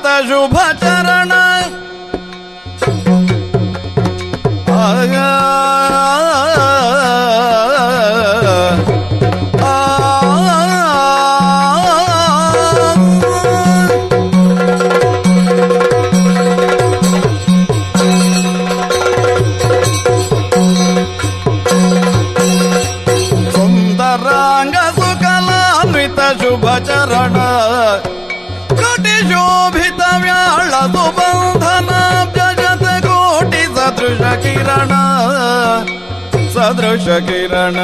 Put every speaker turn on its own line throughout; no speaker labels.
ಶ್ರೀಲೋಕ್ಯದುಮೋಹನಾನ್ವಿತ ಶುಭ ಚರಣ ಸುಂದರಾಂಗ ಸುಕಲಾನ್ವಿತ ಶುಭ ಚರಣ ಕೋಟಿ ಶೋಭಿತ ವ್ಯಾಳ ಸುಬಂಧನ ಜಗತ್ ಕೋಟಿ ಸದೃಶ ಕಿರಣ ಸದೃಶ ಕಿರಣ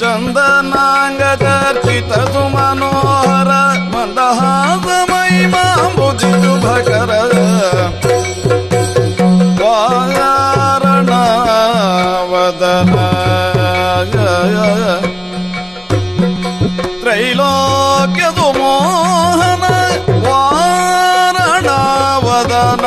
ಚಂದನಾಂಗ ಚರ್ಚಿತ ಸುಮನೋಹರ ಮಂದಹಾಸಮಯಿ ಮಾಂಬುಧಿ ಶುಭಕರ ವಾರಣ ವದನ ತ್ರೈಲೋಕ್ಯದು ಮೋಹನ ವಾರಣ ವದನ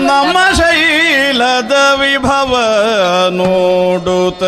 ನಮ್ಮ ಶೈಲದ ವಿಭವ ನೋಡುತ್ತ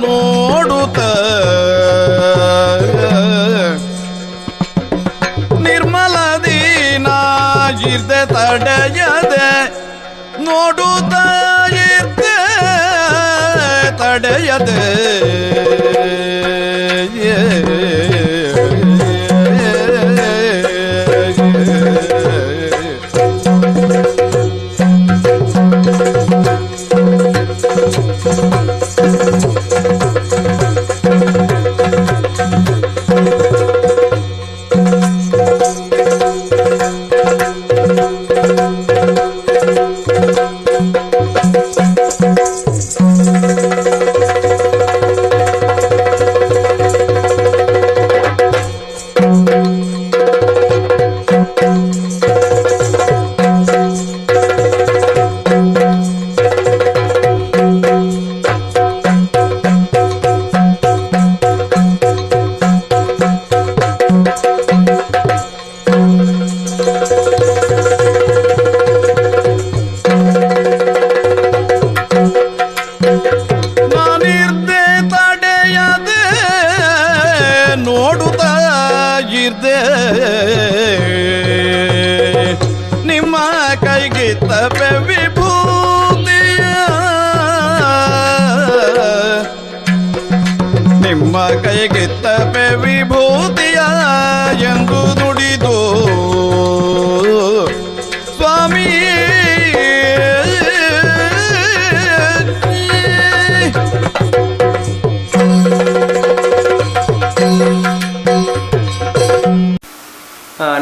ನೋಡುತ್ತ ನಿರ್ಮಲ ದೀನಾಜಿರ್ದೆ ತಡೆಯದೆ ನೋಡುತ್ತ ಇರ್ದೆ ತಡೆಯದೆ ನಿಮ್ಮ ಕೈಗೆ ತಪೆ ವಿಭೂತಿಯ ನಿಮ್ಮ ಕೈಗೆ ತಪೆ ವಿಭೂತಿಯ ಎಂದು ನುಡಿದು ಸ್ವಾಮಿ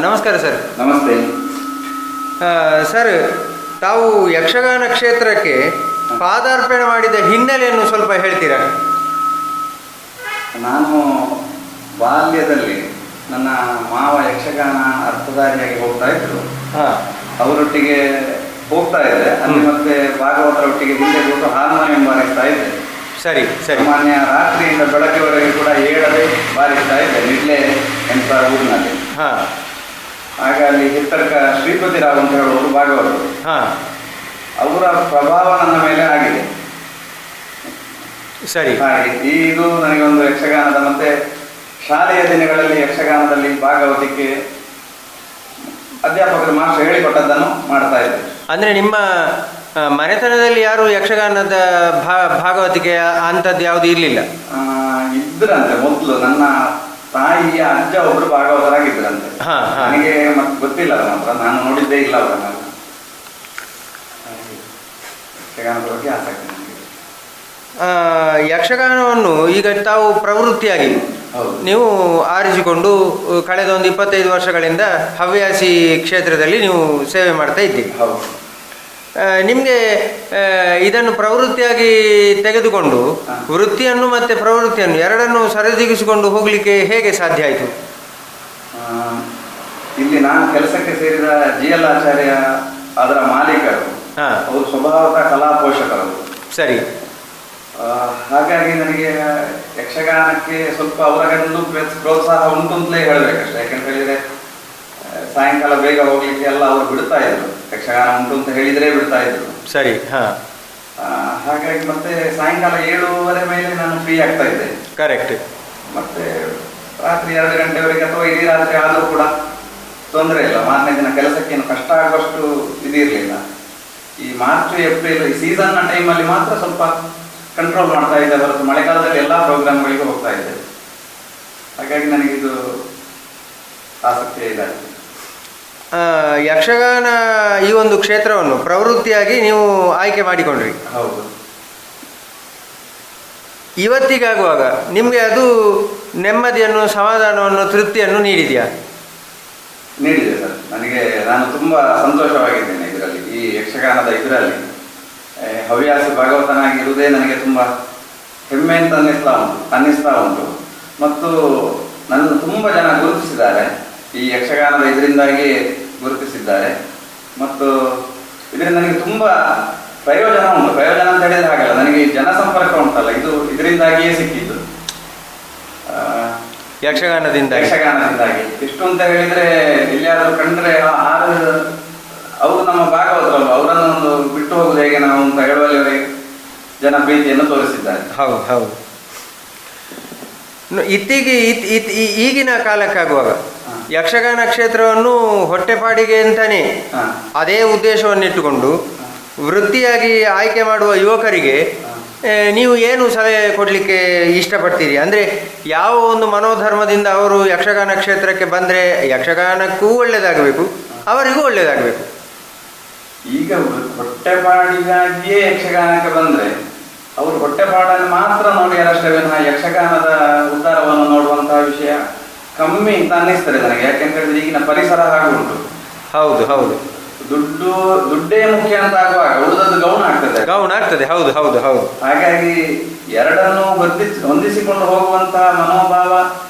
ನಮಸ್ಕಾರ ಸರ್.
ನಮಸ್ತೆ
ಸರ್, ತಾವು ಯಕ್ಷಗಾನ ಕ್ಷೇತ್ರಕ್ಕೆ ಪಾದಾರ್ಪಣೆ ಮಾಡಿದ ಹಿನ್ನೆಲೆಯನ್ನು ಸ್ವಲ್ಪ ಹೇಳ್ತೀರಾ?
ನಾನು ಬಾಲ್ಯದಲ್ಲಿ ನನ್ನ ಮಾವ ಯಕ್ಷಗಾನ ಅರ್ಥಧಾರಿಯಾಗಿ ಹೋಗ್ತಾ ಇದ್ರು. ಅವರೊಟ್ಟಿಗೆ ಹೋಗ್ತಾ ಇದ್ದೆ. ಅಲ್ಲಿ ಮತ್ತೆ ಭಾಗವತರೊಟ್ಟಿಗೆ ಹಿಂದೆ ಕೂತು ಹಾರ್ಮೋನಿಯಂ ಬಾರಿಸ್ತಾ ಇದ್ದೆ.
ಸರಿ ಸರಿ.
ಸಾಮಾನ್ಯ ರಾತ್ರಿಯಿಂದ ಬೆಳಗ್ಗೆವರೆಗೆ ಕೂಡ ಏಳದೆ ಬಾರಿಸ್ತಾ ಇದ್ದೆ ನಿಡ್ಲೆ ಎಂತ ಊರಿನಲ್ಲಿ. ಆಗ ಅಲ್ಲಿ ಹಿತ್ತರ್ಕ ಶ್ರೀಪತಿ ರಾವ್ ಅಂತ ಹೇಳುವರು ಭಾಗವತರು. ಅವರ ಪ್ರಭಾವ ನನ್ನ ಮೇಲೆ ಆಗಿದೆ.
ಸರಿ.
ಹಾಗೆ ಇದು ನನಗೆ ಒಂದು ಯಕ್ಷಗಾನದ ಮತ್ತೆ ಶಾಲೆಯ ದಿನಗಳಲ್ಲಿ ಯಕ್ಷಗಾನದಲ್ಲಿ ಭಾಗವತಿಕೆ ಅಧ್ಯಾಪಕರು ಮಾಸ್ಟರ್ ಹೇಳಿಕೊಟ್ಟದ್ದನ್ನು ಮಾಡ್ತಾ ಇದ್ದೆ.
ಅಂದ್ರೆ ನಿಮ್ಮ ಮನೆತನದಲ್ಲಿ ಯಾರು ಯಕ್ಷಗಾನದ ಭಾಗವತಿಕೆ ಅಂಥದ್ದು ಯಾವುದು ಇರಲಿಲ್ಲ?
ಇದ್ರಂತೆ ಮೊದಲು ನನ್ನ ತಾಯಿಯ ಅಜ್ಜ ಒಬ್ರು ಭಾಗವತರಾಗಿದ್ರಂತೆ.
ಹಾ, ಹಾ.
ನನಗೆ ಮತ್ತೆ ಗೊತ್ತಿಲ್ಲ ಅದರ ಮಾತ್ರ, ನಾನು ನೋಡಿದ್ದೇ ಇಲ್ಲ ಅವರನ್ನ. ಯಕ್ಷಗಾನದ ಬಗ್ಗೆ ಆಸಕ್ತಿ ನನಗೆ.
ಯಕ್ಷಗಾನವನ್ನು ಈಗ ತಾವು ಪ್ರವೃತ್ತಿಯಾಗಿ
ಹೌದು.
ನೀವು ಆರಿಸಿಕೊಂಡು ಕಳೆದ ಒಂದು 25 ವರ್ಷಗಳಿಂದ ಹವ್ಯಾಸಿ ಕ್ಷೇತ್ರದಲ್ಲಿ ನೀವು ಸೇವೆ ಮಾಡ್ತಾ ಇದ್ದೀರಿ.
ಹೌದು.
ನಿಮಗೆ ಇದನ್ನು ಪ್ರವೃತ್ತಿಯಾಗಿ ತೆಗೆದುಕೊಂಡು ವೃತ್ತಿಯನ್ನು ಮತ್ತು ಪ್ರವೃತ್ತಿಯನ್ನು ಎರಡನ್ನು ಸರಿದೂಗಿಸಿಕೊಂಡು ಹೋಗಲಿಕ್ಕೆ ಹೇಗೆ ಸಾಧ್ಯ ಆಯಿತು?
ಇಲ್ಲಿ ನಾನು ಕೆಲಸಕ್ಕೆ ಸೇರಿದ GL ಆಚಾರ್ಯ ಅದರ ಮಾಲೀಕರು, ಅವರು ಸ್ವಭಾವತಃ ಕಲಾ ಪೋಷಕರು.
ಸರಿ.
ಹಾಗಾಗಿ ನನಗೆ ಯಕ್ಷಗಾನಕ್ಕೆ ಸ್ವಲ್ಪ ಅವರಗೊಂದು ಪ್ರೋತ್ಸಾಹ ಉಂಟು ಅಂತಲೇ ಹೇಳಬೇಕಷ್ಟೇ. ಯಾಕಂತ ಹೇಳಿದ್ರೆ ಸಾಯಂಕಾಲ ಬೇಗ ಹೋಗ್ಲಿಕ್ಕೆ ಎಲ್ಲ ಅವರು ಬಿಡ್ತಾ ಇದ್ರು, ಯಕ್ಷಗಾನ ಉಂಟು ಅಂತ ಹೇಳಿದ್ರೆ ಬಿಡ್ತಾ ಇದ್ರು.
ಸರಿ.
ಹಾಗಾಗಿ ಮತ್ತೆ ಸಾಯಂಕಾಲ 7:30 ಮೇಲೆ ನಾನು ಫ್ರೀ ಆಗ್ತಾ ಇದ್ದೆ.
ಕರೆಕ್ಟ್.
ಮತ್ತೆ ರಾತ್ರಿ 2 ಗಂಟೆವರೆಗೆ ಅಥವಾ ಇಡೀ ರಾತ್ರಿ ಆದರೂ ಕೂಡ ತೊಂದರೆ ಇಲ್ಲ. ಮಾರನೇ ದಿನ ಕೆಲಸಕ್ಕೇನು ಕಷ್ಟ ಆಗುವಷ್ಟು ಇದಿರಲಿಲ್ಲ. ಈ ಮಾರ್ಚ್ ಏಪ್ರಿಲ್ ಈ ಸೀಸನ್ನ ಟೈಮಲ್ಲಿ ಮಾತ್ರ ಸ್ವಲ್ಪ ಕಂಟ್ರೋಲ್ ಮಾಡ್ತಾ ಇದ್ದೆ ಹೊರತು ಮಳೆಗಾಲದಲ್ಲಿ ಎಲ್ಲ ಪ್ರೋಗ್ರಾಮ್ಗಳಿಗೆ ಹೋಗ್ತಾ ಇದ್ದೆ. ಹಾಗಾಗಿ ನನಗಿದು ಆಸಕ್ತಿ ಇದಾಗಿದೆ.
ಯಕ್ಷಗಾನ ಈ ಒಂದು ಕ್ಷೇತ್ರವನ್ನು ಪ್ರವೃತ್ತಿಯಾಗಿ ನೀವು ಆಯ್ಕೆ ಮಾಡಿಕೊಂಡ್ರಿ.
ಹೌದು.
ಇವತ್ತಿಗಾಗುವಾಗ ನಿಮಗೆ ಅದು ನೆಮ್ಮದಿಯನ್ನು, ಸಮಾಧಾನವನ್ನು, ತೃಪ್ತಿಯನ್ನು ನೀಡಿದೆಯಾ?
ನೀಡಿದೆ ಸರ್. ನಾನು ತುಂಬ ಸಂತೋಷವಾಗಿದ್ದೇನೆ ಇದರಲ್ಲಿ, ಈ ಯಕ್ಷಗಾನದ ಇದರಲ್ಲಿ ಹವ್ಯಾಸಿ ಭಾಗವತನಾಗಿರುವುದೇ ನನಗೆ ತುಂಬ ಹೆಮ್ಮೆ ಅಂತ ಅನ್ನಿಸ್ತಾ ಉಂಟು. ಮತ್ತು ನನ್ನನ್ನು ತುಂಬ ಜನ ಗುರುತಿಸಿದ್ದಾರೆ, ಈ ಯಕ್ಷಗಾನದ ಇದರಿಂದಾಗಿ ಗುರುತಿಸಿದ್ದಾರೆ. ಮತ್ತು ಇದರಿಂದ ನನಗೆ ತುಂಬ ಪ್ರಯೋಜನ ಉಂಟು. ಪ್ರಯೋಜನ ಅಂತ ಹೇಳಿದ್ರೆ ಹಾಗಲ್ಲ, ನನಗೆ ಜನಸಂಪರ್ಕ ಉಂಟಲ್ಲ, ಇದರಿಂದಾಗಿಯೇ ಸಿಕ್ಕಿದ್ದು. ಯಕ್ಷಗಾನದಿಂದಾಗಿ ಎಷ್ಟು ಅಂತ ಹೇಳಿದ್ರೆ ಎಲ್ಲಿಯಾದರೂ ಕಂಡ್ರೆ ಅವರು ನಮ್ಮ ಭಾಗವತರಲ್ಲ, ಅವರನ್ನು ಒಂದು ಬಿಟ್ಟು ಹೋಗುದು ಹೇಗೆ ನಾವು ಅಂತ ಹೇಳುವಲ್ಲಿವರೆಗೆ ಜನ ಪ್ರೀತಿಯನ್ನು ತೋರಿಸಿದ್ದಾರೆ.
ಹೌದು ಹೌದು. ಈಗಿನ ಕಾಲಕ್ಕಾಗುವಾಗ ಯಕ್ಷಗಾನ ಕ್ಷೇತ್ರವನ್ನು ಹೊಟ್ಟೆಪಾಡಿಗೆ ಅಂತಾನೆ ಅದೇ ಉದ್ದೇಶವನ್ನಿಟ್ಟುಕೊಂಡು ವೃತ್ತಿಯಾಗಿ ಆಯ್ಕೆ ಮಾಡುವ ಯುವಕರಿಗೆ ನೀವು ಏನು ಸಲಹೆ ಕೊಡಲಿಕ್ಕೆ ಇಷ್ಟಪಡ್ತೀರಿ? ಅಂದರೆ ಯಾವ ಒಂದು ಮನೋಧರ್ಮದಿಂದ ಅವರು ಯಕ್ಷಗಾನ ಕ್ಷೇತ್ರಕ್ಕೆ ಬಂದರೆ ಯಕ್ಷಗಾನಕ್ಕೂ ಒಳ್ಳೆಯದಾಗಬೇಕು, ಅವರಿಗೂ ಒಳ್ಳೆಯದಾಗಬೇಕು.
ಈಗ ಹೊಟ್ಟೆಪಾಡಿಗಾಗಿಯೇ ಯಕ್ಷಗಾನಕ್ಕೆ ಬಂದರೆ ಅವರು ಹೊಟ್ಟೆಪಾಡನ್ನು ಮಾತ್ರ ನೋಡಿ ಅಷ್ಟೇ ವಿನಃ ಯಕ್ಷಗಾನದ ಉದ್ಧಾರವನ್ನು ನೋಡುವಂತಹ ವಿಷಯ ಕಮ್ಮಿ ಅಂತ ಅನ್ನಿಸ್ತದೆ ನನಗೆ. ಯಾಕೆಂತ ಹೇಳಿದ್ರೆ ಈಗಿನ ಪರಿಸರ ಹಾಗೂ ಉಂಟು.
ಹೌದು ಹೌದು.
ದುಡ್ಡೇ ಮುಖ್ಯ ಅಂತ ಆಗುವಾಗ ಉಳಿದದ್ದು ಗೌಣ ಆಗ್ತದೆ.
ಹೌದು ಹೌದು ಹೌದು.
ಹಾಗಾಗಿ ಎರಡನ್ನೂ ಹೊಂದಿಸಿಕೊಂಡು ಹೋಗುವಂತಹ ಮನೋಭಾವ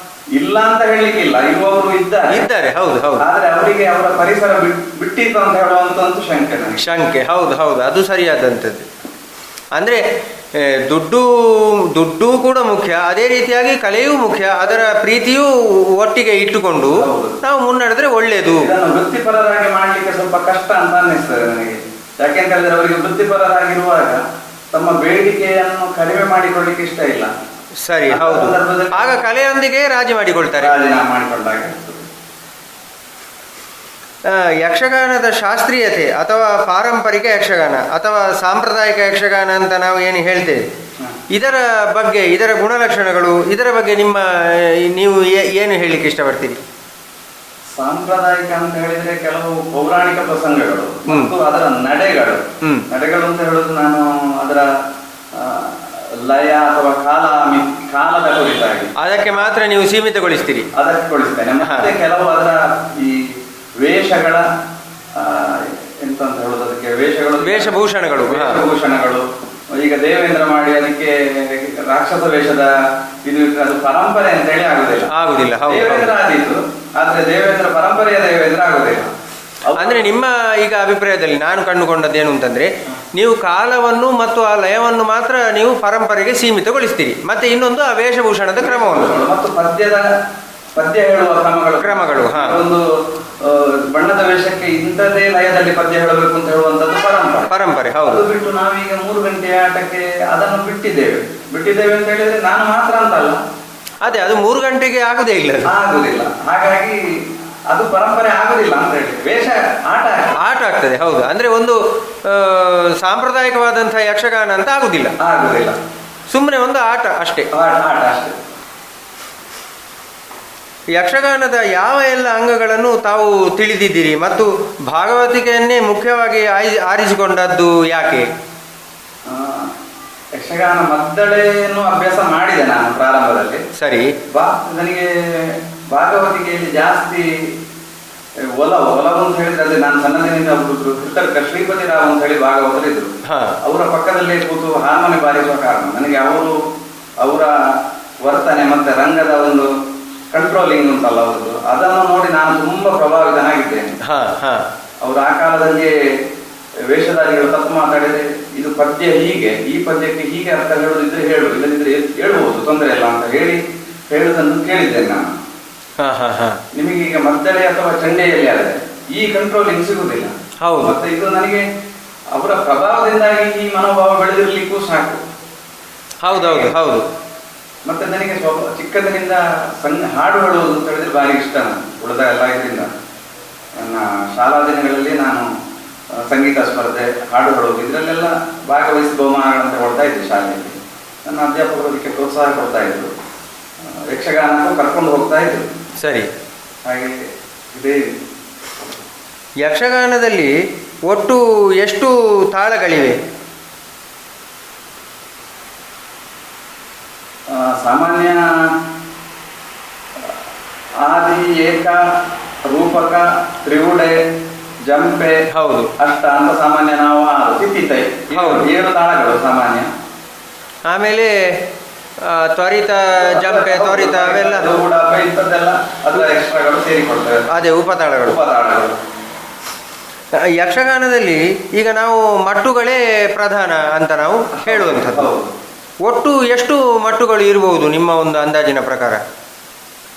ಇಲ್ಲ ಅಂತ ಹೇಳಲಿಕ್ಕಿಲ್ಲ, ಇರುವವರು ಇದ್ದಾರೆ. ಹೌದು ಹೌದು. ಆದ್ರೆ ಅವರಿಗೆ ಅವರ ಪರಿಸರ ಬಿಟ್ಟಿತ್ತು ಅಂತ ಹೇಳುವಂತ ಶಂಕೆ.
ಹೌದು ಹೌದು, ಅದು ಸರಿಯಾದಂಥದ್ದು. ಅಂದ್ರೆ ದುಡ್ಡು ಕೂಡ ಮುಖ್ಯ, ಅದೇ ರೀತಿಯಾಗಿ ಕಲೆಯೂ ಮುಖ್ಯ. ಅದರ ಪ್ರೀತಿಯೂ ಒಟ್ಟಿಗೆ ಇಟ್ಟುಕೊಂಡು ನಾವು ಮುನ್ನಡೆದ್ರೆ ಒಳ್ಳೆಯದು.
ಇದನ್ನು ವೃತ್ತಿಪರರಾಗಿ ಮಾಡ್ಲಿಕ್ಕೆ ಸ್ವಲ್ಪ ಕಷ್ಟ ಅಂತ ಅನ್ನಿಸ್ತದೆ ನನಗೆ. ಯಾಕೆಂತ ಹೇಳಿದ್ರೆ ಅವರಿಗೆ ವೃತ್ತಿಪರರಾಗಿರುವಾಗ ತಮ್ಮ ಬೇಡಿಕೆಯನ್ನು ಕಡಿಮೆ ಮಾಡಿಕೊಳ್ಳಿಕ್ಕೆ ಇಷ್ಟ ಇಲ್ಲ.
ಸರಿ, ಹೌದು. ಆಗ ಕಲೆಯೊಂದಿಗೆ ರಾಜಿ ಮಾಡಿಕೊಳ್ತಾರೆ. ಯಕ್ಷಗಾನದ ಶಾಸ್ತ್ರೀಯತೆ ಅಥವಾ ಪಾರಂಪರಿಕ ಯಕ್ಷಗಾನ ಅಥವಾ ಸಾಂಪ್ರದಾಯಿಕ ಯಕ್ಷಗಾನ ಅಂತ ನಾವು ಏನು ಹೇಳ್ತೇವೆ, ಇದರ ಬಗ್ಗೆ, ಇದರ ಗುಣಲಕ್ಷಣಗಳು, ಇದರ ಬಗ್ಗೆ ನೀವು ಏನು ಹೇಳಲಿಕ್ಕೆ ಇಷ್ಟಪಡ್ತೀರಿ?
ಸಾಂಪ್ರದಾಯಿಕ ಅಂತ ಹೇಳಿದ್ರೆ ಕೆಲವು ಪೌರಾಣಿಕ ಪ್ರಸಂಗಗಳು ಮತ್ತು ಅದರ ನಡೆಗಳು ಅಂತ ಹೇಳುದು, ನಾನು ಅದರ ಲಯ ಅಥವಾ ಕಾಲದ ಕುರಿತಾಗಿ
ಅದಕ್ಕೆ ಮಾತ್ರ ನೀವು ಸೀಮಿತಗೊಳಿಸ್ತೀರಿ?
ಅದಕ್ಕೆ ಗೊಳಿಸ್ತೇನೆ. ಮತ್ತೆ ಕೆಲವು ಅದರ ಈ ವೇಷಗಳ ಎಂತ ಅಂತ ಹೇಳುದು, ಅದಕ್ಕೆ ವೇಷಭೂಷಣಗಳು. ಈಗ ದೇವೇಂದ್ರ ಮಾಡಿ ಅದಕ್ಕೆ ರಾಕ್ಷಸ ವೇಷದ ಇದು ಅದು ಪರಂಪರೆ ಅಂತ ಹೇಳಿ ಆಗುದಿಲ್ಲ. ದೇವೇಂದ್ರ ಆದೀತು, ಆದ್ರೆ ದೇವೇಂದ್ರ ಪರಂಪರೆಯ ದೇವೇಂದ್ರ ಆಗುದಿಲ್ಲ.
ಅಂದ್ರೆ ನಿಮ್ಮ ಈಗ ಅಭಿಪ್ರಾಯದಲ್ಲಿ ನಾನು ಕಂಡುಕೊಂಡದ್ದೇನು ಅಂತಂದ್ರೆ, ನೀವು ಕಾಲವನ್ನು ಮತ್ತು ಆ ಲಯವನ್ನು ಮಾತ್ರ ನೀವು ಪರಂಪರೆಗೆ ಸೀಮಿತಗೊಳಿಸ್ತೀರಿ, ಮತ್ತೆ ಇನ್ನೊಂದು ಆ ವೇಷಭೂಷಣದ ಕ್ರಮವನ್ನು
ಮತ್ತು ಪದ್ಯ ಹೇಳುವ ಕ್ರಮಗಳು ಒಂದು ಬಣ್ಣದ ವೇಷಕ್ಕೆ ಇಂಥದೇ ಲಯದಲ್ಲಿ ಪದ್ಯ ಹೇಳಬೇಕು ಅಂತ ಹೇಳುವಂತದ್ದು
ಪರಂಪರೆ. ಹೌದು.
ಬಿಟ್ಟು ನಾವೀಗ 3 ಗಂಟೆಯ ಆಟಕ್ಕೆ ಅದನ್ನು ಬಿಟ್ಟಿದ್ದೇವೆ ಅಂತ ಹೇಳಿದ್ರೆ ನಾನು ಮಾತ್ರ ಅಂತಲ್ಲ,
ಅದೇ ಅದು 3 ಗಂಟೆಗೆ ಆಗುದಿಲ್ಲ.
ಹಾಗಾಗಿ ಅದು ಪರಂಪರೆ ಆಗುದಿಲ್ಲ ಅಂತ ಹೇಳಿ ವೇಷ ಆಟ
ಆಗ್ತದೆ. ಹೌದು. ಅಂದ್ರೆ ಒಂದು ಸಾಂಪ್ರದಾಯಿಕವಾದಂತಹ ಯಕ್ಷಗಾನ ಅಂತ ಆಗುದಿಲ್ಲ. ಸುಮ್ಮನೆ ಒಂದು ಆಟ ಅಷ್ಟೇ. ಯಕ್ಷಗಾನದ ಯಾವ ಎಲ್ಲ ಅಂಗಗಳನ್ನು ತಾವು ತಿಳಿದಿದ್ದೀರಿ ಮತ್ತು ಭಾಗವತಿಕೆಯನ್ನೇ ಮುಖ್ಯವಾಗಿ ಆರಿಸಿಕೊಂಡದ್ದು ಯಾಕೆ?
ಯಕ್ಷಗಾನ ಮದ್ದಳೆಯನ್ನು ಅಭ್ಯಾಸ ಮಾಡಿದೆ ನಾನು ಪ್ರಾರಂಭದಲ್ಲಿ.
ಸರಿ.
ನನಗೆ ಭಾಗವತಿಕೆಯಲ್ಲಿ ಜಾಸ್ತಿ ಒಲವು ಅಂತ ಹೇಳಿದ್ರೆ ಅದೇ ನಾನು ಸಣ್ಣದಿನಿಂದ ಒಬ್ಬರು ಕೃತರ್ಕ ಶ್ರೀಪತಿ ರಾವ್ ಅಂತ ಹೇಳಿ ಭಾಗವತರಿದ್ರು. ಅವರ ಪಕ್ಕದಲ್ಲೇ ಕೂತು ಹಾರ್ಮೋನಿ ಬಾರಿಸುವ ಕಾರಣ ನನಗೆ ಅವರ ವರ್ತನೆ ಮತ್ತೆ ರಂಗದ ಒಂದು ಕಂಟ್ರೋಲಿಂಗ್ ಉಂಟಲ್ಲ ಅವರದ್ದು, ಅದನ್ನು ನೋಡಿ ನಾನು ತುಂಬಾ ಪ್ರಭಾವಿತನಾಗಿದ್ದೇನೆ. ಅವರು ಆ ಕಾಲದಲ್ಲಿ ವೇಷಧಾರಿಗಳು ತಪ್ಪು ಮಾತಾಡಿದ್ರೆ ಇದು ಪದ್ಯ ಹೀಗೆ, ಈ ಪದ್ಯಕ್ಕೆ ಹೀಗೆ ಅರ್ಥ ಹೇಳುದಿದ್ರೆ ಹೇಳು, ಇಲ್ಲದಿದ್ರೆ ಹೇಳ್ಬೋದು, ತೊಂದರೆ ಇಲ್ಲ ಅಂತ ಹೇಳುದನ್ನು ಕೇಳಿದ್ದೇನೆ ನಾನು. ನಿಮಗೆ ಈಗ ಮದ್ದಳೆ ಅಥವಾ ಚಂಡೆಯಲ್ಲಿ ಆದರೆ ಈ ಕಂಟ್ರೋಲಿಂಗ್ ಸಿಗುದಿಲ್ಲ. ಮತ್ತೆ ಇದು ನನಗೆ ಅವರ ಪ್ರಭಾವದಿಂದಾಗಿ ಈ ಮನೋಭಾವ ಬೆಳೆದಿರ್ಲಿಕ್ಕೂ ಸಾಕು.
ಹೌದೌದು ಹೌದು.
ಮತ್ತೆ ನನಗೆ ಚಿಕ್ಕಂದಿನಿಂದ ಹಾಡು ಹೇಳುವುದು ಅಂತ ಹೇಳಿದ್ರೆ ಭಾರಿ ಇಷ್ಟ. ಉಳಿದ ಎಲ್ಲ ಇದರಿಂದ ನನ್ನ ಶಾಲಾ ದಿನಗಳಲ್ಲಿ ನಾನು ಸಂಗೀತ ಸ್ಪರ್ಧೆ, ಹಾಡು ಹೇಳುವುದು ಇದರಲ್ಲೆಲ್ಲ ಭಾಗವಹಿಸಿ ಬಹುಮಾನಗಳಂತ ಕೊಡ್ತಾ ಇದ್ದೆ ಶಾಲೆಯಲ್ಲಿ. ನನ್ನ ಅಧ್ಯಾಪಕರು ಅದಕ್ಕೆ ಪ್ರೋತ್ಸಾಹ ಕೊಡ್ತಾ ಇದ್ರು, ಯಕ್ಷಗಾನಕ್ಕೂ ಕರ್ಕೊಂಡು ಹೋಗ್ತಾ ಇದ್ರು.
ಸರಿ.
ಹಾಗೆ ಇದೇ
ಯಕ್ಷಗಾನದಲ್ಲಿ ಒಟ್ಟು ಎಷ್ಟು ತಾಳಗಳಿವೆ?
ಸಾಮಾನ್ಯ ಆದಿ, ಏಕ, ರೂಪಕ, ತ್ರಿವುಡೆ, ಜಂಪೆ,
ಹೌದು,
ಅಷ್ಟ ಅಂತ ಸಾಮಾನ್ಯ ನಾವು ತಿತ್ತಿತೈ 7 ತಾಳಗಳು ಸಾಮಾನ್ಯ.
ಆಮೇಲೆ ತ್ವರಿತ, ಜಂಪೆ, ತ್ವರಿತ ಅವೆಲ್ಲ
ಇಂಥದ್ದೆಲ್ಲ ಅದರ ಎಕ್ಸ್ಟ್ರಾಗಳು ಸೇರಿಕೊಡ್ತವೆ.
ಅದೇ ಉಪತಾಳಗಳು. ಯಕ್ಷಗಾನದಲ್ಲಿ ಈಗ ನಾವು ಮಟ್ಟುಗಳೇ ಪ್ರಧಾನ ಅಂತ ನಾವು ಹೇಳುವಂಥದ್ದು. ಒಟ್ಟು ಎಷ್ಟು ಮಟ್ಟುಗಳು ಇರಬಹುದು ನಿಮ್ಮ ಒಂದು ಅಂದಾಜಿನ ಪ್ರಕಾರ?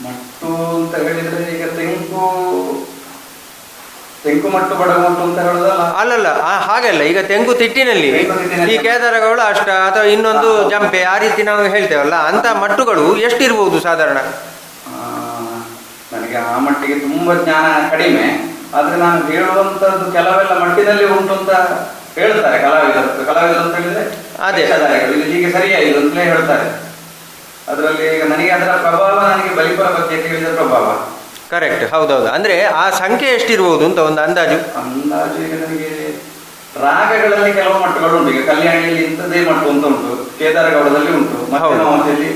ಮಟ್ಟು ಅಂತ ಹೇಳಿದ್ರೆ ಈಗ ತೆಂಕು ಮಟ್ಟು, ಬಡಮಟ್ಟು ಅಂತ ಹೇಳುದಲ್ಲ.
ಅಲ್ಲಲ್ಲ, ಹಾಗೆಲ್ಲ. ಈಗ ತೆಂಗು ತಿಟ್ಟಿನಲ್ಲಿ ಈ ಕೇದಾರಗಳು ಅಷ್ಟ ಅಥವಾ ಇನ್ನೊಂದು ಜಂಪೆ ಆ ರೀತಿ ನಾವು ಹೇಳ್ತೇವಲ್ಲ, ಅಂತ ಮಟ್ಟುಗಳು ಎಷ್ಟಿರ್ಬೋದು ಸಾಧಾರಣ?
ನನಗೆ ಆ ಮಟ್ಟಿಗೆ ತುಂಬಾ ಜ್ಞಾನ ಕಡಿಮೆ. ಆದ್ರೆ ನಾನು ಹೇಳುವಂತದ್ದು ಕೆಲವೆಲ್ಲ ಮಟ್ಟಿನಲ್ಲಿ ಉಂಟು ಅಂತ ಹೇಳ್ತಾರೆ ಕಲಾವಿದರು ಅಂತ ಹೇಳಿದ್ರೆ
ಅದೇ
ಇದು ಹೀಗೆ ಸರಿಯಾಗಿದೆ ಅಂತಲೇ ಹೇಳ್ತಾರೆ. ಅದರಲ್ಲಿ ಈಗ ನನಗೆ ಅದರ ಪ್ರಭಾವ, ನನಗೆ ಬಲಿಪರ ಬಗ್ಗೆ ಕೇಳಿದ ಪ್ರಭಾವ
ಕರೆಕ್ಟ್. ಹೌದೌದು. ಅಂದ್ರೆ ಆ ಸಂಖ್ಯೆ ಎಷ್ಟಿರ್ಬೋದು ಅಂತ ಒಂದು ಅಂದಾಜು?
ಈಗ ನನಗೆ ರಾಗಗಳಲ್ಲಿ ಕೆಲವು ಮಟ್ಟಗಳು ಉಂಟು. ಈಗ ಕಲ್ಯಾಣಿಯಲ್ಲಿ ಇಂಥದ್ದೇ ಮಟ್ಟು ಅಂತ ಉಂಟು, ಕೇದಾರಗೌಡದಲ್ಲಿ ಉಂಟು, ಮತ್ತೆ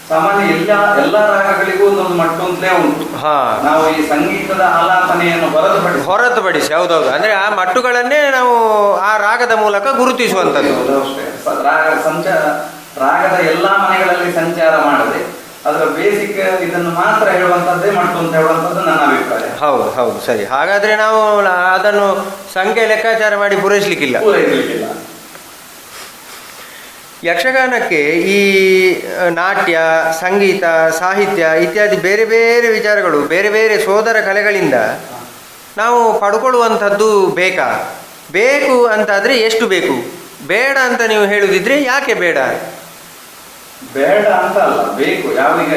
ಸಾಮಾನ್ಯ ಎಲ್ಲ ರಾಗಗಳಿಗೂ ಒಂದೊಂದು ಮಟ್ಟು ಅಂತಲೇ ಉಂಟು. ನಾವು ಈ ಸಂಗೀತದ ಆಲಾಪನೆಯನ್ನು
ಹೊರತುಪಡಿಸಿ ಹೌದೌದು. ಅಂದ್ರೆ ಆ ಮಟ್ಟುಗಳನ್ನೇ ನಾವು ಆ ರಾಗದ ಮೂಲಕ ಗುರುತಿಸುವಂಥದ್ದು.
ರಾಗದ ಎಲ್ಲಾ ಮನೆಗಳಲ್ಲಿ ಸಂಚಾರ ಮಾಡದೆ ಅದರ ಬೇಸಿಕ್ ಇದನ್ನು ಮಾತ್ರ ಹೇಳುವಂತದ್ದೇ ಮಟ್ಟು ಅಂತ ಹೇಳುವಂತದ್ದು ನನ್ನ ಅಭಿಪ್ರಾಯ.
ಹೌದು ಹೌದು, ಸರಿ. ಹಾಗಾದ್ರೆ ನಾವು ಅದನ್ನು ಸಂಖ್ಯೆ ಲೆಕ್ಕಾಚಾರ ಮಾಡಿ ಪೂರೈಸಲಿಕ್ಕಿಲ್ಲ. ಯಕ್ಷಗಾನಕ್ಕೆ ಈ ನಾಟ್ಯ, ಸಂಗೀತ, ಸಾಹಿತ್ಯ ಇತ್ಯಾದಿ ಬೇರೆ ಬೇರೆ ವಿಚಾರಗಳು, ಬೇರೆ ಬೇರೆ ಸೋದರ ಕಲೆಗಳಿಂದ ನಾವು ಪಡ್ಕೊಳ್ಳುವಂಥದ್ದು ಬೇಕು ಅಂತಾದರೆ ಎಷ್ಟು ಬೇಕು? ಬೇಡ ಅಂತ ನೀವು ಹೇಳುದಿದ್ರೆ ಯಾಕೆ ಬೇಡ?
ಬೇಡ ಅಂತ ಅಲ್ಲ, ಬೇಕು.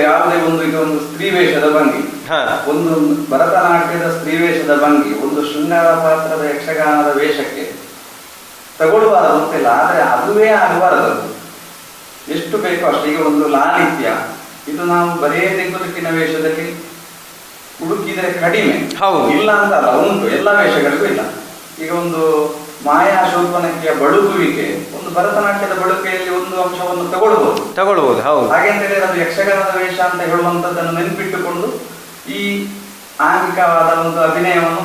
ಯಾವುದೇ ಒಂದು ಸ್ತ್ರೀ ವೇಷದ ಭಂಗಿ, ಒಂದು ಭರತನಾಟ್ಯದ ಸ್ತ್ರೀ ವೇಷದ ಭಂಗಿ, ಒಂದು ಶೃಂಗಾರ ಪಾತ್ರದ ಯಕ್ಷಗಾನದ ವೇಷಕ್ಕೆ ತಗೊಳ್ಬಾರದು ಅಂತಿಲ್ಲ, ಆದರೆ ಅದುವೇ ಆಗಬಾರದು. ಎಷ್ಟು ಬೇಕೋ ಅಷ್ಟು. ಈಗ ಒಂದು ಲಾಲಿತ್ಯ, ಇದು ನಾವು ಬರೇ ತೆಂಗುಲಕ್ಕಿನ ವೇಷದಲ್ಲಿ ಹುಡುಕಿದ್ರೆ ಕಡಿಮೆ, ಇಲ್ಲ ಅಂತ ಅಲ್ಲ, ಉಂಟು ಎಲ್ಲ ವೇಷಗಳಿಗೂ ಇಲ್ಲ. ಈಗ ಒಂದು ಮಾಯಾ ಶೋಧನಕ್ಕಿಯ ಬಳುಕುವಿಕೆ, ಒಂದು ಭರತನಾಟ್ಯದ ಬಳುಕೆಯಲ್ಲಿ ಒಂದು ಅಂಶವನ್ನು ತಗೊಳ್ಬಹುದು. ಹಾಗೆ ಅಂತ ಹೇಳಿದ್ರೆ ಅದು ಯಕ್ಷಗಾನದ ವೇಷ ಅಂತ ಹೇಳುವಂತದ್ದನ್ನು ನೆನಪಿಟ್ಟುಕೊಂಡು ಈ ಆಂಗಿಕವಾದ ಒಂದು ಅಭಿನಯವನ್ನು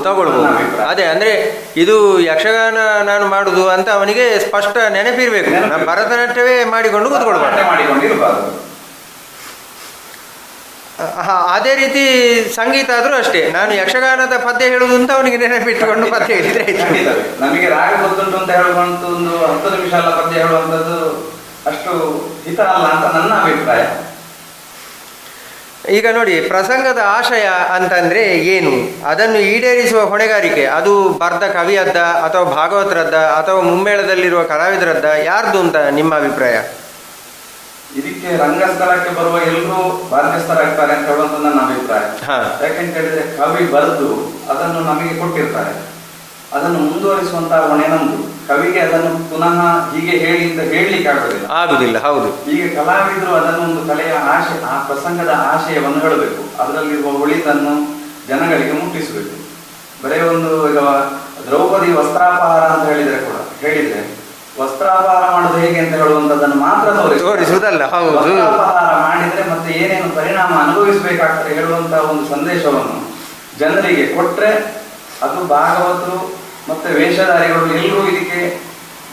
ತಗೊಳ್ಬಹುದು.
ಅದೇ ಅಂದ್ರೆ ಇದು ಯಕ್ಷಗಾನ ನಾನು ಮಾಡುದು ಅಂತ ಅವನಿಗೆ ಸ್ಪಷ್ಟ ನೆನಪಿರ್ಬೇಕು. ಭರತನಾಟ್ಯವೇ ಮಾಡಿಕೊಂಡು
ಮಾಡಿಕೊಂಡಿರಬಾರದು.
ಅದೇ ರೀತಿ ಸಂಗೀತ ಆದ್ರೂ ಅಷ್ಟೇ, ನಾನು ಯಕ್ಷಗಾನದ ಪದ್ಯ ಹೇಳುದು ಅಂತ ಅವನಿಗೆ ನೆನಪಿಟ್ಟುಕೊಂಡು ಪದ್ಯ ಹೇಳಿದ್ರೆ
ನಮಗೆ ರಾಗ ಗೊತ್ತುಂಟು ಅಂತ ಹೇಳುವಂತ ಒಂದು 10 ನಿಮಿಷ ಎಲ್ಲ ಪದ್ಯ ಹೇಳುವಂಥದ್ದು ಅಷ್ಟು ಹಿತ ಅಲ್ಲ ಅಂತ ನನ್ನ ಅಭಿಪ್ರಾಯ.
ಈಗ ನೋಡಿ, ಪ್ರಸಂಗದ ಆಶಯ ಅಂತಂದ್ರೆ ಏನು, ಅದನ್ನು ಈಡೇರಿಸುವ ಹೊಣೆಗಾರಿಕೆ ಅದು ಬರ್ದ ಕವಿಯದ್ದ ಅಥವಾ ಭಾಗವತರದ್ದ ಅಥವಾ ಮುಮ್ಮೇಳದಲ್ಲಿರುವ ಕಲಾವಿದರದ್ದ, ಯಾರ್ದು ಅಂತ ನಿಮ್ಮ ಅಭಿಪ್ರಾಯ?
ಇದಕ್ಕೆ ರಂಗಸ್ಥಳಕ್ಕೆ ಬರುವ ಎಲ್ಲರೂ ಬಾಧ್ಯಸ್ಥರಾಗ್ತಾರೆ ಅಂತ ಹೇಳುವಂತ ನನ್ನ ಅಭಿಪ್ರಾಯ. ಯಾಕೆಂತ ಹೇಳಿದ್ರೆ ಕವಿ ಬರೆದು ಅದನ್ನು ನಮಗೆ ಕೊಟ್ಟಿರ್ತಾರೆ, ಅದನ್ನು ಮುಂದುವರಿಸುವಂತಹ ಹೊಣೆ ನಮ್ದು. ಕವಿಗೆ ಅದನ್ನು ಪುನಃ ಹೀಗೆ ಹೇಳಿ ಅಂತ ಹೇಳಲಿಕ್ಕೆ
ಆಗುದಿಲ್ಲ. ಹೌದು.
ಈಗ ಕಲಾವಿದರು ಅದನ್ನು ಒಂದು ಕಲೆಯ ಆಶೆ, ಆ ಪ್ರಸಂಗದ ಆಶಯವನ್ನು ಹೇಳಬೇಕು, ಅದರಲ್ಲಿರುವ ಒಳಿತನ್ನು ಜನಗಳಿಗೆ ಮುಟ್ಟಿಸಬೇಕು. ಬರೀ ಒಂದು ಈಗ ದ್ರೌಪದಿ ವಸ್ತ್ರಾಪಹಾರ ಅಂತ ಹೇಳಿದ್ರೆ ವಸ್ತ್ರಾಪಹಾರ ಮಾಡೋದು ಹೇಗೆ ಅಂತ ಹೇಳುವಂತದನ್ನು ಮಾತ್ರ
ತೋರಿಸುವುದಲ್ಲ.
ವಸ್ತ್ರಾಪಹಾರ ಮಾಡಿದ್ರೆ ಮತ್ತೆ ಏನೇನು ಪರಿಣಾಮ ಅನುಭವಿಸಬೇಕಾಗ್ತದೆ ಹೇಳುವಂತ ಒಂದು ಸಂದೇಶವನ್ನು ಜನರಿಗೆ ಕೊಟ್ರೆ ಅದು ಭಾಗವತರು ಮತ್ತೆ ವೇಷಧಾರಿಗಳು ಎಲ್ಲರೂ ಇದಕ್ಕೆ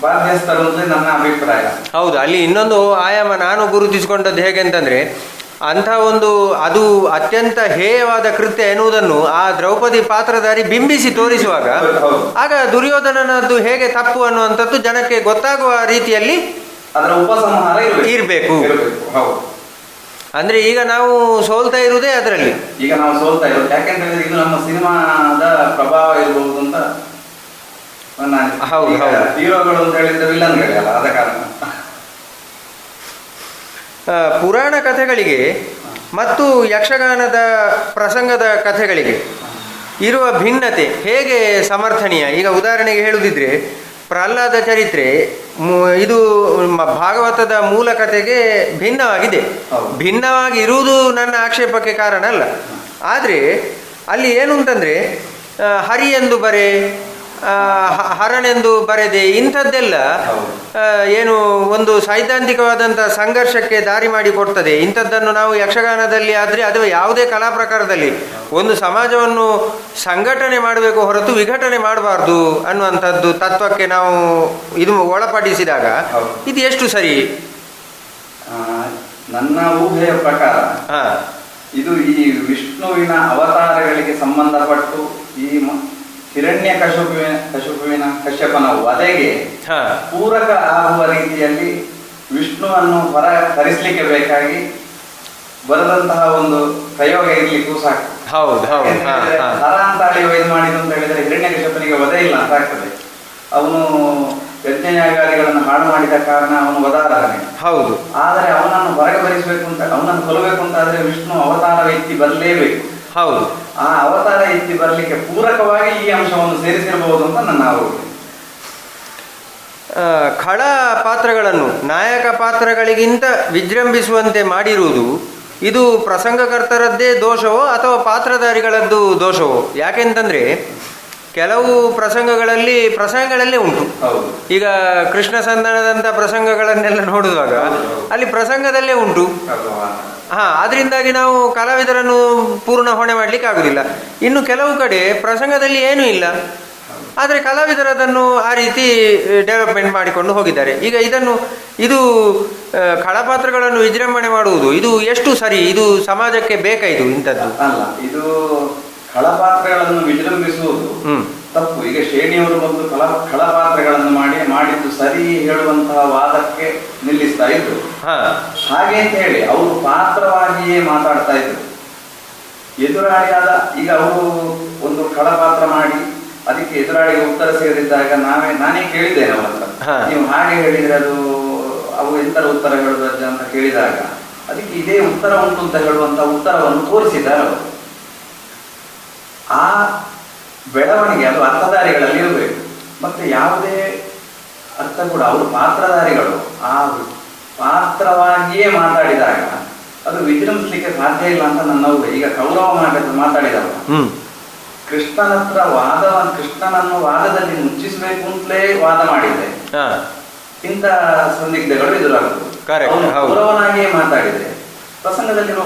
ಬಾಧ್ಯಸ್ಥರು ಅಂತ ನನ್ನ ಅಭಿಪ್ರಾಯ.
ಹೌದು. ಅಲ್ಲಿ ಇನ್ನೊಂದು ಆಯಾಮ ನಾನು ಗುರುತಿಸಿಕೊಂಡದ್ದು ಹೇಗೆ ಅಂತಂದ್ರೆ, ಅಂಥ ಒಂದು ಅದು ಅತ್ಯಂತ ಹೇಯವಾದ ಕೃತ್ಯ ಎನ್ನುವುದನ್ನು ಆ ದ್ರೌಪದಿ ಪಾತ್ರಧಾರಿ ಬಿಂಬಿಸಿ ತೋರಿಸುವಾಗ ಆಗ ದುರ್ಯೋಧನನದ್ದು ಹೇಗೆ ತಪ್ಪು ಅನ್ನುವಂಥದ್ದು ಜನಕ್ಕೆ ಗೊತ್ತಾಗುವ ರೀತಿಯಲ್ಲಿ
ಅದರ ಉಪಸಂಹಾರ
ಇರಬೇಕು. ಅಂದ್ರೆ ಈಗ ನಾವು ಸೋಲ್ತಾ ಇರುವುದೇ ಅದರಲ್ಲಿ.
ಈಗ ನಾವು ಸೋಲ್ತಾ ಇರೋದು ಯಾಕೆಂದ್ರೆ ಇದು ನಮ್ಮ ಸಿನಿಮಾದ ಪ್ರಭಾವ ಇರಬಹುದು ಅಂತ.
ಹೌದು.
ಹೀರೋಗಳು ಅಂತ ಹೇಳಿದ್ರೆ ವಿಲನ್ಗಳೇ ಅಲ್ಲ, ಆದ ಕಾರಣ
ಪುರಾಣ ಕಥೆಗಳಿಗೆ ಮತ್ತು ಯಕ್ಷಗಾನದ ಪ್ರಸಂಗದ ಕಥೆಗಳಿಗೆ ಇರುವ ಭಿನ್ನತೆ ಹೇಗೆ ಸಮರ್ಥನೀಯ? ಈಗ ಉದಾಹರಣೆಗೆ ಹೇಳುವುದಿದ್ರೆ, ಪ್ರಹ್ಲಾದ ಚರಿತ್ರೆ ಇದು ಭಾಗವತದ ಮೂಲ ಕಥೆಗೆ ಭಿನ್ನವಾಗಿದೆ. ಭಿನ್ನವಾಗಿ ಇರುವುದು ನನ್ನ ಆಕ್ಷೇಪಕ್ಕೆ ಕಾರಣ ಅಲ್ಲ. ಆದರೆ ಅಲ್ಲಿ ಏನು ಅಂತಂದರೆ, ಹರಿ ಎಂದು ಬರೆ, ಹರನೆಂದು ಬರೆದೆ, ಇಂಥದ್ದೆಲ್ಲ ಏನು ಒಂದು ಸೈದ್ಧಾಂತಿಕವಾದಂಥ ಸಂಘರ್ಷಕ್ಕೆ ದಾರಿ ಮಾಡಿಕೊಡ್ತದೆ. ಇಂಥದ್ದನ್ನು ನಾವು ಯಕ್ಷಗಾನದಲ್ಲಿ ಆದರೆ ಅಥವಾ ಯಾವುದೇ ಕಲಾ ಪ್ರಕಾರದಲ್ಲಿ ಒಂದು ಸಮಾಜವನ್ನು ಸಂಘಟನೆ ಮಾಡಬೇಕು ಹೊರತು ವಿಘಟನೆ ಮಾಡಬಾರ್ದು ಅನ್ನುವಂಥದ್ದು ತತ್ವಕ್ಕೆ ನಾವು ಇದು ಒಳಪಡಿಸಿದಾಗ ಇದು ಎಷ್ಟು ಸರಿ?
ನನ್ನ ಊಹೆಯ ಪ್ರಕಾರ ಇದು ಈ ವಿಷ್ಣುವಿನ ಅವತಾರಗಳಿಗೆ ಸಂಬಂಧಪಟ್ಟು ಈ ಕಶ್ಯಪನ ವಧೆಗೆ ಪೂರಕ ಆಗುವ ರೀತಿಯಲ್ಲಿ ವಿಷ್ಣುವನ್ನು ಹೊರ ತರಿಸಲಿಕ್ಕೆ ಬೇಕಾಗಿ ಬರೆದಂತಹ ಒಂದು ಪ್ರಯೋಗ ಇರ್ಲಿಕ್ಕೂ ಸಾಕು. ಹರ ಅಂತಾಳಿ ಇದು ಮಾಡಿದ್ದು ಅಂತ ಹೇಳಿದ್ರೆ ಹಿರಣ್ಯಕಶ್ಯಪನಿಗೆ ವಧೆ ಇಲ್ಲ ಅಂತ ಆಗ್ತದೆ. ಅವನು ಯಜ್ಞಯಾಗಾದಿಗಳನ್ನು ಹಾಳು ಮಾಡಿದ ಕಾರಣ ಅವನು ವಧಾರಹನೆ.
ಹೌದು.
ಆದರೆ ಅವನನ್ನು ಹೊರಗೆ ಬರಿಸಬೇಕು ಅಂತ, ಅವನನ್ನು ಕೊಲ್ಲಬೇಕು ಅಂತ ಆದ್ರೆ ವಿಷ್ಣು ಅವತಾರ ಎತ್ತಿ ಬರಲೇಬೇಕು.
ಹೌದು.
ಆ ಅವತಾರ ಎತ್ತಿ ಬರಲಿಕ್ಕೆ ಪೂರಕವಾಗಿ ಈ ಅಂಶವನ್ನು ಸೇರಿಸಿರಬಹುದು ಅಂತ ನನ್ನ ಆರೋಗ್ಯ.
ಖಳ ಪಾತ್ರಗಳನ್ನು ನಾಯಕ ಪಾತ್ರಗಳಿಗಿಂತ ವಿಜೃಂಭಿಸುವಂತೆ ಮಾಡಿರುವುದು ಇದು ಪ್ರಸಂಗಕರ್ತರದ್ದೇ ದೋಷವೋ ಅಥವಾ ಪಾತ್ರಧಾರಿಗಳದ್ದು ದೋಷವೋ? ಯಾಕೆಂತಂದ್ರೆ ಕೆಲವು ಪ್ರಸಂಗಗಳಲ್ಲೇ ಉಂಟು. ಈಗ ಕೃಷ್ಣ ಸಂಧಾನದಂಥ ಪ್ರಸಂಗಗಳನ್ನೆಲ್ಲ ನೋಡುವಾಗ ಅಲ್ಲಿ ಪ್ರಸಂಗದಲ್ಲೇ ಉಂಟು. ಅದರಿಂದಾಗಿ ನಾವು ಕಲಾವಿದರನ್ನು ಪೂರ್ಣ ಹೊಣೆ ಮಾಡಲಿಕ್ಕೆ ಆಗುದಿಲ್ಲ. ಇನ್ನು ಕೆಲವು ಕಡೆ ಪ್ರಸಂಗದಲ್ಲಿ ಏನೂ ಇಲ್ಲ, ಆದರೆ ಕಲಾವಿದರದನ್ನು ಆ ರೀತಿ ಡೆವಲಪ್ಮೆಂಟ್ ಮಾಡಿಕೊಂಡು ಹೋಗಿದ್ದಾರೆ. ಈಗ ಇದು ಖಳಪಾತ್ರಗಳನ್ನು ವಿಜೃಂಭಣೆ ಮಾಡುವುದು ಇದು ಎಷ್ಟು ಸರಿ? ಇದು ಸಮಾಜಕ್ಕೆ ಬೇಕಾ ಇದು ಇಂಥದ್ದು?
ಅಲ್ಲ, ಇದು ಖಳಪಾತ್ರಗಳನ್ನು ವಿಜೃಂಭಿಸುವುದು ತಪ್ಪು. ಈಗ ಶ್ರೇಣಿಯವರು ಬಂದು ಖಳಪಾತ್ರಗಳನ್ನು ಮಾಡಿದ್ದು ಸರಿ ಹೇಳುವಂತಹ ವಾದಕ್ಕೆ ನಿಲ್ಲಿಸ್ತಾ ಇದ್ರು. ಹಾಗೆ ಅಂತ ಹೇಳಿ ಅವರು ಪಾತ್ರವಾಗಿಯೇ ಮಾತಾಡ್ತಾ ಇದ್ರು. ಎದುರಾಳಿಯಾದ ಈಗ ಅವರು ಒಂದು ಖಳಪಾತ್ರ ಮಾಡಿ ಅದಕ್ಕೆ ಎದುರಾಳಿಗೆ ಉತ್ತರ ಸಿಗದಿದ್ದಾಗ ನಾನೇ ಕೇಳಿದ್ದೇನೆ ಅವರ ನೀವು ಹಾಗೆ ಹೇಳಿದ್ರೆ ಅವು ಎಂತರ ಉತ್ತರ ಹೇಳುವುದು ಅಂತ ಕೇಳಿದಾಗ ಅದಕ್ಕೆ ಇದೇ ಉತ್ತರ ಉಂಟು ಅಂತ ಹೇಳುವಂತ ಉತ್ತರವನ್ನು ತೋರಿಸಿದ್ದಾರೆ ಅವರು. ಆ ಬೆಳವಣಿಗೆ ಅದು ಅರ್ಥಧಾರಿಗಳಲ್ಲಿ ಇರಬೇಕು. ಮತ್ತೆ ಯಾವುದೇ ಅರ್ಥ ಕೂಡ ಅವರು ಪಾತ್ರಧಾರಿಗಳು ಆ ಪಾತ್ರವಾಗಿಯೇ ಮಾತಾಡಿದಾಗ ಅದು ವಿಜೃಂಭಿಸಲಿಕ್ಕೆ ಸಾಧ್ಯ ಇಲ್ಲ ಅಂತ ನನ್ನ ಈಗ ಕೌರವ ಮಾತಾಡಿದವ ಕೃಷ್ಣನತ್ರ ಕೃಷ್ಣನನ್ನು ವಾದದಲ್ಲಿ ಮುಚ್ಚಿಸಬೇಕು ಅಂತಲೇ ವಾದ ಮಾಡಿದೆ. ಇಂಥ ಸಂದಿಗ್ಧಗಳು ಎದುರಾಗುವುದು. ಕೌರವನಾಗಿಯೇ ಮಾತಾಡಿದೆ, ಪ್ರಸಂಗದಲ್ಲಿರುವ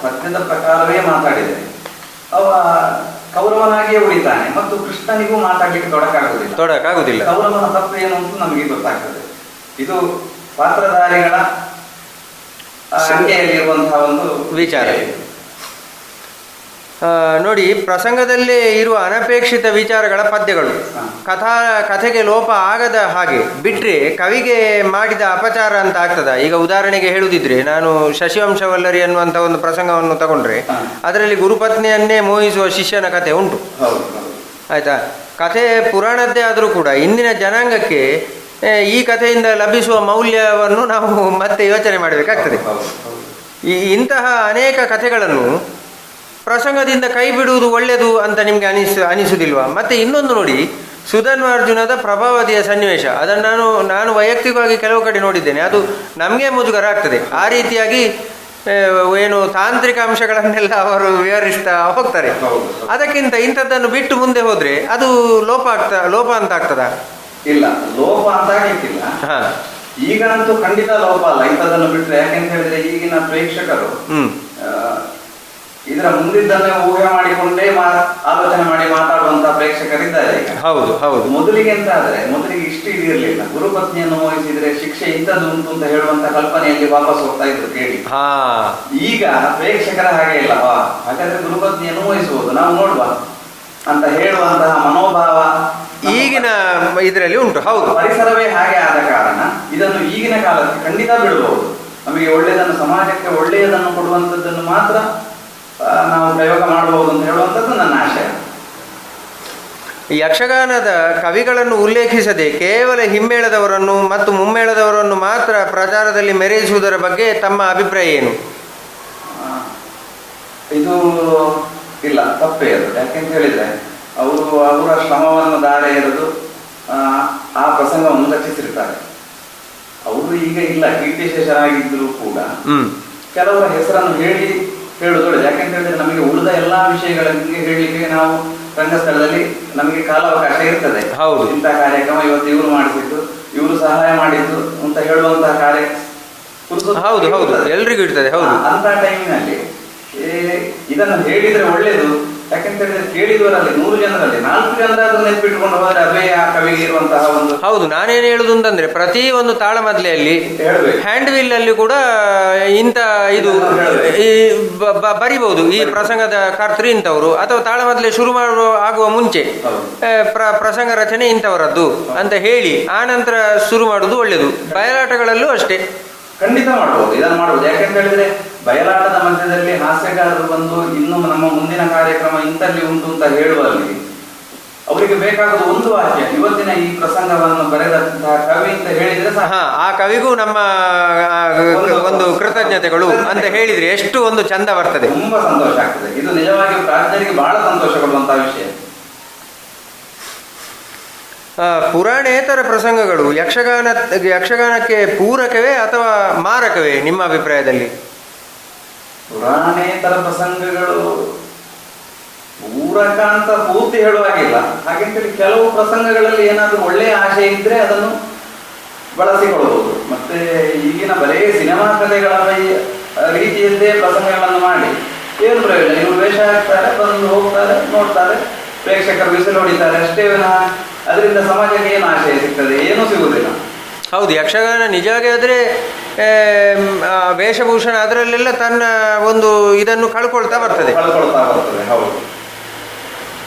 ಪದ್ಯದ ಪ್ರಕಾರವೇ ಮಾತಾಡಿದೆ, ಅವ ಕೌರವನಾಗಿಯೇ ಉಳಿತಾನೆ ಮತ್ತು ಕೃಷ್ಣನಿಗೂ ಮಾತಾಡ್ಲಿಕ್ಕೆ ತೊಡಕಾಗುವುದಿಲ್ಲ. ಕೌರವನ ತಪ್ಪು ಏನು ಅಂತ ನಮಗೆ ಗೊತ್ತಾಗ್ತದೆ. ಇದು ಪಾತ್ರಧಾರಿಗಳ ಸಂಖ್ಯೆಯಲ್ಲಿರುವಂತಹ ಒಂದು ವಿಚಾರ.
ನೋಡಿ, ಪ್ರಸಂಗದಲ್ಲೇ ಇರುವ ಅನಪೇಕ್ಷಿತ ವಿಚಾರಗಳ ಪದ್ಯಗಳು ಕಥೆಗೆ ಲೋಪ ಆಗದ ಹಾಗೆ ಬಿಟ್ರೆ ಕವಿಗೆ ಮಾಡಿದ ಅಪಚಾರ ಅಂತ ಆಗ್ತದ. ಈಗ ಉದಾಹರಣೆಗೆ ಹೇಳುದಿದ್ರೆ, ನಾನು ಶಶಿವಂಶವಲ್ಲರಿ ಅನ್ನುವಂಥ ಒಂದು ಪ್ರಸಂಗವನ್ನು ತಗೊಂಡ್ರೆ ಅದರಲ್ಲಿ ಗುರುಪತ್ನಿಯನ್ನೇ ಮೋಹಿಸುವ ಶಿಷ್ಯನ ಕಥೆ ಉಂಟು. ಆಯ್ತಾ? ಕಥೆ ಪುರಾಣದ್ದೇ ಆದರೂ ಕೂಡ ಇಂದಿನ ಜನಾಂಗಕ್ಕೆ ಈ ಕಥೆಯಿಂದ ಲಭಿಸುವ ಮೌಲ್ಯವನ್ನು ನಾವು ಮತ್ತೆ ಯೋಚನೆ ಮಾಡಬೇಕಾಗ್ತದೆ. ಇಂತಹ ಅನೇಕ ಕಥೆಗಳನ್ನು ಪ್ರಸಂಗದಿಂದ ಕೈ ಬಿಡುವುದು ಒಳ್ಳೆಯದು ಅಂತ ನಿಮಗೆ ಅನಿಸುವುದಿಲ್ವಾ? ಮತ್ತೆ ಇನ್ನೊಂದು ನೋಡಿ, ಸುಧನ್ವಾರ್ಜುನದ ಪ್ರಭಾವತಿಯ ಸನ್ನಿವೇಶ ಅದನ್ನು ನಾನು ವೈಯಕ್ತಿಕವಾಗಿ ಕೆಲವು ಕಡೆ ನೋಡಿದ್ದೇನೆ. ಅದು ನಮಗೆ ಮುಜುಗರ ಆಗ್ತದೆ. ಆ ರೀತಿಯಾಗಿ ಏನು ತಾಂತ್ರಿಕ ಅಂಶಗಳನ್ನೆಲ್ಲ ಅವರು ವಿವರಿಸ್ತಾ ಹೋಗ್ತಾರೆ. ಅದಕ್ಕಿಂತ ಇಂಥದ್ದನ್ನು ಬಿಟ್ಟು ಮುಂದೆ ಹೋದ್ರೆ ಅದು ಲೋಪ ಅಂತ ಆಗ್ತದ?
ಇಲ್ಲ, ಲೋಪ ಅಂತ ಆಗ್ಲಿಕ್ಕಿಲ್ಲ. ಈಗಂತೂ ಖಂಡಿತ ಲೋಪ ಅಲ್ಲ ಇಂಥದ್ದನ್ನು ಬಿಟ್ರೆ. ಯಾಕೆಂತ ಹೇಳಿದ್ರೆ ಈಗಿನ ಪ್ರೇಕ್ಷಕರು ಇದರ ಮುಂದಿದ್ದನ್ನೇ ಊಹೆ ಮಾಡಿಕೊಂಡೇ ಆಲೋಚನೆ ಮಾಡಿ ಮಾತಾಡುವಂತಹ ಪ್ರೇಕ್ಷಕರಿದ್ದಾರೆ.
ಹೌದು ಹೌದು.
ಮೊದಲಿಗೆ ಅಂತ ಆದ್ರೆ ಮೊದಲಿಗೆ ಇಷ್ಟು ಇದಿರಲಿಲ್ಲ. ಗುರುಪತ್ನಿಯನ್ನು ಮೋಹಿಸಿದ್ರೆ ಶಿಕ್ಷೆ ಇಂಥದ್ದು ಉಂಟು ಅಂತ ಹೇಳುವಂತ ಕಲ್ಪನೆಯಲ್ಲಿ ವಾಪಸ್ ಹೋಗ್ತಾ ಇದ್ರು ಕೇಳಿ. ಈಗ ಪ್ರೇಕ್ಷಕರ ಹಾಗೆ ಇಲ್ಲ. ಹಾಗಾದ್ರೆ ಗುರುಪತ್ನಿಯನ್ನು ಮೋಹಿಸಬಹುದು, ನಾವು ನೋಡುವ ಅಂತ ಹೇಳುವಂತಹ ಮನೋಭಾವ
ಈಗಿನ ಇದರಲ್ಲಿ ಉಂಟು. ಹೌದು,
ಪರಿಸರವೇ ಹಾಗೆ ಆದ ಕಾರಣ ಇದನ್ನು ಈಗಿನ ಕಾಲಕ್ಕೆ ಖಂಡಿತ ಬಿಡಬಹುದು. ನಮಗೆ ಒಳ್ಳೆಯದನ್ನು, ಸಮಾಜಕ್ಕೆ ಒಳ್ಳೆಯದನ್ನು ಕೊಡುವಂಥದ್ದನ್ನು ಮಾತ್ರ ನಾವು ಪ್ರಯೋಗ ಮಾಡಬಹುದು ಅಂತ ಹೇಳುವಂಥದ್ದು ನನ್ನ ಆಶಯ.
ಯಕ್ಷಗಾನದ ಕವಿಗಳನ್ನು ಉಲ್ಲೇಖಿಸದೆ ಕೇವಲ ಹಿಮ್ಮೇಳದವರನ್ನು ಮತ್ತು ಮುಮ್ಮೇಳದವರನ್ನು ಮಾತ್ರ ಪ್ರಚಾರದಲ್ಲಿ ಮೆರೆಯಿಸುವುದರ ಬಗ್ಗೆ ತಮ್ಮ ಅಭಿಪ್ರಾಯ ಏನು?
ಇದು ಇಲ್ಲ, ತಪ್ಪೇ ಅದು. ಯಾಕೆಂತ ಹೇಳಿದ್ರೆ ಅವರ ಶ್ರಮವನ್ನು ದಾರೆ ಎರೆದು ಆ ಪ್ರಸಂಗವನ್ನು ರಚಿಸಿರ್ತಾರೆ. ಅವರು ಈಗ ಇಲ್ಲ, ಕೀರ್ತಿಶೇಷರಾಗಿದ್ದರೂ ಕೂಡ ಕೆಲವರ ಹೆಸರನ್ನು ಹೇಳುವುದು. ಯಾಕೆಂತ ಹೇಳಿದ್ರೆ ನಮಗೆ ಉಳಿದ ಎಲ್ಲಾ ವಿಷಯಗಳಿಗೆ ಹೇಳಲಿಕ್ಕೆ ನಾವು ರಂಗಸ್ಥಳದಲ್ಲಿ ನಮಗೆ ಕಾಲಾವಕಾಶ ಇರ್ತದೆ.
ಹೌದು,
ಇಂಥ ಕಾರ್ಯಕ್ರಮ ಇವತ್ತು ಇವರು ಮಾಡಿಸಿದ್ದು, ಇವರು ಸಹಾಯ ಮಾಡಿದ್ದು ಅಂತ ಹೇಳುವಂತಹ ಕಾರ್ಯ
ಹೌದು ಹೌದು ಎಲ್ರಿಗೂ ಇರ್ತದೆ. ಹೌದು,
ಅಂತ ಟೈಮಿನಲ್ಲಿ ಇದನ್ನು ಹೇಳಿದ್ರೆ ಒಳ್ಳೇದು. ಯಾಕೆಂತ ಹೇಳಿದ್ರೆ ಕೇಳಿದವರಲ್ಲಿ 100 ಜನರಲ್ಲಿ 4 ಜನರಾದ್ರೂ ನೆನಪಿಟ್ಟುಕೊಂಡು ಹೋದ್ರೆ ಅದೇ ಆ ಕವಿಗೆ ಇರುವಂತಹ ಒಂದು. ಹೌದು,
ನಾನೇನು ಹೇಳುದು ಅಂತಂದ್ರೆ ಪ್ರತಿ ಒಂದು ತಾಳಮದ್ಲೆಯಲ್ಲಿ ಹ್ಯಾಂಡ್ ವಿಲ್ ಅಲ್ಲಿ ಕೂಡ ಇಂಥ ಇದು ಬರಿಬಹುದು. ಈ ಪ್ರಸಂಗದ ಕರ್ತೃ ಇಂಥವ್ರು, ಅಥವಾ ತಾಳಮದ್ಲೆ ಶುರು ಆಗುವ ಮುಂಚೆ ಪ್ರಸಂಗ ರಚನೆ ಇಂಥವರದ್ದು ಅಂತ ಹೇಳಿ ಆ ನಂತರ ಶುರು ಮಾಡುದು ಒಳ್ಳೇದು. ಬಯಲಾಟಗಳಲ್ಲೂ ಅಷ್ಟೇ
ಖಂಡಿತ ಮಾಡಬಹುದು, ಇದನ್ನು ಮಾಡಬಹುದು. ಯಾಕೆಂತ ಹೇಳಿದ್ರೆ ಬಯಲಾಟದ ಮಧ್ಯದಲ್ಲಿ ಹಾಸ್ಯಗಾರರು ಬಂದು ಇನ್ನು ನಮ್ಮ ಮುಂದಿನ ಕಾರ್ಯಕ್ರಮ ಇಂಥಲ್ಲಿ ಉಂಟು ಅಂತ ಹೇಳುವಲ್ಲಿ ಅವರಿಗೆ ಬೇಕಾಗುವುದು ಒಂದು ವಾಕ್ಯ. ಇವತ್ತಿನ ಈ ಪ್ರಸಂಗವನ್ನು ಬರೆದಂತಹ ಕವಿ ಅಂತ ಹೇಳಿದ್ರೆ
ಆ ಕವಿಗೂ ನಮ್ಮ ಒಂದು ಕೃತಜ್ಞತೆಗಳು ಅಂತ ಹೇಳಿದ್ರೆ ಎಷ್ಟು ಒಂದು ಚಂದ ಬರ್ತದೆ,
ತುಂಬಾ ಸಂತೋಷ ಆಗ್ತದೆ. ಇದು ನಿಜವಾಗಿ ಪ್ರಾಜ್ಞರಿಗೆ ಬಹಳ ಸಂತೋಷ ಕೊಡುವಂತಹ ವಿಷಯ.
ಪುರಾಣೇತರ ಪ್ರಸಂಗಗಳು ಯಕ್ಷಗಾನಕ್ಕೆ ಪೂರಕವೇ ಅಥವಾ ಮಾರಕವೇ ನಿಮ್ಮ ಅಭಿಪ್ರಾಯದಲ್ಲಿ?
ಪುರಾಣೇತರ ಪ್ರಸಂಗಗಳು ಪೂರಕ ಅಂತ ಪೂರ್ತಿ ಹೇಳುವಾಗಿಲ್ಲ. ಹಾಗೆಂತೇಳಿ ಕೆಲವು ಪ್ರಸಂಗಗಳಲ್ಲಿ ಏನಾದರೂ ಒಳ್ಳೆಯ ಆಶೆ ಇದ್ರೆ ಅದನ್ನು ಬಳಸಿಕೊಳ್ಳಬಹುದು. ಮತ್ತೆ ಈಗಿನ ಬರೇ ಸಿನಿಮಾ ಕಥೆಗಳ ರೀತಿಯದ್ದೇ ಪ್ರಸಂಗಗಳನ್ನು ಮಾಡಿ ಏನು ಪ್ರಯೋಜನ? ಇವರು ವೇಷ ಹಾಕ್ತಾರೆ, ಬಂದು ಹೋಗ್ತಾರೆ, ನೋಡ್ತಾರೆ, ಪ್ರೇಕ್ಷಕರು ಬಿಸಿಲು ಹೊಡಿತಾರೆ ಅಷ್ಟೇ. ಅದರಿಂದ ಸಮಾಜಕ್ಕೆ ಏನು ಆಶಯ ಸಿಗ್ತದೆ? ಏನೂ ಸಿಗುವುದಿಲ್ಲ.
ಹೌದು, ಯಕ್ಷಗಾನ ನಿಜವಾಗಿ ಆದರೆ ವೇಷಭೂಷಣ ಅದರಲ್ಲೆಲ್ಲ ತನ್ನ ಒಂದು ಇದನ್ನು ಕಳ್ಕೊಳ್ತಾ ಬರ್ತದೆ.
ಹೌದು.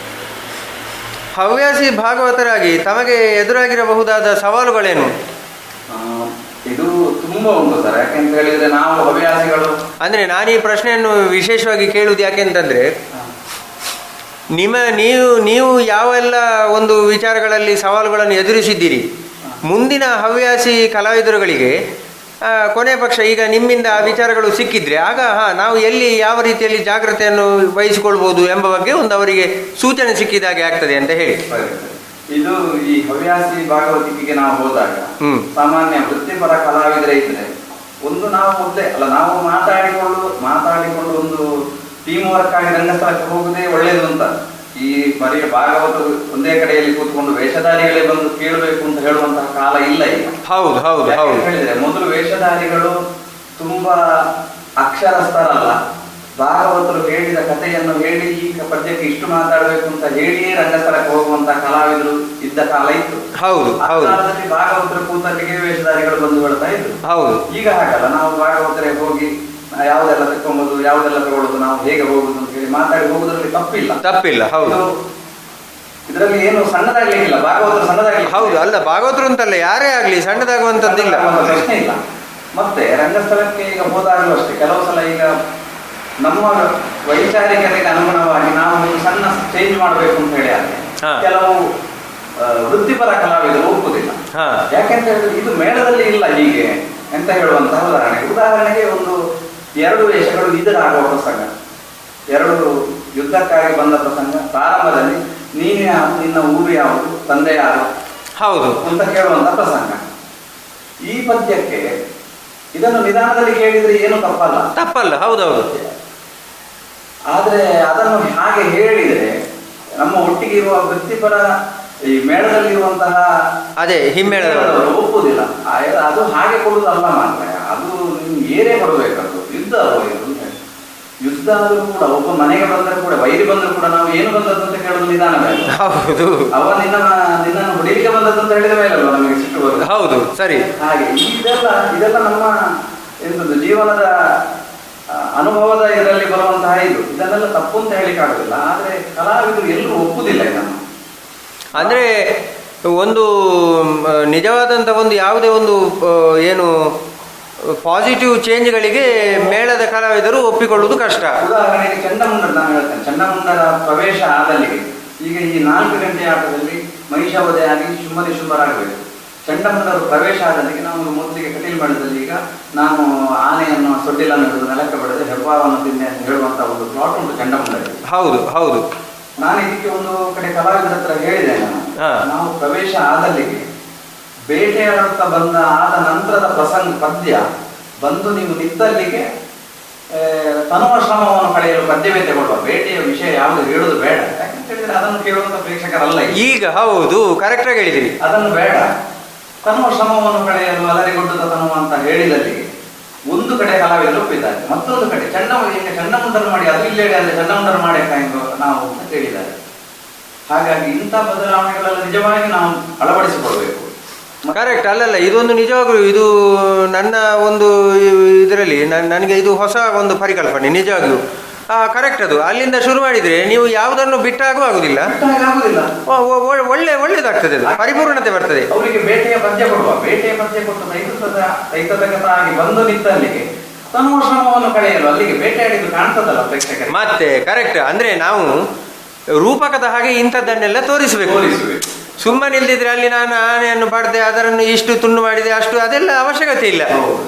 ಹವ್ಯಾಸಿ ಭಾಗವತರಾಗಿ ತಮಗೆ ಎದುರಾಗಿರಬಹುದಾದ ಸವಾಲುಗಳೇನು?
ಇದು ತುಂಬಾ ಉಂಟು ಸರ್. ಯಾಕೆಂತ ಹೇಳಿದ್ರೆ ನಾವು ಹವ್ಯಾಸಿಗಳು
ಅಂದ್ರೆ ನಾನು ಈ ಪ್ರಶ್ನೆಯನ್ನು ವಿಶೇಷವಾಗಿ ಕೇಳುವುದು ಯಾಕೆಂತಂದ್ರೆ ನೀವು ಯಾವೆಲ್ಲ ಒಂದು ವಿಚಾರಗಳಲ್ಲಿ ಸವಾಲುಗಳನ್ನು ಎದುರಿಸಿದ್ದೀರಿ, ಮುಂದಿನ ಹವ್ಯಾಸಿ ಕಲಾವಿದರುಗಳಿಗೆ ಕೊನೆ ಪಕ್ಷ ಈಗ ನಿಮ್ಮಿಂದ ಆ ವಿಚಾರಗಳು ಸಿಕ್ಕಿದ್ರೆ ಆಗ ನಾವು ಎಲ್ಲಿ ಯಾವ ರೀತಿಯಲ್ಲಿ ಜಾಗ್ರತೆಯನ್ನು ವಹಿಸಿಕೊಳ್ಬಹುದು ಎಂಬ ಬಗ್ಗೆ ಒಂದು ಅವರಿಗೆ ಸೂಚನೆ ಸಿಕ್ಕಿದಾಗೆ ಆಗ್ತದೆ ಅಂತ ಹೇಳಿ.
ಇದು ಈ ಹವ್ಯಾಸಿ ಭಾಗವತಿಕೆಗೆ ನಾವು ಹೋದಾಗ ಸಾಮಾನ್ಯ ವೃತ್ತಿಪರ ಕಲಾವಿದರೇ ಇದ್ರೆ ಒಂದು ನಾವು ಮೊದಲೇ ಅಲ್ಲ, ನಾವು ಮಾತಾಡಿಕೊಂಡು ಒಂದು ಟೀಮ್ ವರ್ಕ್ ಆಗಿ ರಂಗಸ್ಥಳಕ್ಕೆ ಹೋಗುದೇ ಒಳ್ಳೇದು ಅಂತ. ಈ ಬರೀ ಭಾಗವತರು ಒಂದೇ ಕಡೆಯಲ್ಲಿ ಕೂತ್ಕೊಂಡು ವೇಷಧಾರಿಗಳೇ ಬಂದು ಕೇಳಬೇಕು ಅಂತ ಹೇಳುವಂತಹ ಕಾಲ ಇಲ್ಲ ಈಗ.
ಹೌದು ಹೌದು ಹೌದು.
ಹೇಳಿದ್ರೆ ಮೊದಲು ವೇಷಧಾರಿಗಳು ತುಂಬಾ ಅಕ್ಷರಸ್ಥರಲ್ಲ, ಭಾಗವತರು ಹೇಳಿದ ಕಥೆಯನ್ನು ಹೇಳಿ ಈ ಪದ್ಯಕ್ಕೆ ಇಷ್ಟು ಮಾತಾಡಬೇಕು ಅಂತ ಹೇಳಿಯೇ ರಂಗಸ್ಥಳಕ್ಕೆ ಹೋಗುವಂತಹ ಕಲಾವಿದರು ಇದ್ದ ಕಾಲ ಇತ್ತು.
ಹೌದು ಹೌದು.
ಭಾಗವತರು ಕೂತಲ್ಲಿಗೆ ವೇಷಧಾರಿಗಳು ಬಂದು ಹೇಳ್ತಾ ಇದ್ರು.
ಹೌದು.
ಈಗ ಹಾಗಲ್ಲ, ನಾವು ಭಾಗವತರೇ ಹೋಗಿ ಯಾವುದೆಲ್ಲ ತಕ್ಕೊಂಬೋದು, ಯಾವುದೆಲ್ಲ ತಗೊಳ್ಳೋದು, ನಾವು ಹೇಗೆ ಹೋಗುದು ಅಂತ ಹೇಳಿ ಮಾತಾಡಿ ಹೋಗುದ್ರಲ್ಲಿ ತಪ್ಪಿಲ್ಲ. ಹೌದು, ಇದರಲ್ಲಿ ಏನು ಸಣ್ಣದಾಗ್ಲಿಕ್ಕಿಲ್ಲ. ಭಾಗವತರು ಸಣ್ಣದಾಗ್ಲಿ.
ಹೌದು, ಅಲ್ಲ ಭಾಗವತರು ಅಂತಲ್ಲ, ಯಾರೇ ಆಗ್ಲಿ ಸಣ್ಣದಾಗುವಂತದ್ದಿಲ್ಲ,
ಪ್ರಶ್ನೆ ಇಲ್ಲ. ಮತ್ತೆ ರಂಗಸ್ಥಳಕ್ಕೆ ಈಗ ಹೋದಾಗಲೂ ಅಷ್ಟೇ ಕೆಲವು ಸಲ ಈಗ ನಮ್ಮ ವೈಚಾರಿಕತೆಗೆ ಅನುಗುಣವಾಗಿ ನಾವು ಒಂದು ಸಣ್ಣ ಚೇಂಜ್ ಮಾಡಬೇಕು ಅಂತ ಹೇಳಿ ಆದ್ರೆ ಕೆಲವು ವೃತ್ತಿಪರ ಕಲಾವಿದರು ಒಪ್ಪುದಿಲ್ಲ. ಯಾಕೆಂತ ಹೇಳಿದ್ರೆ ಇದು ಮೇಳದಲ್ಲಿ ಇಲ್ಲ ಹೀಗೆ ಎಂತ ಹೇಳುವಂತಹ ಉದಾಹರಣೆಗೆ ಒಂದು 2 ವೇಷಗಳು ಇದರಾಗುವ ಪ್ರಸಂಗ, 2 ಯುದ್ಧಕ್ಕಾಗಿ ಬಂದ ಪ್ರಸಂಗ. ಪ್ರಾರಂಭದಲ್ಲಿ ನೀನು ಯಾರು, ನಿನ್ನ ಊರು ಯಾವುದು, ತಂದೆ ಯಾರು
ಹೌದು
ಅಂತ ಕೇಳುವಂತ ಪ್ರಸಂಗ. ಈ ಪದ್ಯಕ್ಕೆ ಇದನ್ನು ನಿಧಾನದಲ್ಲಿ ಕೇಳಿದ್ರೆ ಏನು
ತಪ್ಪಲ್ಲ. ಹೌದೌದು.
ಆದ್ರೆ ಅದನ್ನು ಹಾಗೆ ಹೇಳಿದ್ರೆ ನಮ್ಮ ಒಟ್ಟಿಗೆ ಇರುವ ವೃತ್ತಿಪರ ಈ ಮೇಳದಲ್ಲಿರುವಂತಹ
ಅದೇ ಹಿಮ್ಮೇಳದವರು
ಒಪ್ಪುದಿಲ್ಲ. ಅದು ಹಾಗೆ ಕೊಡುದಲ್ಲ ಮಾತ್ರ, ಅದು ನಿಮ್ಗೆ ಏನೇ ಕೊಡಬೇಕದು. ಯುದ್ಧ ಯುದ್ಧ ಆದ್ರೂ ಕೂಡ ಒಬ್ಬ ಮನೆಗೆ ಬಂದ್ರೆ ಕೂಡ, ವೈರಿ ಬಂದ್ರು ಕೂಡ ನಾವು ಏನು ಬಂದದ್ದು ಅಂತ ಕೇಳೋದು ನಿಧಾನ ಬೇಡ.
ಹೌದು.
ಅವ ನಿನ್ನನ್ನು ಹೊಡಿಲಿಕ್ಕೆ ಬಂದದ್ದು ಅಂತ ಹೇಳಿದ ಮೇಲಲ್ವ ನಮಗೆ ಸಿಟ್ಟು ಬರುದು.
ಹೌದು, ಸರಿ.
ಹಾಗೆ ಇದೆಲ್ಲ ನಮ್ಮ ಎಂತದ್ದು ಜೀವನದ ಅನುಭವದ ಇದರಲ್ಲಿ ಬರುವಂತಹ ಇದನ್ನೆಲ್ಲ ತಪ್ಪು ಅಂತ ಹೇಳಿಕ್ಕೆ ಆಗುದಿಲ್ಲ. ಆದ್ರೆ ಕಲಾವಿದರು ಎಲ್ಲರೂ ಒಪ್ಪುದಿಲ್ಲ ಇದನ್ನು.
ಅಂದ್ರೆ ಒಂದು ನಿಜವಾದಂತ ಒಂದು ಯಾವುದೇ ಒಂದು ಏನು ಪಾಸಿಟಿವ್ ಚೇಂಜ್ಗಳಿಗೆ ಮೇಳದ ಕಲಾವಿದರು ಒಪ್ಪಿಕೊಳ್ಳುವುದು ಕಷ್ಟ.
ಉದಾಹರಣೆಗೆ ಚಂಡಮುಂಡರು ನಾನು ಹೇಳ್ತೇನೆ. ಚಂಡಮುಂಡರ ಪ್ರವೇಶ ಆದಲ್ಲಿಗೆ ಈಗ ಈ 4 ಗಂಟೆ ಆಟದಲ್ಲಿ ಮಹಿಷವಧೆ ಆಗಿ ಶುಂಭರಾಗಬೇಕು. ಚಂಡಮುಂಡರು ಪ್ರವೇಶ ಆದಲ್ಲಿಗೆ ನಾವು ಮೊದಲಿಗೆ ಕಟೀಲ್ ಮಾಡಿದಲ್ಲಿ ಈಗ ನಾನು ಆನೆಯನ್ನು ಸೊಡ್ಡಿಲನ್ನು ಹಿಡಿದು ನೆಲಕ್ಕೆ ಬಡಿದು ಹೆಬ್ಬಾವನ್ನು ತಿನ್ನೆ ಅಂತ ಹೇಳುವಂತ ಒಂದು ಪ್ಲಾಟ್ ಉಂಟು ಚಂಡಮುಂಡರಿಗೆ.
ಹೌದು ಹೌದು.
ನಾನು ಇದಕ್ಕೆ ಒಂದು ಕಡೆ ಕಲಾವಿದರ ಹತ್ರ ಹೇಳಿದೆ, ನಾವು ಪ್ರವೇಶ ಆದಲ್ಲಿಗೆ ಬೇಟೆಯಾಡುತ್ತಾ ಆದ ನಂತರದ ಪದ್ಯ ಬಂದು ನೀವು ನಿದ್ದಲ್ಲಿಗೆ ತನುವ ಶ್ರಮವನ್ನು ಕಳೆಯಲು ಪದ್ಯವೇ ತಗೊಳ್ಳುವ. ಬೇಟೆಯ ವಿಷಯ ಯಾವುದು ಹೇಳುದು ಬೇಡ, ಯಾಕಂತ ಹೇಳಿದ್ರೆ ಅದನ್ನು ಕೇಳುವಂತ ಪ್ರೇಕ್ಷಕರಲ್ಲ
ಈಗ. ಹೌದು, ಕರೆಕ್ಟ್ ಆಗಿ ಹೇಳಿದಿರಿ.
ಅದನ್ನು ಬೇಡ. ತನುವ ಶ್ರಮವನ್ನು ಕಳೆಯಲು ಅಲರಿಗೊಡ್ಡುತ್ತ ತನುವ ಅಂತ ಹೇಳಿದಲ್ಲಿಗೆ ಒಂದು ಕಡೆ ಕಲಾವಿದರು ಒಪ್ಪಿದ್ದಾರೆ, ಮತ್ತೊಂದು ಕಡೆ ಚಂಡಮುಂಡರು ಮಾಡಿ ಅದು ಇಲ್ಲಿ ಹೇಳಿ ಅಂದ್ರೆ ಚಂಡಮುಂಡರು ಮಾಡಿ ಎಂದು ನಾವು ಹೇಳಿದ್ದಾರೆ. ಹಾಗಾಗಿ ಇಂಥ ಬದಲಾವಣೆಗಳೆಲ್ಲ ನಿಜವಾಗಿ ನಾವು ಅಳವಡಿಸಿಕೊಳ್ಬೇಕು.
ಕರೆಕ್ಟ್. ಅಲ್ಲಲ್ಲ, ಇದೊಂದು ನಿಜವಾಗ್ಲೂ ಇದು ನನ್ನ ಒಂದು ಇದರಲ್ಲಿ ನನಗೆ ಇದು ಹೊಸ ಒಂದು ಪರಿಕಲ್ಪನೆ ನಿಜವಾಗ್ಲೂ. ಕರೆಕ್ಟ್. ಅದು ಅಲ್ಲಿಂದ ಶುರು ಮಾಡಿದ್ರೆ ನೀವು ಯಾವುದನ್ನು ಬಿಟ್ಟಾಗೂ ಆಗುದಿಲ್ಲ, ಒಳ್ಳೇದಾಗ್ತದೆ, ಅದು ಪರಿಪೂರ್ಣತೆ ಬರ್ತದೆ.
ಅವರಿಗೆ ಬೇಟೆಯ ಪದ್ಯ ಕೊಡುವ, ಬೇಟೆಯ ಪದ್ಯ ಕೊಟ್ಟು ಆಗಿ ಬಂದು ನಿಂತಲ್ಲಿಗೆ ತಮ್ಮ ಶ್ರಮವನ್ನು ಕಳೆಯಲು ಅಲ್ಲಿಗೆ ಬೇಟೆಯಾಡಿದ್ದು ಕಾಣ್ತದಲ್ಲ ಪ್ರೇಕ್ಷಕರಿಗೆ.
ಮತ್ತೆ ಕರೆಕ್ಟ್. ಅಂದ್ರೆ ನಾವು ರೂಪಕದ ಹಾಗೆ ಇಂಥದ್ದನ್ನೆಲ್ಲ ತೋರಿಸಬೇಕು. ಸುಮ್ಮನೆ ಇಲ್ದಿದ್ರೆ ಅಲ್ಲಿ ನಾನು ಆನೆಯನ್ನು ಪಡೆದೆ, ಅದನ್ನು ಇಷ್ಟು ತುಂಡು ಮಾಡಿದೆ, ಅಷ್ಟು ಅದೆಲ್ಲ ಅವಶ್ಯಕತೆ ಇಲ್ಲ.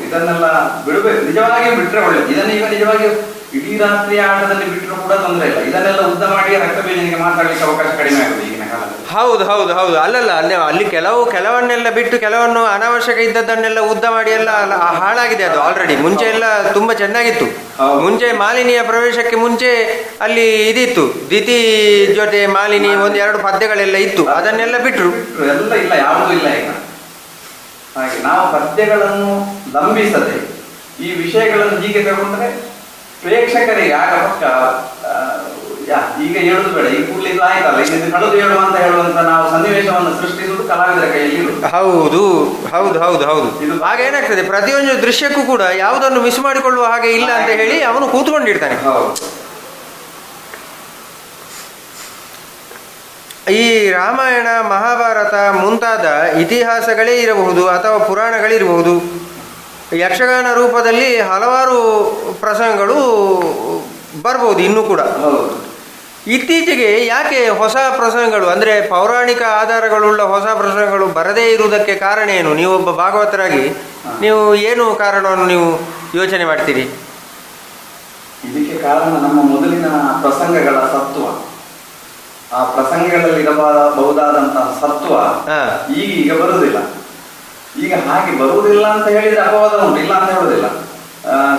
ಇದನ್ನೆಲ್ಲ ಬಿಡಬೇಕು, ನಿಜವಾಗಿಯೂ ಬಿಟ್ರೆ ಒಳ್ಳೆದು. ಇದನ್ನ ಈಗ ನಿಜವಾಗಿಯೂ ಇಡೀ ರಾತ್ರಿಯ ಆಟದಲ್ಲಿ ಬಿಟ್ಟರು ಕೂಡ ತೊಂದರೆ ಇಲ್ಲ. ಇದನ್ನೆಲ್ಲ ಉದ್ದ ಮಾಡಿ ರಕ್ತ ಬೀಜನಿಗೆ ಮಾತಾಡ್ಲಿಕ್ಕೆ ಅವಕಾಶ ಕಡಿಮೆ ಆಗುದು ಈಗಿನ ಕಾಲದಲ್ಲಿ.
ಹೌದು ಹೌದು ಹೌದು. ಅಲ್ಲಲ್ಲ, ಅಲ್ಲಿ ಕೆಲವನ್ನೆಲ್ಲ ಬಿಟ್ಟು ಕೆಲವನ್ನು ಅನಾವಶ್ಯಕ ಇದ್ದದ್ದನ್ನೆಲ್ಲ ಉದ್ದ ಮಾಡಿ ಎಲ್ಲ ಹಾಳಾಗಿದೆ ಅದು ಆಲ್ರೆಡಿ. ಮುಂಚೆ ಎಲ್ಲ ತುಂಬಾ ಚೆನ್ನಾಗಿತ್ತು. ಮುಂಚೆ ಮಾಲಿನಿಯ ಪ್ರವೇಶಕ್ಕೆ ಮುಂಚೆ ಅಲ್ಲಿ ಇದಿತ್ತು, ದಿತಿ ಜೊತೆ ಮಾಲಿನಿ 1-2 ಪದ್ಯಗಳೆಲ್ಲ ಇತ್ತು, ಅದನ್ನೆಲ್ಲ ಬಿಟ್ರು.
ಎಲ್ಲ ಇಲ್ಲ, ಯಾವುದೂ ಇಲ್ಲ ಈಗ. ಹಾಗೆ ನಾವು ಪದ್ಯಗಳನ್ನು ಲಂಬಿಸದೆ ಈ ವಿಷಯಗಳನ್ನು ಹೀಗೆ ತಗೊಂಡ್ರೆ ಪ್ರೇಕ್ಷಕರಿಗೆ ಆಗ ಪಕ್ಕ ಈಗ ಹೇಳುದು ಬೇಡ, ಈ ಕೂಡಲೇ ಇದು ಆಯ್ತಲ್ಲ, ಇದು ಕಳೆದು ಹೇಳುವ ಅಂತ ಹೇಳುವಂತ ನಾವು ಸನ್ನಿವೇಶವನ್ನು ಸೃಷ್ಟಿಸುವುದು ಕಲಾವಿದರ ಕೈಯಲ್ಲಿ.
ಹೌದು ಹೌದು ಹೌದು ಹೌದು. ಆಗ ಏನಾಗ್ತದೆ, ಪ್ರತಿಯೊಂದು ದೃಶ್ಯಕ್ಕೂ ಕೂಡ ಯಾವುದನ್ನು ಮಿಸ್ ಮಾಡಿಕೊಳ್ಳುವ ಹಾಗೆ ಇಲ್ಲ ಅಂತ ಹೇಳಿ ಅವನು ಕೂತ್ಕೊಂಡಿರ್ತಾನೆ. ಈ ರಾಮಾಯಣ, ಮಹಾಭಾರತ ಮುಂತಾದ ಇತಿಹಾಸಗಳೇ ಇರಬಹುದು ಅಥವಾ ಪುರಾಣಗಳಿರಬಹುದು, ಯಕ್ಷಗಾನ ರೂಪದಲ್ಲಿ ಹಲವಾರು ಪ್ರಸಂಗಗಳು ಬರ್ಬೋದು ಇನ್ನೂ ಕೂಡ. ಇತ್ತೀಚೆಗೆ ಯಾಕೆ ಹೊಸ ಪ್ರಸಂಗಗಳು, ಅಂದರೆ ಪೌರಾಣಿಕ ಆಧಾರಗಳುಳ್ಳ ಹೊಸ ಪ್ರಸಂಗಗಳು ಬರದೇ ಇರುವುದಕ್ಕೆ ಕಾರಣ ಏನು? ನೀವೊಬ್ಬ ಭಾಗವತರಾಗಿ ನೀವು ಏನು ಕಾರಣವನ್ನು ನೀವು ಯೋಚನೆ ಮಾಡ್ತೀರಿ?
ಇದಕ್ಕೆ ಕಾರಣ ನಮ್ಮ ಮೊದಲಿನ ಪ್ರಸಂಗಗಳ ಸತ್ವ, ಆ ಪ್ರಸಂಗಗಳಲ್ಲಿ ಇರಬಹುದಾದಂತಹ ಸತ್ವ ಈಗ ಬರುವುದಿಲ್ಲ. ಈಗ ಹಾಗೆ ಬರುವುದಿಲ್ಲ ಅಂತ ಹೇಳಿದ್ರೆ ಅಪವಾದ ಉಂಟು, ಇಲ್ಲ ಅಂತ ಹೇಳುವುದಿಲ್ಲ.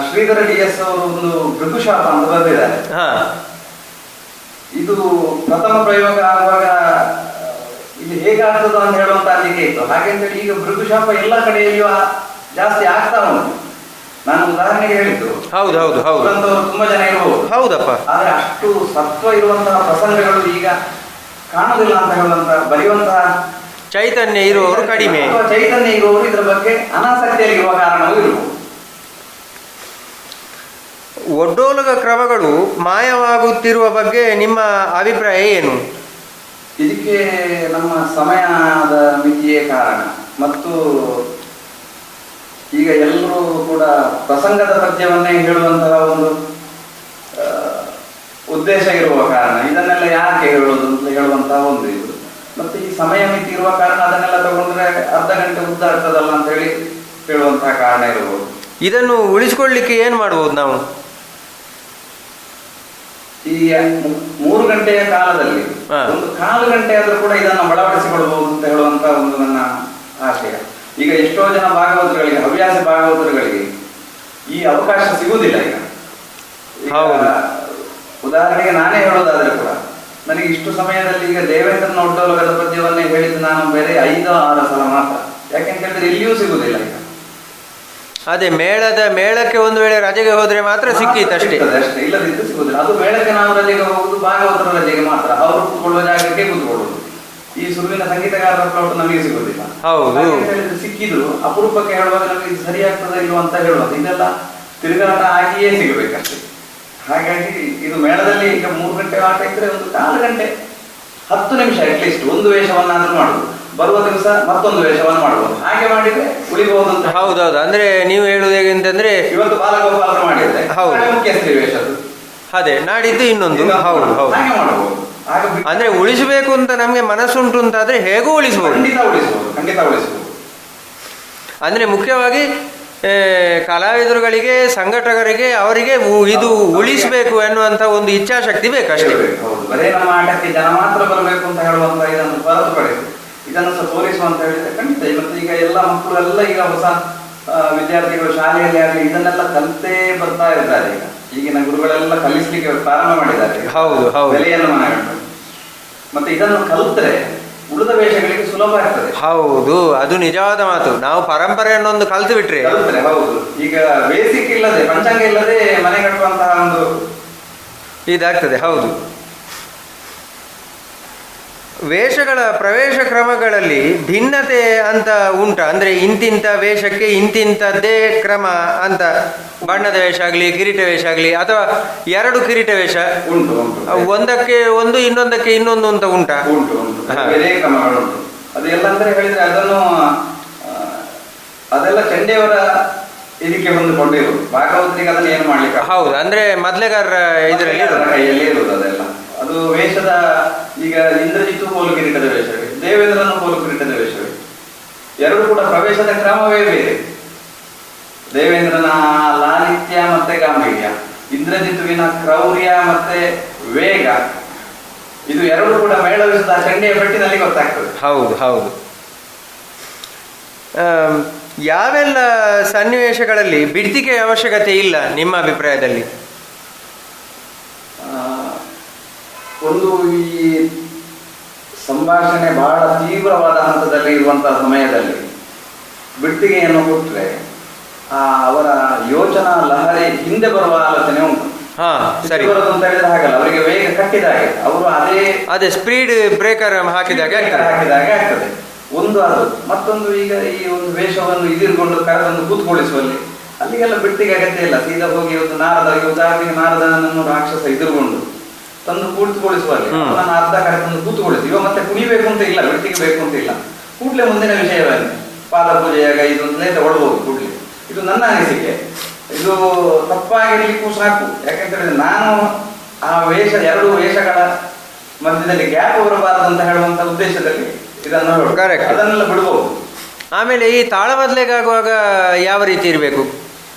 ಶ್ರೀಧರ DS ಅವರು ಒಂದು ಭೃಗುಶಾಪ ಅಂತ ಬರೆದಿದ್ದಾರೆ. ಇದು ಪ್ರಥಮ ಪ್ರಯೋಗ ಆಗುವಾಗ ಇದು ಹೇಗಾಗ್ತದೋ ಅಂತ ಹೇಳುವಂತ ಅಲ್ಲಿಗೆ ಇತ್ತು. ಹಾಗೆ ಅಂತೇಳಿ ಈಗ ಭೃಗುಶಾಪ ಎಲ್ಲ ಕಡೆಯಲ್ಲಿಯೂ ಜಾಸ್ತಿ ಆಗ್ತಾ ಉಂಟು. ನಾನು ಉದಾಹರಣೆಗೆ ಹೇಳಿದ್ದು,
ಹೌದು ಹೌದು ಹೌದು,
ತುಂಬಾ ಜನ ಇರಬಹುದು, ಹೌದಪ್ಪ. ಆದ್ರೆ ಅಷ್ಟು ಸತ್ವ ಇರುವಂತಹ ಪ್ರಸಂಗಗಳು ಈಗ ಕಾಣುವುದಿಲ್ಲ ಅಂತ ಹೇಳುವಂತ ಬರೆಯುವಂತಹ
ಚೈತನ್ಯ ಇರುವವರು ಕಡಿಮೆ.
ಚೈತನ್ಯ ಇರುವವರು ಇದರ ಬಗ್ಗೆ ಅನಾಸಕ್ತಿಯಲ್ಲಿರುವ ಕಾರಣವೂ ಇರಬಹುದು.
ಒಡ್ಡೋಲಗ ಕ್ರಮಗಳು ಮಾಯವಾಗುತ್ತಿರುವ ಬಗ್ಗೆ ನಿಮ್ಮ ಅಭಿಪ್ರಾಯ ಏನು?
ಇದಕ್ಕೆ ನಮ್ಮ ಸಮಯದ ಮಿತಿಯೇ ಕಾರಣ, ಮತ್ತು ಈಗ ಎಲ್ಲರೂ ಕೂಡ ಪ್ರಸಂಗದ ಪದ್ಯವನ್ನೇ ಹೇಳುವಂತಹ ಒಂದು ಉದ್ದೇಶ ಇರುವ ಕಾರಣ ಇದನ್ನೆಲ್ಲ ಯಾಕೆ ಹೇಳೋದು ಅಂತ ಹೇಳುವಂತಹ ಒಂದು ಇದು, ಮತ್ತೆ ಈ ಸಮಯ ಮಿತಿ ಇರುವ ಕಾರಣ ಅದನ್ನೆಲ್ಲ ತಗೊಂಡ್ರೆ ಅರ್ಧ ಗಂಟೆ ಉದ್ದ ಆಗ್ತದಲ್ಲ ಅಂತ ಹೇಳಿ ಹೇಳುವಂತಹ ಕಾರಣ ಇರಬಹುದು.
ಇದನ್ನು ಉಳಿಸಿಕೊಳ್ಳಿಕ್ಕೆ ಏನು ಮಾಡ್ಬೋದು ನಾವು?
ಈ 3 ಗಂಟೆಯ ಕಾಲದಲ್ಲಿ ಒಂದು ಕಾಲು ಗಂಟೆ ಆದ್ರೂ ಕೂಡ ಇದನ್ನು ಅಳವಡಿಸಿಕೊಳ್ಬಹುದು ಅಂತ ಹೇಳುವಂತ ಒಂದು ನನ್ನ ಆಶಯ. ಈಗ ಎಷ್ಟೋ ಜನ ಭಾಗವತರುಗಳಿಗೆ, ಹವ್ಯಾಸಿ ಭಾಗವತರುಗಳಿಗೆ ಈ ಅವಕಾಶ ಸಿಗುವುದಿಲ್ಲ. ಈಗ ಉದಾಹರಣೆಗೆ ನಾನೇ ಹೇಳೋದಾದ್ರೆ ಕೂಡ ನನಗೆ ಇಷ್ಟು ಸಮಯದಲ್ಲಿ ಈಗ ದೇವೇಂದ್ರನ ಒಡ್ಡೋಲಗದ ಪದ್ಯವನ್ನೇ ಹೇಳಿದ್ದು ನಾನು ಬೇರೆ 5-6 ಸಲ ಮಾತ್ರ. ಯಾಕೆಂತ ಹೇಳಿದ್ರೆ ಇಲ್ಲಿಯೂ ಸಿಗುವುದಿಲ್ಲ ಈಗ.
ಅದೇ ಮೇಳಕ್ಕೆ ಒಂದು ವೇಳೆ ರಜೆಗೆ ಹೋದ್ರೆ ಮಾತ್ರ ಸಿಕ್ಕಿತ್ತು ಅಷ್ಟೇ,
ಇಲ್ಲದಿದ್ದು ಸಿಗುದಿಲ್ಲ. ಅದು ಮೇಳಕ್ಕೆ ನಾವು ರಜೆಗೆ ಹೋಗುದು ಭಾಗವತರ ರಜೆಗೆ ಮಾತ್ರ, ಅವರು ಕೂತ್ಕೊಳ್ಳುವ ಜಾಗಕ್ಕೆ ಕೂತ್ಕೊಳ್ಳುವುದು. ಈ ಸುರುವಿನ ಸಂಗೀತಗಾರರ ಪ್ಲಾಟ್ ನಮಗೆ ಸಿಗುದಿಲ್ಲ.
ಹೌದು,
ಸಿಕ್ಕಿದ್ರು ಅಪರೂಪಕ್ಕೆ ಹೇಳುವಾಗ ನಮಗೆ ಇದು ಸರಿಯಾಗ್ತದೆ ಇಲ್ವ ಅಂತ ಹೇಳುವುದು, ಇದೆಲ್ಲ ತಿರುಗಾಟ ಆಗಿಯೇ ಸಿಗಬೇಕಷ್ಟೇ. ಹಾಗಾಗಿ ಇದು ಮೇಳದಲ್ಲಿ ಈಗ 3 ಗಂಟೆ ಆಟ ಇದ್ರೆ ಒಂದು 4 ಗಂಟೆ 10 ನಿಮಿಷ ಅಟ್ಲೀಸ್ಟ್ ಒಂದು ವೇಷವನ್ನಾದ್ರೂ ಮಾಡುದು, ಬರುವ ದಿವಸ ಮತ್ತೊಂದು ವೇಷವನ್ನು ಮಾಡಬಹುದು. ಹಾಗೆ ಮಾಡಿದ್ರೆ ಉಳಿಬಹುದು ಅಂತ.
ಹೌದೌದು, ಅಂದ್ರೆ ನೀವು ಹೇಳುವುದು ಹೇಗೆಂತಂದ್ರೆ
ಇವತ್ತು ಬಾಲಗೋಪಾಲರು ಮಾಡಿದ್ರೆ ಮುಖ್ಯಸ್ಥಿ ವೇಷದ್ದು,
ಅದೇ ನಾಡಿದ್ದು ಇನ್ನೊಂದು. ಹೌದು ಹೌದು,
ಹಾಗೆ ಮಾಡಬಹುದು.
ಅಂದ್ರೆ ಉಳಿಸಬೇಕು ಅಂತ ನಮ್ಗೆ ಮನಸ್ಸುಂಟು ಅಂತಾದ್ರೆ ಹೇಗೂ ಉಳಿಸಬಹುದು,
ಖಂಡಿತ ಉಳಿಸಬಹುದು.
ಅಂದ್ರೆ ಮುಖ್ಯವಾಗಿ ಕಲಾವಿದರುಗಳಿಗೆ, ಸಂಘಟಕರಿಗೆ, ಅವರಿಗೆ ಇದು ಉಳಿಸಬೇಕು ಎನ್ನುವಂತ ಒಂದು ಇಚ್ಛಾಶಕ್ತಿ ಬೇಕಷ್ಟೇ.
ಬರೇ ನಮ್ಮ ಆಟಕ್ಕೆ ಜನ ಮಾತ್ರ ಬರಬೇಕು ಅಂತ ಹೇಳುವಂತ ಇದನ್ನು ಹೊರತುಪಡಿಸಿ ಇದನ್ನು ಸಹ ತೋರಿಸುವಂತ ಹೇಳಿದ್ರೆ ಖಂಡಿತ. ಮತ್ತೆ ಈಗ ಎಲ್ಲ ಮಕ್ಕಳೆಲ್ಲ ಈಗ ಹೊಸ ವಿದ್ಯಾರ್ಥಿಗಳು ಶಾಲೆಯಲ್ಲಿ ಆಗಲಿ ಇದನ್ನೆಲ್ಲ ಕಲಿತೇ ಬರ್ತಾ ಇದ್ದಾರೆ. ಈಗ ಈಗಿನ ಗುರುಗಳೆಲ್ಲ ಕಲಿಸ್ಲಿಕ್ಕೆ ಪ್ರಾರಂಭ ಮಾಡಿದ್ದಾರೆ.
ಹೌದು ಹೌದು,
ಬೆಲೆಯನ್ನು ಮನಗಂಡು. ಮತ್ತೆ ಇದನ್ನು ಕಲಿತ್ರೆ ಉಳಿದ ವೇಷಗಳಿಗೆ ಸುಲಭ ಆಗ್ತದೆ.
ಹೌದು, ಅದು ನಿಜವಾದ ಮಾತು. ನಾವು ಪರಂಪರೆಯನ್ನೊಂದು ಕಲಿತು ಬಿಟ್ರೆ
ಹೌದು. ಈಗ ಬೇಸಿಕ್ ಇಲ್ಲದೆ, ಪಂಚಾಂಗ ಇಲ್ಲದೆ ಮನೆ ಕಟ್ಟುವಂತಹ ಒಂದು
ಇದಾಗ್ತದೆ. ಹೌದು, ವೇಷಗಳ ಪ್ರವೇಶ ಕ್ರಮಗಳಲ್ಲಿ ಭಿನ್ನತೆ ಅಂತ ಉಂಟ? ಅಂದ್ರೆ ಇಂತಿಂತ ವೇಷಕ್ಕೆ ಇಂತಿಂತದ್ದೇ ಕ್ರಮ ಅಂತ, ಬಣ್ಣದ ವೇಷ ಆಗಲಿ, ಕಿರೀಟ ವೇಷ ಆಗಲಿ, ಅಥವಾ 2 ಕಿರೀಟ ವೇಷ
ಉಂಟು,
ಒಂದಕ್ಕೆ ಒಂದು ಇನ್ನೊಂದಕ್ಕೆ ಇನ್ನೊಂದು ಅಂತ ಉಂಟಾ?
ಉಂಟು. ಬೇರೆ ಕ್ರಮಗಳುಂಟು. ಅದೆಲ್ಲ ಅಂದ್ರೆ ಹೇಳಿದ್ರೆ ಅದೆಲ್ಲ ಚಂಡೆಯವರ ಇದಕ್ಕೆ ಹೊಂದಿಕೊಂಡಿರುವುದು. ಭಾಗವತರಿಗೆ ಅದನ್ನ ಏನು ಮಾಡ್ಲಿಕ್ಕೆ.
ಹೌದು, ಅಂದ್ರೆ ಮೊದಲೆಗಾರರ ಇದರಲ್ಲಿ
ಕೈಯಲ್ಲಿ ಇರುವುದು ಅದೆಲ್ಲ. ಅದು ವೇಷದ ಈಗ ಇಂದ್ರಜಿತ್ತು ಕೋಲು ಕಿರೀಟದ ವೇಷವೇ, ದೇವೇಂದ್ರನ ಕೋಲು ಕಿರೀಟದ ವೇಷವೇ, ಎರಡು ಕೂಡ ಪ್ರವೇಶದ ಕ್ರಮವೇ ಬೇರೆ. ದೇವೇಂದ್ರನ ಲಾಲಿತ್ಯ ಮತ್ತೆ ಗಾಂಭೀರ್ಯ, ಇಂದ್ರಜಿತ್ತುವಿನ ಕ್ರೌರ್ಯ ಮತ್ತೆ ವೇಗ, ಇದು ಎರಡು ಕೂಡ ಮೇಳವಿಸಿದ ಚಂಡೆಯ ಪಟ್ಟಿನಲ್ಲಿ ಗೊತ್ತಾಗ್ತದೆ.
ಹೌದು ಹೌದು. ಯಾವೆಲ್ಲ ಸನ್ನಿವೇಶಗಳಲ್ಲಿ ಬಿಡ್ತಿಗೆ ಅವಶ್ಯಕತೆ ಇಲ್ಲ ನಿಮ್ಮ ಅಭಿಪ್ರಾಯದಲ್ಲಿ?
ಒಂದು ಈ ಸಂಭಾಷಣೆ ಬಹಳ ತೀವ್ರವಾದ ಹಂತದಲ್ಲಿ ಇರುವಂತಹ ಸಮಯದಲ್ಲಿ ಬಿಡ್ತಿಗೆಯನ್ನು ಕೊಟ್ಟರೆ ಅವರ ಯೋಚನಾ ಲಹರಿ ಹಿಂದೆ ಬರುವ ಆಲೋಚನೆ ಉಂಟು. ಬರೋದು ಅಂತ ಹೇಳಿದ್ರೆ ಹಾಗಲ್ಲ, ಅವರಿಗೆ ವೇಗ ಕಟ್ಟಿದ ಹಾಗೆ, ಅವರು ಅದೇ
ಸ್ಪೀಡ್ ಬ್ರೇಕರ್ ಹಾಕಿದಾಗ
ಆಗ್ತದೆ. ಒಂದು ಅದು. ಮತ್ತೊಂದು ಈಗ ಈ ಒಂದು ವೇಷವನ್ನು ಇದಿರ್ಕೊಂಡು ಕರೆದೊಂದು ಕೂತ್ಕೊಳಿಸುವಲ್ಲಿ ಅಲ್ಲಿಗೆಲ್ಲ ಬಿಡ್ತಿಗೆ ಅಗತ್ಯ ಇಲ್ಲ. ಸೀದಾ ಹೋಗಿ ಒಂದು ಉದಾಹರಣೆಗೆ ನಾರದನನ್ನು ರಾಕ್ಷಸ ಎದುರುಗೊಂಡು ತಂದು ಕೂತ್ಕೊಳಿಸುವಲ್ಲಿ ಅವನನ್ನು ಅರ್ಧ ಕಡೆ ತಂದು ಕೂತ್ಕೊಳಿಸಿ, ಇವಾಗ ಮತ್ತೆ ಕುಣಿಬೇಕು ಅಂತ ಇಲ್ಲ, ಬಿಡ್ತಿಗೆ ಬೇಕು ಅಂತ ಇಲ್ಲ, ಕೂಡ್ಲೆ ಮುಂದಿನ ವಿಷಯವನ್ನೇ ಪಾದ ಪೂಜೆಯಾಗ ಇದು ಅಂತ ತಗೊಳ್ಬಹುದು ಕೂಡ್ಲೆ. ಇದು ನನ್ನ ಅನಿಸಿಕೆ. ಇದು ತಪ್ಪಾಗಿರ್ಲಿಕ್ಕೂ ಸಾಕು. ಯಾಕಂತ ಹೇಳಿದ್ರೆ ನಾನು ಆ ಎರಡು ವೇಷಗಳ ಮಧ್ಯದಲ್ಲಿ ಗ್ಯಾಪ್ ಬರಬಾರದು ಅಂತ ಹೇಳುವಂತ ಉದ್ದೇಶದಲ್ಲಿ ಇದನ್ನು ಅದನ್ನೆಲ್ಲ ಬಿಡಬಹುದು.
ಆಮೇಲೆ ಈ ತಾಳ ಬದಲಿಗಾಗುವಾಗ ಯಾವ ರೀತಿ ಇರಬೇಕು?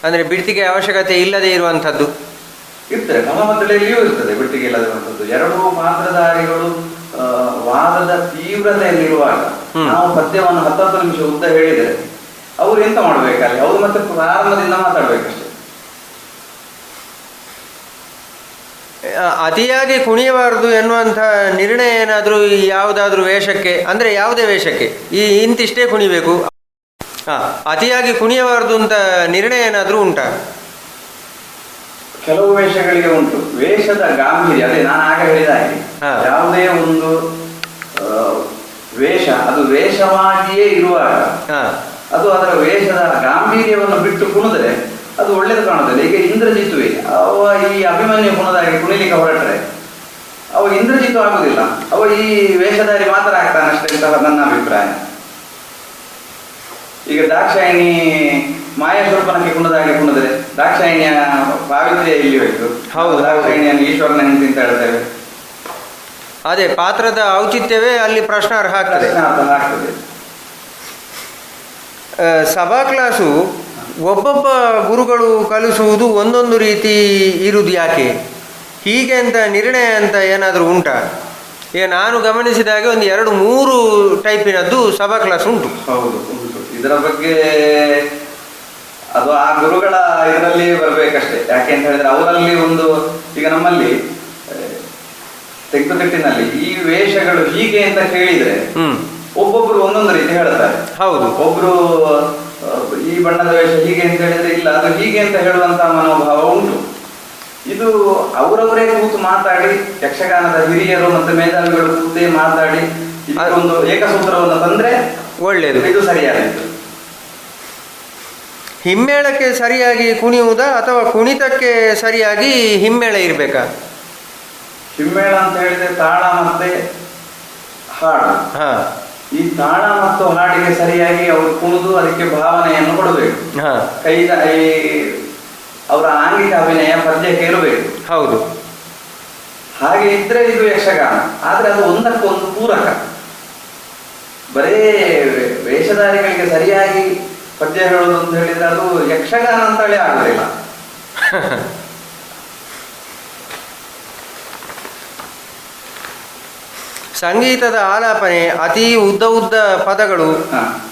ಅಂದ್ರೆ ಬಿಡ್ತಿಗೆ ಅವಶ್ಯಕತೆ ಇಲ್ಲದೆ ಇರುವಂತದ್ದು
ಇರ್ತದೆ. ನಮ್ಮ ಮಧ್ಯದಲ್ಲಿಯೂ ಇರ್ತದೆ ಬಿಡ್ತಿಗೆ ಇಲ್ಲದಿರುವಂತದ್ದು. ಎರಡೂ ಪಾತ್ರಧಾರಿಗಳು ವಾದದ ತೀವ್ರತೆಯಲ್ಲಿರುವಾಗ ನಾವು ಪದ್ಯವನ್ನು 10 ನಿಮಿಷ ಉದ್ದ ಹೇಳಿದರೆ ಅವ್ರು ಎಂತ ಮಾಡ್ಬೇಕಲ್ಲಿ? ಅವ್ರು ಮತ್ತೆ ಪ್ರಾರಂಭದಿಂದ ಮಾತಾಡ್ಬೇಕಷ್ಟೆ.
ಅತಿಯಾಗಿ ಕುಣಿಯಬಾರದು ಎನ್ನುವಂಥ ನಿರ್ಣಯ ಏನಾದರೂ ಯಾವುದಾದ್ರೂ ವೇಷಕ್ಕೆ, ಅಂದ್ರೆ ಯಾವುದೇ ವೇಷಕ್ಕೆ ಇಂತಿಷ್ಟೇ ಕುಣಿಬೇಕು, ಅತಿಯಾಗಿ ಕುಣಿಯಬಾರದು ಅಂತ ನಿರ್ಣಯ ಏನಾದರೂ ಉಂಟಾ?
ಕೆಲವು ವೇಷಗಳಿಗೆ ಉಂಟು. ವೇಷದ ಗಾಂಭೀರ್ಯ, ಅದೇ ನಾನು ಆಗ ಹೇಳಿದ ಹಾಗೆ ಯಾವುದೇ ಒಂದು ವೇಷ ಅದು ವೇಷವಾಗಿಯೇ ಇರುವಾಗ ಅದು ಅದರ ವೇಷದ ಗಾಂಭೀರ್ಯವನ್ನು ಬಿಟ್ಟು ಕುಣಿದ್ರೆ ಅದು ಒಳ್ಳೇದು ಕಾಣುತ್ತದೆ. ಈಗ ಇಂದ್ರಜಿತ್ತುವೆ ಅವ ಈ ಅಭಿಮನ್ಯು ಕುಣದಾಗಿ ಕುಣಿಲಿಕ್ಕೆ ಹೊರಟ್ರೆ ಅವ ಇಂದ್ರಜಿತ್ತು ಆಗುದಿಲ್ಲ, ಅವ ಈ ವೇಷಧಾರಿ ಮಾತ್ರ ಆಗ್ತಾನಷ್ಟೇ ಅಂತ ನನ್ನ ಅಭಿಪ್ರಾಯ. ಈಗ ದಾಕ್ಷಾಯಿಣಿ ಮಾಯಾಸ್ವರೂಪನಕ್ಕೆ ಕುಣದಾಗಿ ಕುಣಿದ್ರೆ ದಾಕ್ಷಾಯಿಣಿಯ ಪಾವಿತ್ರ್ಯ ಇಲ್ಲಿ ಹೋಯ್ತು.
ಹೌದು,
ದಾಕ್ಷಾಯಿಣಿಯನ್ನು ಈಶ್ವರನ ಹೆಂಡತಿ ಅಂತ ಹೇಳ್ತೇವೆ.
ಅದೇ ಪಾತ್ರದ ಔಚಿತ್ಯವೇ ಅಲ್ಲಿ ಪ್ರಶ್ನಾರ್ಹ ಆಗ್ತದೆ. ಸಭಾ ಕ್ಲಾಸು ಒಬ್ಬೊಬ್ಬ ಗುರುಗಳು ಕಲಿಸುವುದು ಒಂದೊಂದು ರೀತಿ ಇರುವುದು ಯಾಕೆ? ಹೀಗೆ ಅಂತ ನಿರ್ಣಯ ಅಂತ ಏನಾದರೂ ಉಂಟಾ? ಈಗ ನಾನು ಗಮನಿಸಿದ ಹಾಗೆ ಒಂದು 2-3 ಟೈಪಿನದ್ದು ಸಭಾ ಕ್ಲಾಸ್ ಉಂಟು.
ಹೌದು, ಉಂಟು. ಇದರ ಬಗ್ಗೆ ಅದು ಆ ಗುರುಗಳ ಇದರಲ್ಲಿ ಬರ್ಬೇಕಷ್ಟೇ. ಯಾಕೆ ಅಂತ ಹೇಳಿದ್ರೆ ಅವರಲ್ಲಿ ಒಂದು, ಈಗ ನಮ್ಮಲ್ಲಿ ತೆಗ್ಗುತಿಟ್ಟಿನಲ್ಲಿ ಈ ವೇಷಗಳು ಹೀಗೆ ಅಂತ ಕೇಳಿದ್ರೆ ಒಬ್ಬೊಬ್ರು ಒಂದೊಂದು ರೀತಿ ಹೇಳ್ತಾರೆ.
ಹೌದು,
ಒಬ್ರು ಈ ಬಣ್ಣದ ವೇಷ ಹೀಗೆ ಅಂತ ಹೇಳಿದ್ರೆ ಇಲ್ಲ ಅದು ಹೀಗೆ ಅಂತ ಹೇಳುವಂತ ಮನೋಭಾವ ಉಂಟು. ಇದು ಅವರವರೇ ಕೂತು ಮಾತಾಡಿ, ಯಕ್ಷಗಾನದ ಹಿರಿಯರು ಮತ್ತು ಮೇಧಾವಿಗಳು ಕೂತೇ ಮಾತಾಡಿ ಇದಕ್ಕೊಂದು ಏಕಸೂತ್ರವನ್ನು ತಂದ್ರೆ ಒಳ್ಳೆಯದು. ಇದು ಸರಿಯಾಗಿತ್ತು.
ಹಿಮ್ಮೇಳಕ್ಕೆ ಸರಿಯಾಗಿ ಕುಣಿಯುವುದಾ ಅಥವಾ ಕುಣಿತಕ್ಕೆ ಸರಿಯಾಗಿ ಹಿಮ್ಮೇಳ ಇರ್ಬೇಕಾ?
ಹಿಮ್ಮೇಳ ಅಂತ ಹೇಳಿದ್ರೆ ತಾಳ ಮತ್ತೆ ಹಾಡು. ಈ ತಾಳ ಮತ್ತು ಹಾಡಿಗೆ ಸರಿಯಾಗಿ ಅವರು ಕುಣಿದು ಅದಕ್ಕೆ ಭಾವನೆಯನ್ನು ಕೊಡಬೇಕು. ಅವರ ಆಂಗಿಕ ಅಭಿನಯ ಪದ್ಯಕ್ಕೆ ಇರಬೇಕು.
ಹೌದು,
ಹಾಗೆ ಇದ್ರೆ ಇದು ಯಕ್ಷಗಾನ. ಆದ್ರೆ ಅದು ಒಂದಕ್ಕೊಂದು ಪೂರಕ. ಬರೇ ವೇಷಧಾರಿಗಳಿಗೆ ಸರಿಯಾಗಿ ಪದ್ಯ ಹೇಳೋದು ಅಂತ ಹೇಳಿದ್ರೆ ಅದು ಯಕ್ಷಗಾನ ಅಂತ ಹೇಳಿ ಆಗುದಿಲ್ಲ.
ಸಂಗೀತದ ಆಲಾಪನೆ, ಅತಿ ಉದ್ದ ಉದ್ದ ಪದಗಳು,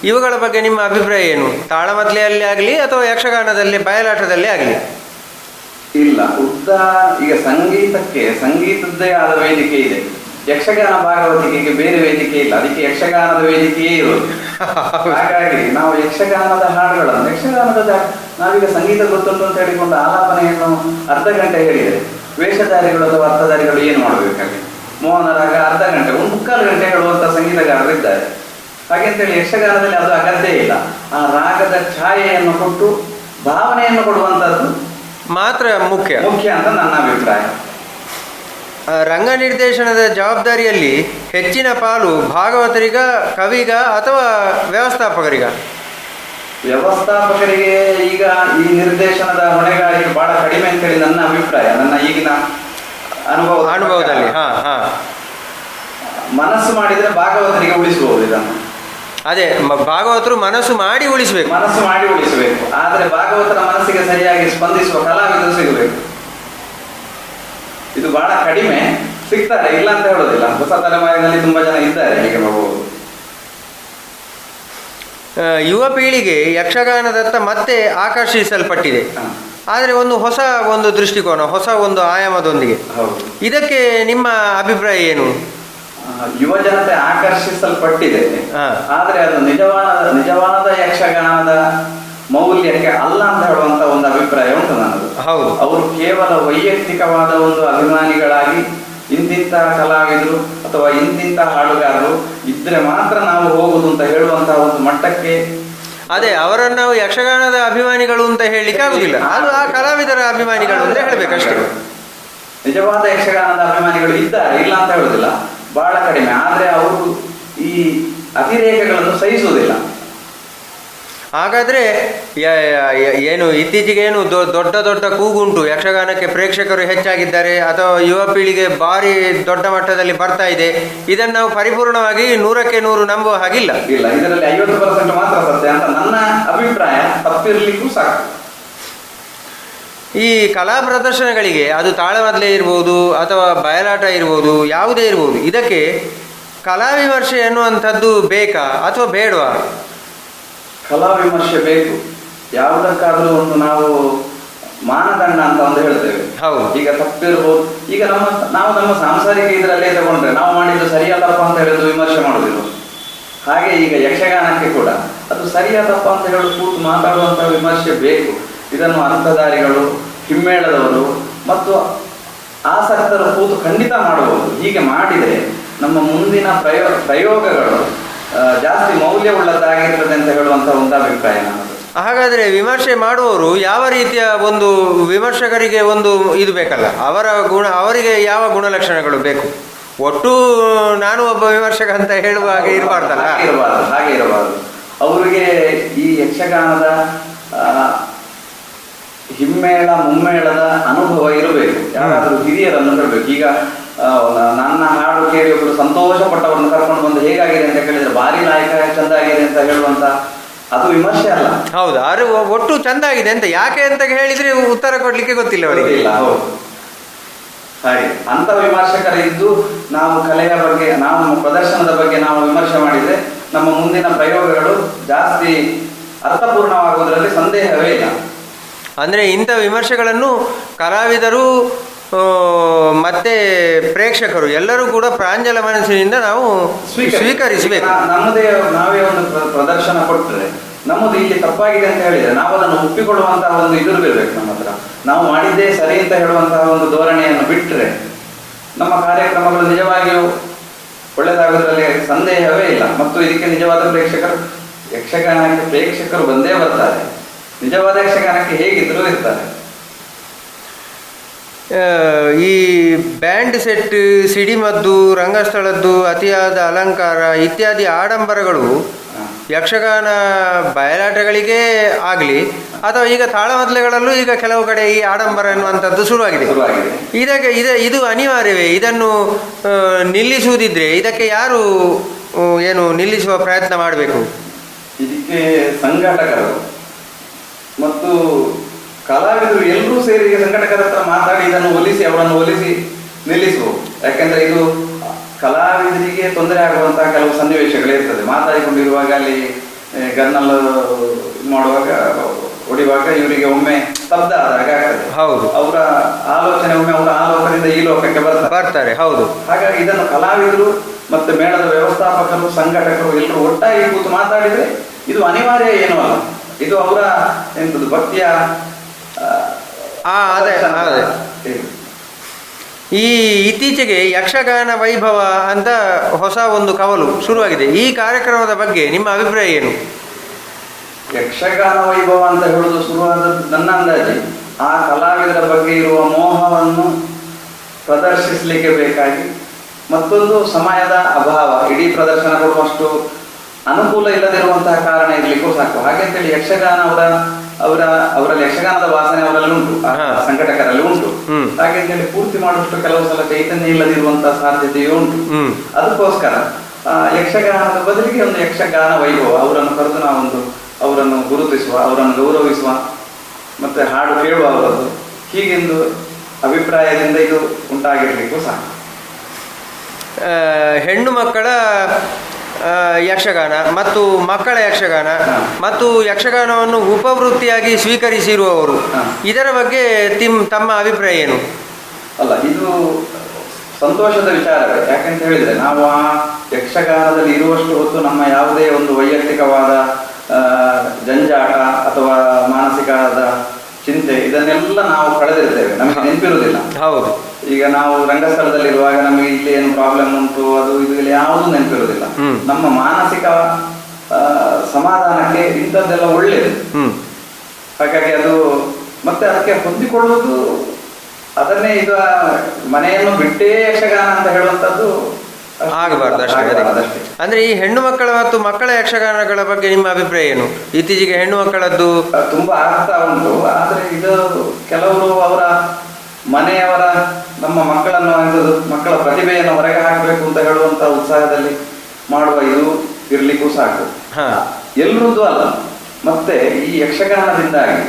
ಇವುಗಳ ಬಗ್ಗೆ ನಿಮ್ಮ ಅಭಿಪ್ರಾಯ ಏನು? ತಾಳಮದ್ಲೆಯಲ್ಲಿ ಆಗಲಿ ಅಥವಾ ಯಕ್ಷಗಾನದಲ್ಲಿ ಬಯಲಾಟದಲ್ಲಿ ಆಗಲಿ?
ಇಲ್ಲ, ಉದ್ದ ಈಗ ಸಂಗೀತಕ್ಕೆ ಸಂಗೀತದ್ದೇ ಆದ ವೇದಿಕೆ ಇದೆ. ಯಕ್ಷಗಾನ ಭಾಗವತಿಕೆಗೆ ಬೇರೆ ವೇದಿಕೆ ಇಲ್ಲ. ಅದಕ್ಕೆ ಯಕ್ಷಗಾನದ ವೇದಿಕೆಯೇ ಇರೋದು. ಹಾಗಾಗಿ ನಾವು ಯಕ್ಷಗಾನದ ಹಾಡುಗಳನ್ನು ನಾವೀಗ ಸಂಗೀತ ಗೊತ್ತುಂಟು ಅಂತ ಹೇಳಿಕೊಂಡು ಆಲಾಪನೆಯನ್ನು ಅರ್ಧ ಗಂಟೆ ಹೇಳಿದರೆ ವೇಷಧಾರಿಗಳು ಅಥವಾ ಅರ್ಥಧಾರಿಗಳು ಏನು ಮಾಡಬೇಕಾಗಿ? ಮೋಹನ ರಾಗ ಅರ್ಧ ಗಂಟೆ, 1/4 ಗಂಟೆ ಹೇಳುವಂತ ಸಂಗೀತಗಾರರು ಇದ್ದಾರೆ. ಹಾಗೆಂತೇಳಿ ಯಕ್ಷಗಾನದಲ್ಲಿ ಅದು ಅಗತ್ಯ ಇಲ್ಲ. ಆ ರಾಗದ ಛಾಯೆಯನ್ನು ಕೊಟ್ಟು ಭಾವನೆಯನ್ನು ಕೊಡುವಂತದ್ದು
ಮಾತ್ರ ಮುಖ್ಯ
ಅಂತ ನನ್ನ ಅಭಿಪ್ರಾಯ.
ರಂಗ ನಿರ್ದೇಶನದ ಜವಾಬ್ದಾರಿಯಲ್ಲಿ ಹೆಚ್ಚಿನ ಪಾಲು ಭಾಗವತರಿಗ, ಕವಿಗ ಅಥವಾ ವ್ಯವಸ್ಥಾಪಕರಿಗ?
ವ್ಯವಸ್ಥಾಪಕರಿಗೆ ಈಗ ಈ ನಿರ್ದೇಶನದ ಹೊಣೆಗಾರಿಕೆ ಬಹಳ ಕಡಿಮೆ ಅಂತೇಳಿ ನನ್ನ ಅಭಿಪ್ರಾಯ. ನನ್ನ ಈಗಿನ
ಅನುಭವದಲ್ಲಿ
ಮನಸ್ಸು ಮಾಡಿದ್ರೆ ಭಾಗವತರಿಗೆ ಉಳಿಸಬಹುದು ಇದನ್ನು.
ಅದೇ, ಭಾಗವತರು ಮನಸ್ಸು ಮಾಡಿ ಉಳಿಸಬೇಕು.
ಆದ್ರೆ ಭಾಗವತರ ಮನಸ್ಸಿಗೆ ಸರಿಯಾಗಿ ಸ್ಪಂದಿಸುವ ಕಲಾವಿದರು ಸಿಗಬೇಕು. ಇದು ಬಹಳ ಕಡಿಮೆ. ಸಿಗ್ತಾರೆ, ಇಲ್ಲ ಅಂತ ಹೇಳೋದಿಲ್ಲ. ಹೊಸ ತಲೆಮಾರಿನಲ್ಲಿ ತುಂಬಾ ಜನ ಇದ್ದಾರೆ. ಈಗ
ಯುವ ಪೀಳಿಗೆ ಯಕ್ಷಗಾನದತ್ತ ಮತ್ತೆ ಆಕರ್ಷಿಸಲ್ಪಟ್ಟಿದೆ. ಆದರೆ ಹೊಸ ದೃಷ್ಟಿಕೋನ, ಹೊಸ ಆಯಾಮದೊಂದಿಗೆ. ಇದಕ್ಕೆ ನಿಮ್ಮ ಅಭಿಪ್ರಾಯ ಏನು?
ಯುವ ಜನತೆ ಆಕರ್ಷಿಸಲ್ಪಟ್ಟಿದೆ, ಆದ್ರೆ ಅದು ನಿಜವಾದ ಯಕ್ಷಗಾನದ ಮೌಲ್ಯಕ್ಕೆ ಅಲ್ಲ ಅಂತ ಹೇಳುವಂತ ಒಂದು ಅಭಿಪ್ರಾಯ ಉಂಟು ನನ್ನದು.
ಹೌದು,
ಅವರು ಕೇವಲ ವೈಯಕ್ತಿಕವಾದ ಒಂದು ಅಭಿಮಾನಿಗಳಾಗಿ ಇಂತಿಂತ ಕಲಾವಿದರು ಅಥವಾ ಇಂತಿಂತ ಹಾಡುಗಾರರು ಇದ್ರೆ ಮಾತ್ರ ನಾವು ಹೋಗುದು ಅಂತ ಹೇಳುವಂತಹ ಒಂದು ಮಟ್ಟಕ್ಕೆ,
ಅದೇ ಅವರನ್ನು ನಾವು ಯಕ್ಷಗಾನದ ಅಭಿಮಾನಿಗಳು ಅಂತ ಹೇಳಲಿಕ್ಕೆ ಆಗುದಿಲ್ಲ. ಅದು ಆ ಕಲಾವಿದರ ಅಭಿಮಾನಿಗಳು ಅಂತ ಹೇಳ್ಬೇಕಷ್ಟೇ.
ನಿಜವಾದ ಯಕ್ಷಗಾನದ ಅಭಿಮಾನಿಗಳು ಇದ್ದಾರೆ, ಇಲ್ಲ ಅಂತ ಹೇಳುದಿಲ್ಲ, ಬಹಳ ಕಡಿಮೆ. ಆದ್ರೆ ಅವರು ಈ ಅತಿರೇಕಗಳನ್ನು ಸಹಿಸುವುದಿಲ್ಲ.
ಹಾಗಾದ್ರೆ ಏನು ಇತ್ತೀಚೆಗೆ ಏನು ದೊಡ್ಡ ದೊಡ್ಡ ಕೂಗುಂಟು, ಯಕ್ಷಗಾನಕ್ಕೆ ಪ್ರೇಕ್ಷಕರು ಹೆಚ್ಚಾಗಿದ್ದಾರೆ ಅಥವಾ ಯುವ ಪೀಳಿಗೆ ಭಾರಿ ದೊಡ್ಡ ಮಟ್ಟದಲ್ಲಿ ಬರ್ತಾ ಇದೆ, ಇದನ್ನು ನಾವು ಪರಿಪೂರ್ಣವಾಗಿ 100ಕ್ಕೆ 100 ನಂಬುವ ಹಾಗಿಲ್ಲ.
ಇಲ್ಲ, ಇದರಲ್ಲಿ 50% ಮಾತ್ರ ಸತ್ಯ ಅಂತ ನನ್ನ ಅಭಿಪ್ರಾಯ. ತಪ್ಪಿರ್ಲಿಕ್ಕೂ ಸಾಕು.
ಈ ಕಲಾ ಪ್ರದರ್ಶನಗಳಿಗೆ, ಅದು ತಾಳಮದ್ಲೆ ಇರ್ಬೋದು ಅಥವಾ ಬಯಲಾಟ ಇರ್ಬೋದು, ಯಾವುದೇ ಇರ್ಬೋದು, ಇದಕ್ಕೆ ಕಲಾ ವಿಮರ್ಶೆ ಎನ್ನುವಂಥದ್ದು ಬೇಕಾ ಅಥವಾ ಬೇಡವಾ?
ಕಲಾ ವಿಮರ್ಶೆ ಬೇಕು. ಯಾವುದಕ್ಕಾದ್ರೂ ಒಂದು ನಾವು ಮಾನದಂಡ ಅಂತ ಒಂದು ಹೇಳ್ತೇವೆ.
ಹೌದು,
ಈಗ ತಪ್ಪಿರ್ಬೋದು. ಈಗ ನಾವು ನಮ್ಮ ಸಾಂಸಾರಿಕ ಇದರಲ್ಲೇ ತಗೊಂಡ್ರೆ ನಾವು ಮಾಡಿದ್ದು ಸರಿಯಾ ತಪ್ಪ ಅಂತ ಹೇಳೋದು ವಿಮರ್ಶೆ ಮಾಡೋದಿಲ್ಲ. ಹಾಗೆ ಈಗ ಯಕ್ಷಗಾನಕ್ಕೆ ಕೂಡ ಅದು ಸರಿಯಾ ತಪ್ಪ ಅಂತ ಹೇಳೋದು ಕೂತು ಮಾತಾಡುವಂತಹ ವಿಮರ್ಶೆ ಬೇಕು. ಇದನ್ನು ಅರ್ಥಧಾರಿಗಳು, ಹಿಮ್ಮೇಳದವರು ಮತ್ತು ಆಸಕ್ತರು ಕೂತು ಖಂಡಿತ ಮಾಡಬಹುದು. ಹೀಗೆ ಮಾಡಿದರೆ ನಮ್ಮ ಮುಂದಿನ ಪ್ರಯೋಗಗಳು ಜಾಸ್ತಿ ಮೌಲ್ಯವುಳ್ಳದ್ದಾಗಿರ್ತದೆ ಅಂತ ಹೇಳುವಂತ ಒಂದು ಅಭಿಪ್ರಾಯ ನಮ್ಮದು.
ಹಾಗಾದ್ರೆ ವಿಮರ್ಶೆ ಮಾಡುವವರು ಯಾವ ರೀತಿಯ ಒಂದು ವಿಮರ್ಶಕರಿಗೆ ಒಂದು ಇದು ಬೇಕಲ್ಲ, ಅವರಿಗೆ ಯಾವ ಗುಣಲಕ್ಷಣಗಳು ಬೇಕು? ಒಟ್ಟು ನಾನು ಒಬ್ಬ ವಿಮರ್ಶಕ ಅಂತ ಹೇಳುವ ಹಾಗೆ ಇರಬಾರ್ದಲ್ಲ.
ಹಾಗೆ ಇರಬಾರ್ದು. ಅವರಿಗೆ ಈ ಯಕ್ಷಗಾನದ ಹಿಮ್ಮೇಳ ಮುಮ್ಮೇಳದ ಅನುಭವ ಇರಬೇಕು. ಯಾರಾದ್ರೂ ಹಿರಿಯರನ್ನು ಇರಬೇಕು. ಈಗ ನನ್ನ ಹಾಡು ಕೇಳಿ ಒಬ್ಬರು ಸಂತೋಷ ಪಟ್ಟವರನ್ನು ಕರ್ಕೊಂಡು ಬಂದು ಹೇಗಾಗಿದೆ ಅಂತ ಕೇಳಿದ್ರೆ ಭಾರಿ ನಾಯಕ ಚಂದ ಆಗಿದೆ ಅಂತ ಹೇಳುವಂತ ಅದು ವಿಮರ್ಶೆ ಅಲ್ಲ.
ಹೌದು, ಅದು ಒಟ್ಟು ಚಂದ ಆಗಿದೆ ಅಂತ ಯಾಕೆ ಅಂತ ಹೇಳಿದ್ರೆ ಉತ್ತರ ಕೊಡ್ಲಿಕ್ಕೆ ಗೊತ್ತಿಲ್ಲ ಅವರಿಗೆ.
ಹೌದು, ಹಾಗೆ ಅಂತ ವಿಮರ್ಶಕರಿದ್ದು ನಾವು ಕಲೆಯ ಬಗ್ಗೆ, ನಾವು ಪ್ರದರ್ಶನದ ಬಗ್ಗೆ ನಾವು ವಿಮರ್ಶೆ ಮಾಡಿದ್ರೆ ನಮ್ಮ ಮುಂದಿನ ಪ್ರಯೋಗಗಳು ಜಾಸ್ತಿ ಅರ್ಥಪೂರ್ಣವಾಗುವುದರಲ್ಲಿ ಸಂದೇಹವೇ ಇಲ್ಲ.
ಅಂದರೆ ಇಂಥ ವಿಮರ್ಶೆಗಳನ್ನು ಕಲಾವಿದರು ಮತ್ತೆ ಪ್ರೇಕ್ಷಕರು ಎಲ್ಲರೂ ಕೂಡ ಪ್ರಾಂಜಲ ಮನಸ್ಸಿನಿಂದ ನಾವು ಸ್ವೀಕರಿಸಬೇಕು.
ನಮ್ಮದೇ ನಾವೇ ಒಂದು ಪ್ರದರ್ಶನ ಕೊಟ್ಟರೆ ನಮ್ಮದು ಇಲ್ಲಿ ತಪ್ಪಾಗಿದೆ ಅಂತ ಹೇಳಿದ್ರೆ ನಾವು ಅದನ್ನು ಒಪ್ಪಿಕೊಳ್ಳುವಂತಹ ಒಂದು ಇದಿರಬೇಕು ನಮ್ಮ ಹತ್ರ. ನಾವು ಮಾಡಿದ್ದೇ ಸರಿ ಅಂತ ಹೇಳುವಂತಹ ಒಂದು ಧೋರಣೆಯನ್ನು ಬಿಟ್ಟರೆ ನಮ್ಮ ಕಾರ್ಯಕ್ರಮಗಳು ನಿಜವಾಗಿಯೂ ಒಳ್ಳೆಯದಾಗುವುದರಲ್ಲಿ ಸಂದೇಹವೇ ಇಲ್ಲ. ಮತ್ತು ಇದಕ್ಕೆ ನಿಜವಾದ ಯಕ್ಷಗಾನಕ್ಕೆ ಪ್ರೇಕ್ಷಕರು ಬಂದೇ ಬರ್ತಾರೆ. ನಿಜವಾದ ಯಕ್ಷಗಾನಕ್ಕೆ ಹೇಗಿದ್ರೂ ಇರ್ತಾರೆ.
ಈ ಬ್ಯಾಂಡ್ ಸೆಟ್, ಸಿಡಿಮದ್ದು, ರಂಗಸ್ಥಳದ್ದು ಅತಿಯಾದ ಅಲಂಕಾರ ಇತ್ಯಾದಿ ಆಡಂಬರಗಳು ಯಕ್ಷಗಾನ ಬಯಲಾಟಗಳಿಗೆ ಆಗಲಿ ಅಥವಾ ಈಗ ತಾಳಮದ್ದಲೆಗಳಲ್ಲೂ ಈಗ ಕೆಲವು ಕಡೆ ಈ ಆಡಂಬರ ಎನ್ನುವಂಥದ್ದು ಶುರುವಾಗಿದೆ. ಇದು ಅನಿವಾರ್ಯವೇ? ಇದನ್ನು ನಿಲ್ಲಿಸುವುದಿದ್ರೆ ಇದಕ್ಕೆ ಯಾರು ಏನು ನಿಲ್ಲಿಸುವ ಪ್ರಯತ್ನ ಮಾಡಬೇಕು?
ಇದಕ್ಕೆ ಸಂಘಟಕರು ಮತ್ತು ಕಲಾವಿದರು ಎಲ್ಲರೂ ಸೇರಿ ಸಂಘಟಕರ ಹತ್ರ ಮಾತಾಡಿ ಇದನ್ನು ಅವರನ್ನು ಒಲಿಸಿ ನಿಲ್ಲಿಸುವುದು. ಯಾಕೆಂದ್ರೆ ಇದು ಕಲಾವಿದರಿಗೆ ತೊಂದರೆ ಆಗುವಂತಹ ಕೆಲವು ಸನ್ನಿವೇಶಗಳಿರ್ತದೆ. ಮಾತಾಡಿಕೊಂಡಿರುವಾಗ ಅಲ್ಲಿ ಗನ್ನಲ್ ಮಾಡುವಾಗ ಹೊಡಿವಾಗ ಇವರಿಗೆ ಒಮ್ಮೆ ಸ್ತಬ್ಧ ಆದಾಗ ಆಗ್ತದೆ.
ಹೌದು,
ಅವರ ಆಲೋಚನೆ ಒಮ್ಮೆ ಅವರ ಆಲೋಚನೆಯಿಂದ ಈ ಲೋಕಕ್ಕೆ
ಬರ್ತಾರೆ. ಹೌದು.
ಹಾಗಾಗಿ ಇದನ್ನು ಕಲಾವಿದರು ಮತ್ತೆ ಮೇಳದ ವ್ಯವಸ್ಥಾಪಕರು, ಸಂಘಟಕರು ಎಲ್ಲರೂ ಒಟ್ಟಾಗಿ ಕೂತು ಮಾತಾಡಿದ್ರೆ ಇದು ಅನಿವಾರ್ಯ ಏನೂ ಅಲ್ಲ. ಇದು ಅವರ ಎಂತದ್ದು ಭಕ್ತಿಯ ಈ ಇತ್ತೀಚೆಗೆ ಯಕ್ಷಗಾನ ವೈಭವ ಅಂತ ಹೊಸ ಒಂದು ಕವಲು ಶುರುವಾಗಿದೆ. ಈ ಕಾರ್ಯಕ್ರಮದ ಬಗ್ಗೆ ನಿಮ್ಮ ಅಭಿಪ್ರಾಯ ಏನು? ಯಕ್ಷಗಾನ ವೈಭವ ಅಂತ ಹೇಳುವುದು ಶುರುವಾದ ನನ್ನ ಅಂದಾಜಿ ಆ ಕಲಾವಿದರ ಬಗ್ಗೆ ಇರುವ ಮೋಹವನ್ನು ಪ್ರದರ್ಶಿಸಲಿಕ್ಕೆ ಬೇಕಾಗಿ ಮತ್ತೊಂದು ಸಮಯದ ಅಭಾವ, ಇಡೀ ಪ್ರದರ್ಶನ ಕೊಡುವಷ್ಟು ಅನುಕೂಲ ಇಲ್ಲದಿರುವಂತಹ ಕಾರಣ ಇರ್ಲಿಕ್ಕೂ ಸಾಕು. ಹಾಗೆಂತೇಳಿ ಯಕ್ಷಗಾನ ಅವರಲ್ಲಿ ಯಕ್ಷಗಾನದ ವಾಸನೆ ಅವರಲ್ಲಿ ಉಂಟು, ಸಂಘಟಕರಲ್ಲಿ ಉಂಟು. ಹಾಗೆಂತೇಳಿ ಪೂರ್ತಿ ಮಾಡುವಷ್ಟು ಕೆಲವು ಸಲ ಚೈತನ್ಯ ಇಲ್ಲದಿರುವಂತಹ ಸಾಧ್ಯತೆಯೂ ಉಂಟು. ಅದಕ್ಕೋಸ್ಕರ ಯಕ್ಷಗಾನದ ಬದಲಿಗೆ ಒಂದು ಯಕ್ಷಗಾನ ವೈಭವ, ಅವರನ್ನು ಕರೆದು ನಾವೊಂದು ಅವರನ್ನು ಗುರುತಿಸುವ, ಅವರನ್ನು ಗೌರವಿಸುವ, ಮತ್ತೆ ಹಾಡು ಕೇಳುವ ಅವರದ್ದು, ಹೀಗೆಂದು ಅಭಿಪ್ರಾಯದಿಂದ ಇದು ಉಂಟಾಗಿರ್ಲಿಕ್ಕೂ ಸಾಕು.
ಹೆಣ್ಣು ಮಕ್ಕಳ ಯಕ್ಷಗಾನ ಮತ್ತು ಮಕ್ಕಳ ಯಕ್ಷಗಾನ ಮತ್ತು ಯಕ್ಷಗಾನವನ್ನು ಉಪವೃತ್ತಿಯಾಗಿ ಸ್ವೀಕರಿಸಿರುವವರು, ಇದರ ಬಗ್ಗೆ ತಮ್ಮ ಅಭಿಪ್ರಾಯ ಏನು?
ಅಲ್ಲ, ಇದು ಸಂತೋಷದ ವಿಚಾರವೇ. ಯಾಕಂತ ಹೇಳಿದ್ರೆ ನಾವು ಆ ಯಕ್ಷಗಾನದಲ್ಲಿ ಇರುವಷ್ಟು ಹೊತ್ತು ನಮ್ಮ ಯಾವುದೇ ಒಂದು ವೈಯಕ್ತಿಕವಾದ ಜಂಜಾಟ ಅಥವಾ ಮಾನಸಿಕವಾದ ಚಿಂತೆ ಇದನ್ನೆಲ್ಲ ನಾವು ಕಳೆದಿರ್ತೇವೆ, ನಮಗೆ ನೆನಪಿರುವುದಿಲ್ಲ.
ಹೌದು.
ಈಗ ನಾವು ರಂಗಸ್ಥಳದಲ್ಲಿರುವಾಗ ನಮಗೆ ಇಲ್ಲಿ ಏನು ಪ್ರಾಬ್ಲಮ್ ಉಂಟು ಅದು ಇದು ಯಾವುದೂ ನೆನಪಿರುವುದಿಲ್ಲ. ನಮ್ಮ ಮಾನಸಿಕ ಸಮಾಧಾನಕ್ಕೆ ಇಂಥದ್ದೆಲ್ಲ ಒಳ್ಳೆಯದು. ಹಾಗಾಗಿ ಅದು ಮತ್ತೆ ಅದಕ್ಕೆ ಹೊಂದಿಕೊಳ್ಳುವುದು, ಅದನ್ನೇ ಇದು ಮನೆಯನ್ನು ಬಿಟ್ಟೇ ಯಕ್ಷಗಾನ ಅಂತ ಹೇಳುವಂಥದ್ದು
ಆಗಬಾರ್ದು ಅಷ್ಟೇ. ಅಂದ್ರೆ ಈ ಹೆಣ್ಣು ಮಕ್ಕಳ ಮತ್ತು ಮಕ್ಕಳ ಯಕ್ಷಗಾನಗಳ ಬಗ್ಗೆ ನಿಮ್ಮ ಅಭಿಪ್ರಾಯ ಏನು? ಇತ್ತೀಚೆಗೆ ಹೆಣ್ಣು ಮಕ್ಕಳದ್ದು
ತುಂಬಾ ಆಗ್ತಾ ಉಂಟು. ಆದ್ರೆ ಇದು ಕೆಲವರು ಅವರ ಮನೆಯವರ ನಮ್ಮ ಮಕ್ಕಳನ್ನು ಮಕ್ಕಳ ಪ್ರತಿಭೆಯನ್ನು ಹೊರಗೆ ಹಾಕಬೇಕು ಅಂತ ಹೇಳುವಂತ ಉತ್ಸಾಹದಲ್ಲಿ ಮಾಡುವ ಇದು ಇರ್ಲಿಕ್ಕೂ ಸಾಕು. ಎಲ್ರದ್ದು ಅಲ್ಲ. ಮತ್ತೆ ಈ ಯಕ್ಷಗಾನದಿಂದಾಗಿ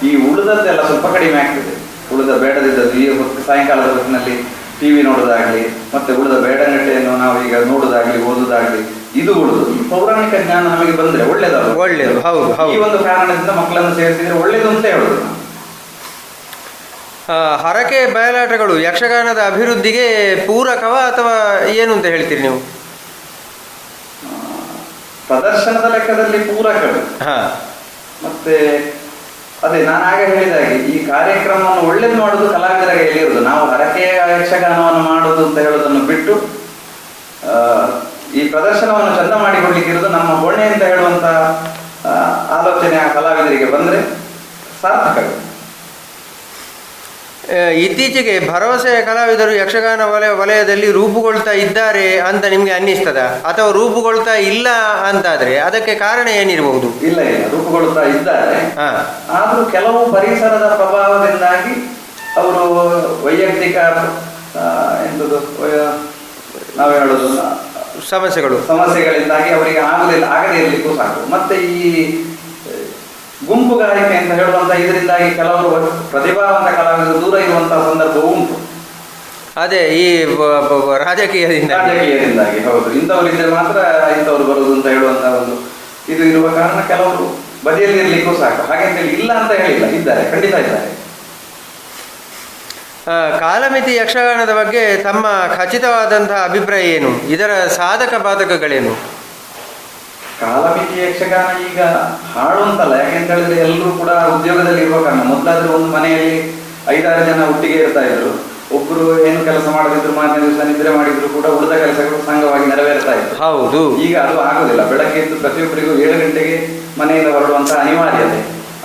ಈ ಉಳಿದದ್ದೆಲ್ಲ ಸ್ವಲ್ಪ ಕಡಿಮೆ ಆಗ್ತದೆ. ಉಳಿದ ಬೇಡದಿದ್ದದ್ದು ಈ ಹೊತ್ತು ಸಾಯಂಕಾಲದ ಹೊತ್ತಿನಲ್ಲಿ ಟಿವಿ ನೋಡೋದಾಗ್ಲಿ, ಮತ್ತೆ ಉಳಿದ ಬೇಡಗಟ್ಟೆಯನ್ನು ನಾವು ಈಗ ನೋಡೋದಾಗ್ಲಿ, ಓದೋದಾಗ್ಲಿ, ಇದು ಉಳಿದು ಈ ಪೌರಾಣಿಕ ಜ್ಞಾನ ನಮಗೆ ಬಂದ್ರೆ ಒಳ್ಳೇದಲ್ಲ.
ಒಳ್ಳೇದು. ಹೌದು.
ಈ ಒಂದು ಕಾರಣದಿಂದ ಮಕ್ಕಳನ್ನು ಸೇರಿಸಿದ್ರೆ ಒಳ್ಳೇದು ಅಂತ ಹೇಳುದು.
ಹರಕೆ ಬಯಲಾಟಗಳು ಯಕ್ಷಗಾನದ ಅಭಿವೃದ್ಧಿಗೆ ಪೂರಕವ ಅಥವಾ ಏನು ಅಂತ ಹೇಳ್ತೀರಿ ನೀವು?
ಪ್ರದರ್ಶನದ ಲೆಕ್ಕದಲ್ಲಿ ಪೂರಕಗಳು. ಮತ್ತೆ ಅದೇ ನಾನು ಆಗ ಹೇಳಿದಾಗೆ ಈ ಕಾರ್ಯಕ್ರಮವನ್ನು ಒಳ್ಳೇದು ಮಾಡುವುದು ಕಲಾವಿದರ ಕೈಯಲ್ಲಿ. ನಾವು ಹರಕೆಯ ಯಕ್ಷಗಾನವನ್ನು ಮಾಡುವುದು ಅಂತ ಹೇಳೋದನ್ನು ಬಿಟ್ಟು ಈ ಪ್ರದರ್ಶನವನ್ನು ಚಂದ ಮಾಡಿಕೊಡ್ಲಿಕ್ಕಿರೋದು ನಮ್ಮ ಹೊಣೆ ಅಂತ ಹೇಳುವಂತ ಆಲೋಚನೆ ಆ ಕಲಾವಿದರಿಗೆ ಬಂದ್ರೆ ಸಾರ್ಥಕ.
ಇತ್ತೀಚೆಗೆ ಭರವಸೆಯ ಕಲಾವಿದರು ಯಕ್ಷಗಾನ ವಲಯದಲ್ಲಿ ರೂಪುಗೊಳ್ತಾ ಇದ್ದಾರೆ ಅಂತ ನಿಮ್ಗೆ ಅನ್ನಿಸ್ತದ, ಅಥವಾ ರೂಪುಗೊಳ್ತಾ ಇಲ್ಲ ಅಂತಾದ್ರೆ ಅದಕ್ಕೆ ಕಾರಣ ಏನಿರಬಹುದು?
ಇಲ್ಲ, ರೂಪುಗೊಳ್ತಾ ಇದ್ದಾರೆ. ಆದ್ರೂ ಕೆಲವು ಪರಿಸರದ ಪ್ರಭಾವದಿಂದಾಗಿ ಅವರು ವೈಯಕ್ತಿಕ ಎಂತದ್ದು ನಾವು ಹೇಳೋದು ಸಮಸ್ಯೆಗಳಿಂದಾಗಿ ಅವರಿಗೆ ಆಗದೇ ಇರಲಿಕ್ಕೂ ಸಾಕು. ಮತ್ತೆ ಈ ಗುಂಪುಗಾರಿಕೆ ಅಂತ ಹೇಳುವಂತ ಇದರಿಂದಾಗಿ ಕೆಲವರು ಪ್ರತಿಭಾವಂತ ಕಲಾವಿದರು ದೂರ ಇರುವಂತಹ ಸಂದರ್ಭವೂ ಉಂಟು.
ಅದೇ ಈ
ರಾಜಕೀಯದಿಂದಾಗಿ ಹೌದು. ಇಂಥವರಿದ್ರೆ ಮಾತ್ರ ಇಂಥವ್ರು ಬರುದು ಅಂತ ಹೇಳುವಂತ ಒಂದು ಇದು ಇರುವ ಕಾರಣ ಕೆಲವರು ಬದಿಯಲ್ಲಿ ಇರ್ಲಿಕ್ಕೂ ಸಾಕು. ಹಾಗೆಂತೇಳಿ ಇಲ್ಲ ಅಂತ ಹೇಳಿಲ್ಲ, ಇದ್ದಾರೆ, ಖಂಡಿತ ಇದ್ದಾರೆ.
ಕಾಲಮಿತಿ ಯಕ್ಷಗಾನದ ಬಗ್ಗೆ ತಮ್ಮ ಖಚಿತವಾದಂತಹ ಅಭಿಪ್ರಾಯ ಏನು? ಇದರ ಸಾಧಕ ಬಾಧಕಗಳೇನು?
ಕಾಲಮಿತಿ ಯಕ್ಷಗಾನ ಈಗ ಹಾಡು ಅಂತಲ್ಲ, ಯಾಕೆಂತ ಹೇಳಿದ್ರೆ ಎಲ್ಲರೂ ಕೂಡ ಉದ್ಯೋಗದಲ್ಲಿ ಇರುವ ಕಾರಣ. ಮೊದಲಾದ್ರೆ ಒಂದು ಮನೆಯಲ್ಲಿ 5-6 ಜನ ಒಟ್ಟಿಗೆ ಇರ್ತಾ ಇದ್ರು. ಒಬ್ರು ಏನು ಕೆಲಸ ಮಾಡದಿದ್ರು ಮಾರನೇ ದಿವಸ ನಿದ್ರೆ ಮಾಡಿದ್ರು ಕೂಡ ಉಳಿದ ಕೆಲಸಗಳು ಸಂಘವಾಗಿ ನೆರವೇರ್ತಾ ಇತ್ತು.
ಹೌದು.
ಈಗ ಅದು ಆಗುದಿಲ್ಲ. ಬೆಳಗ್ಗೆ ಎದ್ದು ಪ್ರತಿಯೊಬ್ಬರಿಗೂ 7 ಗಂಟೆಗೆ ಮನೆಯಿಂದ ಹೊರಡುವಂತ ಅನಿವಾರ್ಯತೆ.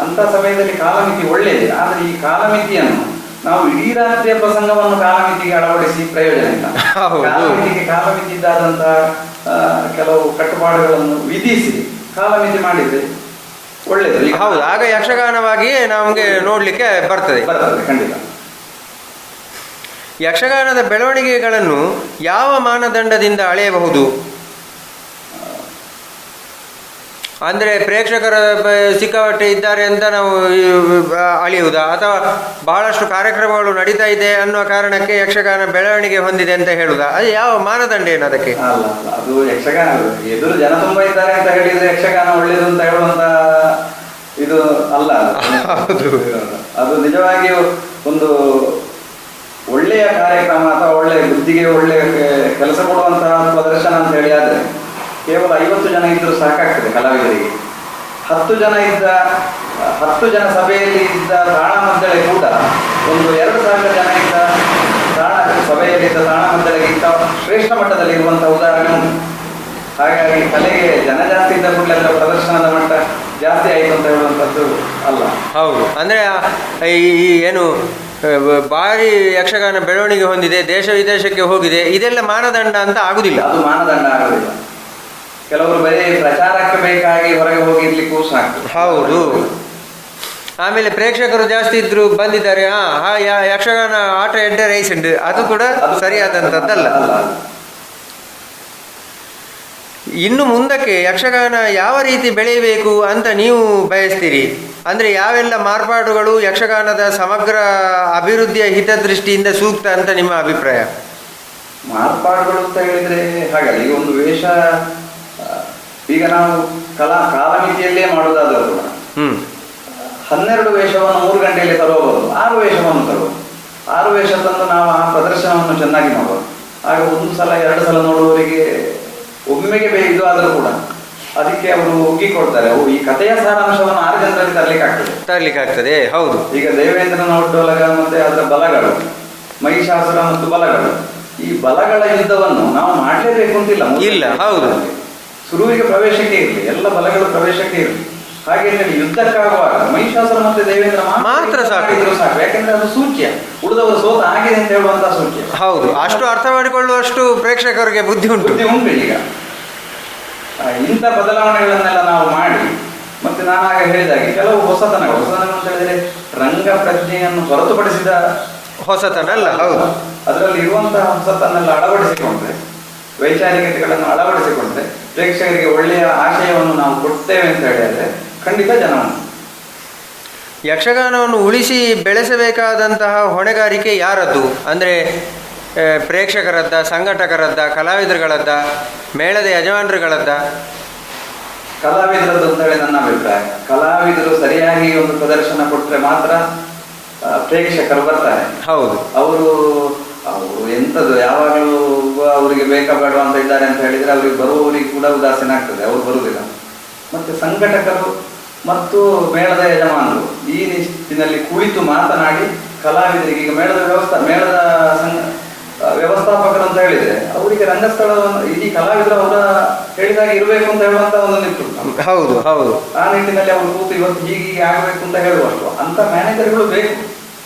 ಅಂತ ಸಮಯದಲ್ಲಿ ಕಾಲಮಿತಿ ಒಳ್ಳೆಯದು. ಆದ್ರೆ ಈ ಕಾಲಮಿತಿಯನ್ನು ನಾವು ಇಡೀ ರಾತ್ರಿಯ ಪ್ರಸಂಗವನ್ನು ಕಾಲಮಿತಿಗೆ ಅಳವಡಿಸಿ ಪ್ರಯೋಜನ ಇಲ್ಲ. ಕಾಲಮಿತಿಗೆ ಕಾಲಮಿತಿದ್ದಾದಂತಹ ಕೆಲವು ಕಟ್ಟುಪಾಡುಗಳನ್ನು ವಿಧಿಸಿ ಕಾಲಮಿತಿ ಮಾಡಿದ್ರೆ ಒಳ್ಳೆಯದು.
ಹೌದು, ಆಗ ಯಕ್ಷಗಾನವಾಗಿಯೇ ನಮಗೆ ನೋಡ್ಲಿಕ್ಕೆ ಬರ್ತದೆ.
ಖಂಡಿತ.
ಯಕ್ಷಗಾನದ ಬೆಳವಣಿಗೆಗಳನ್ನು ಯಾವ ಮಾನದಂಡದಿಂದ ಅಳೆಯಬಹುದು? ಅಂದರೆ ಪ್ರೇಕ್ಷಕರ ಸಿಕ್ಕಾಪಟ್ಟೆ ಇದ್ದಾರೆ ಅಂತ ನಾವು ಅಳೆಯುವುದಾ, ಅಥವಾ ಬಹಳಷ್ಟು ಕಾರ್ಯಕ್ರಮಗಳು ನಡೀತಾ ಇದೆ ಅನ್ನುವ ಕಾರಣಕ್ಕೆ ಯಕ್ಷಗಾನ ಬೆಳವಣಿಗೆ ಹೊಂದಿದೆ ಅಂತ ಹೇಳುವುದಾ? ಅದು ಯಾವ ಮಾನದಂಡ ಏನು ಅದಕ್ಕೆ?
ಅಲ್ಲ, ಅದು ಯಕ್ಷಗಾನ ಎದುರು ಜನ ತುಂಬ ಇದ್ದಾರೆ ಅಂತ ಹೇಳಿದ್ರೆ ಯಕ್ಷಗಾನ ಒಳ್ಳೇದು ಅಂತ ಹೇಳುವಂತ ಇದು ಅಲ್ಲ. ಅದು ನಿಜವಾಗಿಯೂ ಒಂದು ಒಳ್ಳೆಯ ಕಾರ್ಯಕ್ರಮ ಅಥವಾ ಒಳ್ಳೆಯ ಬುದ್ಧಿಗೆ ಒಳ್ಳೆಯ ಕೆಲಸ ಕೊಡುವಂತಹ ಪ್ರದರ್ಶನ ಅಂತ ಹೇಳಿ ಆದ್ರೆ ಕೇವಲ 50 ಜನ ಇದ್ರೂ ಸಾಕಾಗ್ತದೆ ಕಲಾವಿದರಿಗೆ. 10 ಜನ ಸಭೆಯಲ್ಲಿ ಇದ್ದ ತಾಳಮದ್ದಳೆ ಕೂಡ ಒಂದು 2000 ಜನ ಇದ್ದ ಸಭೆಯಲ್ಲಿದ್ದ ತಾಳಮದ್ದಳೆಗಿಂತ ಶ್ರೇಷ್ಠ ಮಟ್ಟದಲ್ಲಿ ಇರುವಂತಹ ಉದಾಹರಣೆ ಉಂಟು. ಹಾಗಾಗಿ ಕಲೆಗೆ ಜನ ಜಾಸ್ತಿ ಇದ್ದ ಕೂಡಲೇ ಅದರ ಪ್ರದರ್ಶನದ ಮಟ್ಟ ಜಾಸ್ತಿ ಆಯಿತು ಅಂತ ಹೇಳುವಂಥದ್ದು ಅಲ್ಲ.
ಹೌದು, ಅಂದರೆ ಈ ಏನು ಭಾರಿ ಯಕ್ಷಗಾನ ಬೆಳವಣಿಗೆ ಹೊಂದಿದೆ, ದೇಶ ವಿದೇಶಕ್ಕೆ ಹೋಗಿದೆ, ಇದೆಲ್ಲ ಮಾನದಂಡ ಅಂತ ಆಗುದಿಲ್ಲ.
ಅದು ಮಾನದಂಡ ಆಗುದಿಲ್ಲ. ಕೆಲವರು ಬರೀ ಪ್ರಚಾರಕ್ಕೆ ಬೇಕಾಗಿ ಹೊರಗೆ ಹೋಗಿರ್ಲಿಕ್ಕೂ ಸಾಕು.
ಹೌದು. ಆಮೇಲೆ ಪ್ರೇಕ್ಷಕರು ಜಾಸ್ತಿ ಇದ್ರು ಬಂದಿದ್ದಾರೆ, ಯಕ್ಷಗಾನ ಆಟ ಎಂಟರ್ ರೈಸೆಂಡ್, ಅದು ಕೂಡ ಸರಿಯಾದಂಥದ್ದಲ್ಲ. ಇನ್ನು ಮುಂದಕ್ಕೆ ಯಕ್ಷಗಾನ ಯಾವ ರೀತಿ ಬೆಳೆಯಬೇಕು ಅಂತ ನೀವು ಬಯಸ್ತೀರಿ? ಅಂದರೆ ಯಾವೆಲ್ಲ ಮಾರ್ಪಾಡುಗಳು ಯಕ್ಷಗಾನದ ಸಮಗ್ರ ಅಭಿವೃದ್ಧಿಯ ಹಿತದೃಷ್ಟಿಯಿಂದ ಸೂಕ್ತ ಅಂತ ನಿಮ್ಮ ಅಭಿಪ್ರಾಯ?
ಮಾರ್ಪಾಡುಗಳು ಅಂತ ಹೇಳಿದ್ರೆ ಹಾಗಲ್ಲ. ಈಗ ಒಂದು ವೇಷ, ಈಗ ನಾವು ಕಾಲಮಿತಿಯಲ್ಲೇ ಮಾಡುವುದಾದರೂ ಕೂಡ 12 ವೇಷವನ್ನು 3 ಗಂಟೆಯಲ್ಲಿ ತರಬಹುದು, 6 ವೇಷವನ್ನು ತರಬಹುದು. 6 ವೇಷ ತಂದು ನಾವು ಆ ಪ್ರದರ್ಶನವನ್ನು ಚೆನ್ನಾಗಿ ಮಾಡಬಹುದು. ಆಗ 1 ಸಲ 2 ಸಲ ನೋಡುವವರಿಗೆ ಒಮ್ಮೆಗೆ ಇದು ಆದರೂ ಕೂಡ ಅದಕ್ಕೆ ಅವರು ಒಗ್ಗಿಕೊಡ್ತಾರೆ. ಈ ಕಥೆಯ ಸಾರಾಂಶವನ್ನು 6 ಜನರಲ್ಲಿ ತರಲಿಕ್ಕೆ ಆಗ್ತದೆ. ಹೌದು. ಈಗ ದೇವೇಂದ್ರನ ಒಡ್ಡೋಲಗ ಮತ್ತೆ ಅದರ ಬಲಗಳು, ಮಹಿಷಾಸುರ ಮತ್ತು ಬಲಗಳು, ಈ ಬಲಗಳ ಯುದ್ಧವನ್ನು ನಾವು ಮಾಡಲೇಬೇಕು ಅಂತಿಲ್ಲ.
ಇಲ್ಲ. ಹೌದು.
ಶುರುವಿಗೆ ಪ್ರವೇಶಕ್ಕೆ ಇರಲಿ, ಎಲ್ಲ ಬಲಗಳು ಪ್ರವೇಶಕ್ಕೆ ಇರಲಿ. ಹಾಗೆ ಯುದ್ಧಕ್ಕಾಗುವಾಗ ಮಹಿಷಾಸುರ ಮತ್ತೆ ದೇವೇಂದ್ರ
ಮಾತ್ರ ಸಾಕು.
ಯಾಕೆಂದ್ರೆ ಅದು ಸೂಚ್ಯ, ಉಳಿದವರು ಸೋತ ಆಗಿದೆ ಅಂತ ಹೇಳುವಂತಹ ಸೂಚ್ಯ.
ಹೌದು, ಅಷ್ಟು ಅರ್ಥ ಮಾಡಿಕೊಳ್ಳುವಷ್ಟು ಪ್ರೇಕ್ಷಕರಿಗೆ ಬುದ್ಧಿ ಉಂಟು.
ಈಗ ಇಂಥ ಬದಲಾವಣೆಗಳನ್ನೆಲ್ಲ ನಾವು ಮಾಡಿ, ಮತ್ತೆ ನಾನು ಆಗ ಹೇಳಿದಾಗೆ ಕೆಲವು ಹೊಸತನಗಳು ಅಂತ ಹೇಳಿದ್ರೆ ರಂಗ ಪ್ರಜ್ಞೆಯನ್ನು ಹೊರತುಪಡಿಸಿದ
ಹೊಸತನ ಅಲ್ಲ. ಹೌದು.
ಅದರಲ್ಲಿ ಇರುವಂತಹ ಹೊಸತನ್ನೆಲ್ಲ ಅಳವಡಿಸಿಕೊಂಡ್ರೆ, ವೈಚಾರಿಕತೆಗಳನ್ನು ಅಳವಡಿಸಿಕೊಂಡ್ರೆ, ಪ್ರೇಕ್ಷಕರಿಗೆ ಒಳ್ಳೆಯ ಆಶಯವನ್ನು ನಾವು ಕೊಡ್ತೇವೆ ಅಂತ ಹೇಳಿದ್ರೆ ಖಂಡಿತ ಜನ.
ಯಕ್ಷಗಾನವನ್ನು ಉಳಿಸಿ ಬೆಳೆಸಬೇಕಾದಂತಹ ಹೊಣೆಗಾರಿಕೆ ಯಾರದ್ದು? ಅಂದರೆ ಪ್ರೇಕ್ಷಕರದ್ದ, ಸಂಘಟಕರದ್ದ, ಕಲಾವಿದರುಗಳದ್ದ, ಮೇಳದ ಯಜಮಾನರುಗಳದ್ದ?
ಕಲಾವಿದರದ್ದು ಅಂತ ಹೇಳಿ ನನ್ನ ಅಭಿಪ್ರಾಯ. ಕಲಾವಿದರು ಸರಿಯಾಗಿ ಒಂದು ಪ್ರದರ್ಶನ ಕೊಟ್ಟರೆ ಮಾತ್ರ ಪ್ರೇಕ್ಷಕರು ಬರ್ತಾರೆ.
ಹೌದು.
ಅವರು ಎಂಥದ್ದು ಯಾವಾಗಲೂ ಅವರಿಗೆ ಬೇಕಾ ಬೇಡ ಅಂತ ಇದ್ದಾರೆ ಅಂತ ಹೇಳಿದ್ರೆ ಅವರಿಗೆ ಬರುವವರಿಗೆ ಕೂಡ ಉದಾಸೀನ ಆಗ್ತದೆ, ಅವರು ಬರುವುದಿಲ್ಲ. ಮತ್ತೆ ಸಂಘಟಕರು ಮತ್ತು ಮೇಳದ ಯಜಮಾನರು ಈ ನಿಟ್ಟಿನಲ್ಲಿ ಕುಳಿತು ಮಾತನಾಡಿ ಕಲಾವಿದರಿಗೆ, ಈಗ ಮೇಳದ ವ್ಯವಸ್ಥಾಪಕರು ಅಂತ ಹೇಳಿದ್ರೆ ಅವರಿಗೆ ರಂಗಸ್ಥಳವನ್ನು ಇಡೀ ಕಲಾವಿದರು ಅವರ ಹೇಳಿದಾಗ ಇರಬೇಕು ಅಂತ ಹೇಳುವಂತ ಒಂದು ನಿಟ್ಟು.
ಹೌದು ಹೌದು.
ಆ ನಿಟ್ಟಿನಲ್ಲಿ ಅವರು ಕೂತು ಇವತ್ತು ಹೀಗೆ ಆಗಬೇಕು ಅಂತ ಹೇಳುವಷ್ಟು ಅಂತ ಮ್ಯಾನೇಜರ್ಗಳು ಬೇಕು.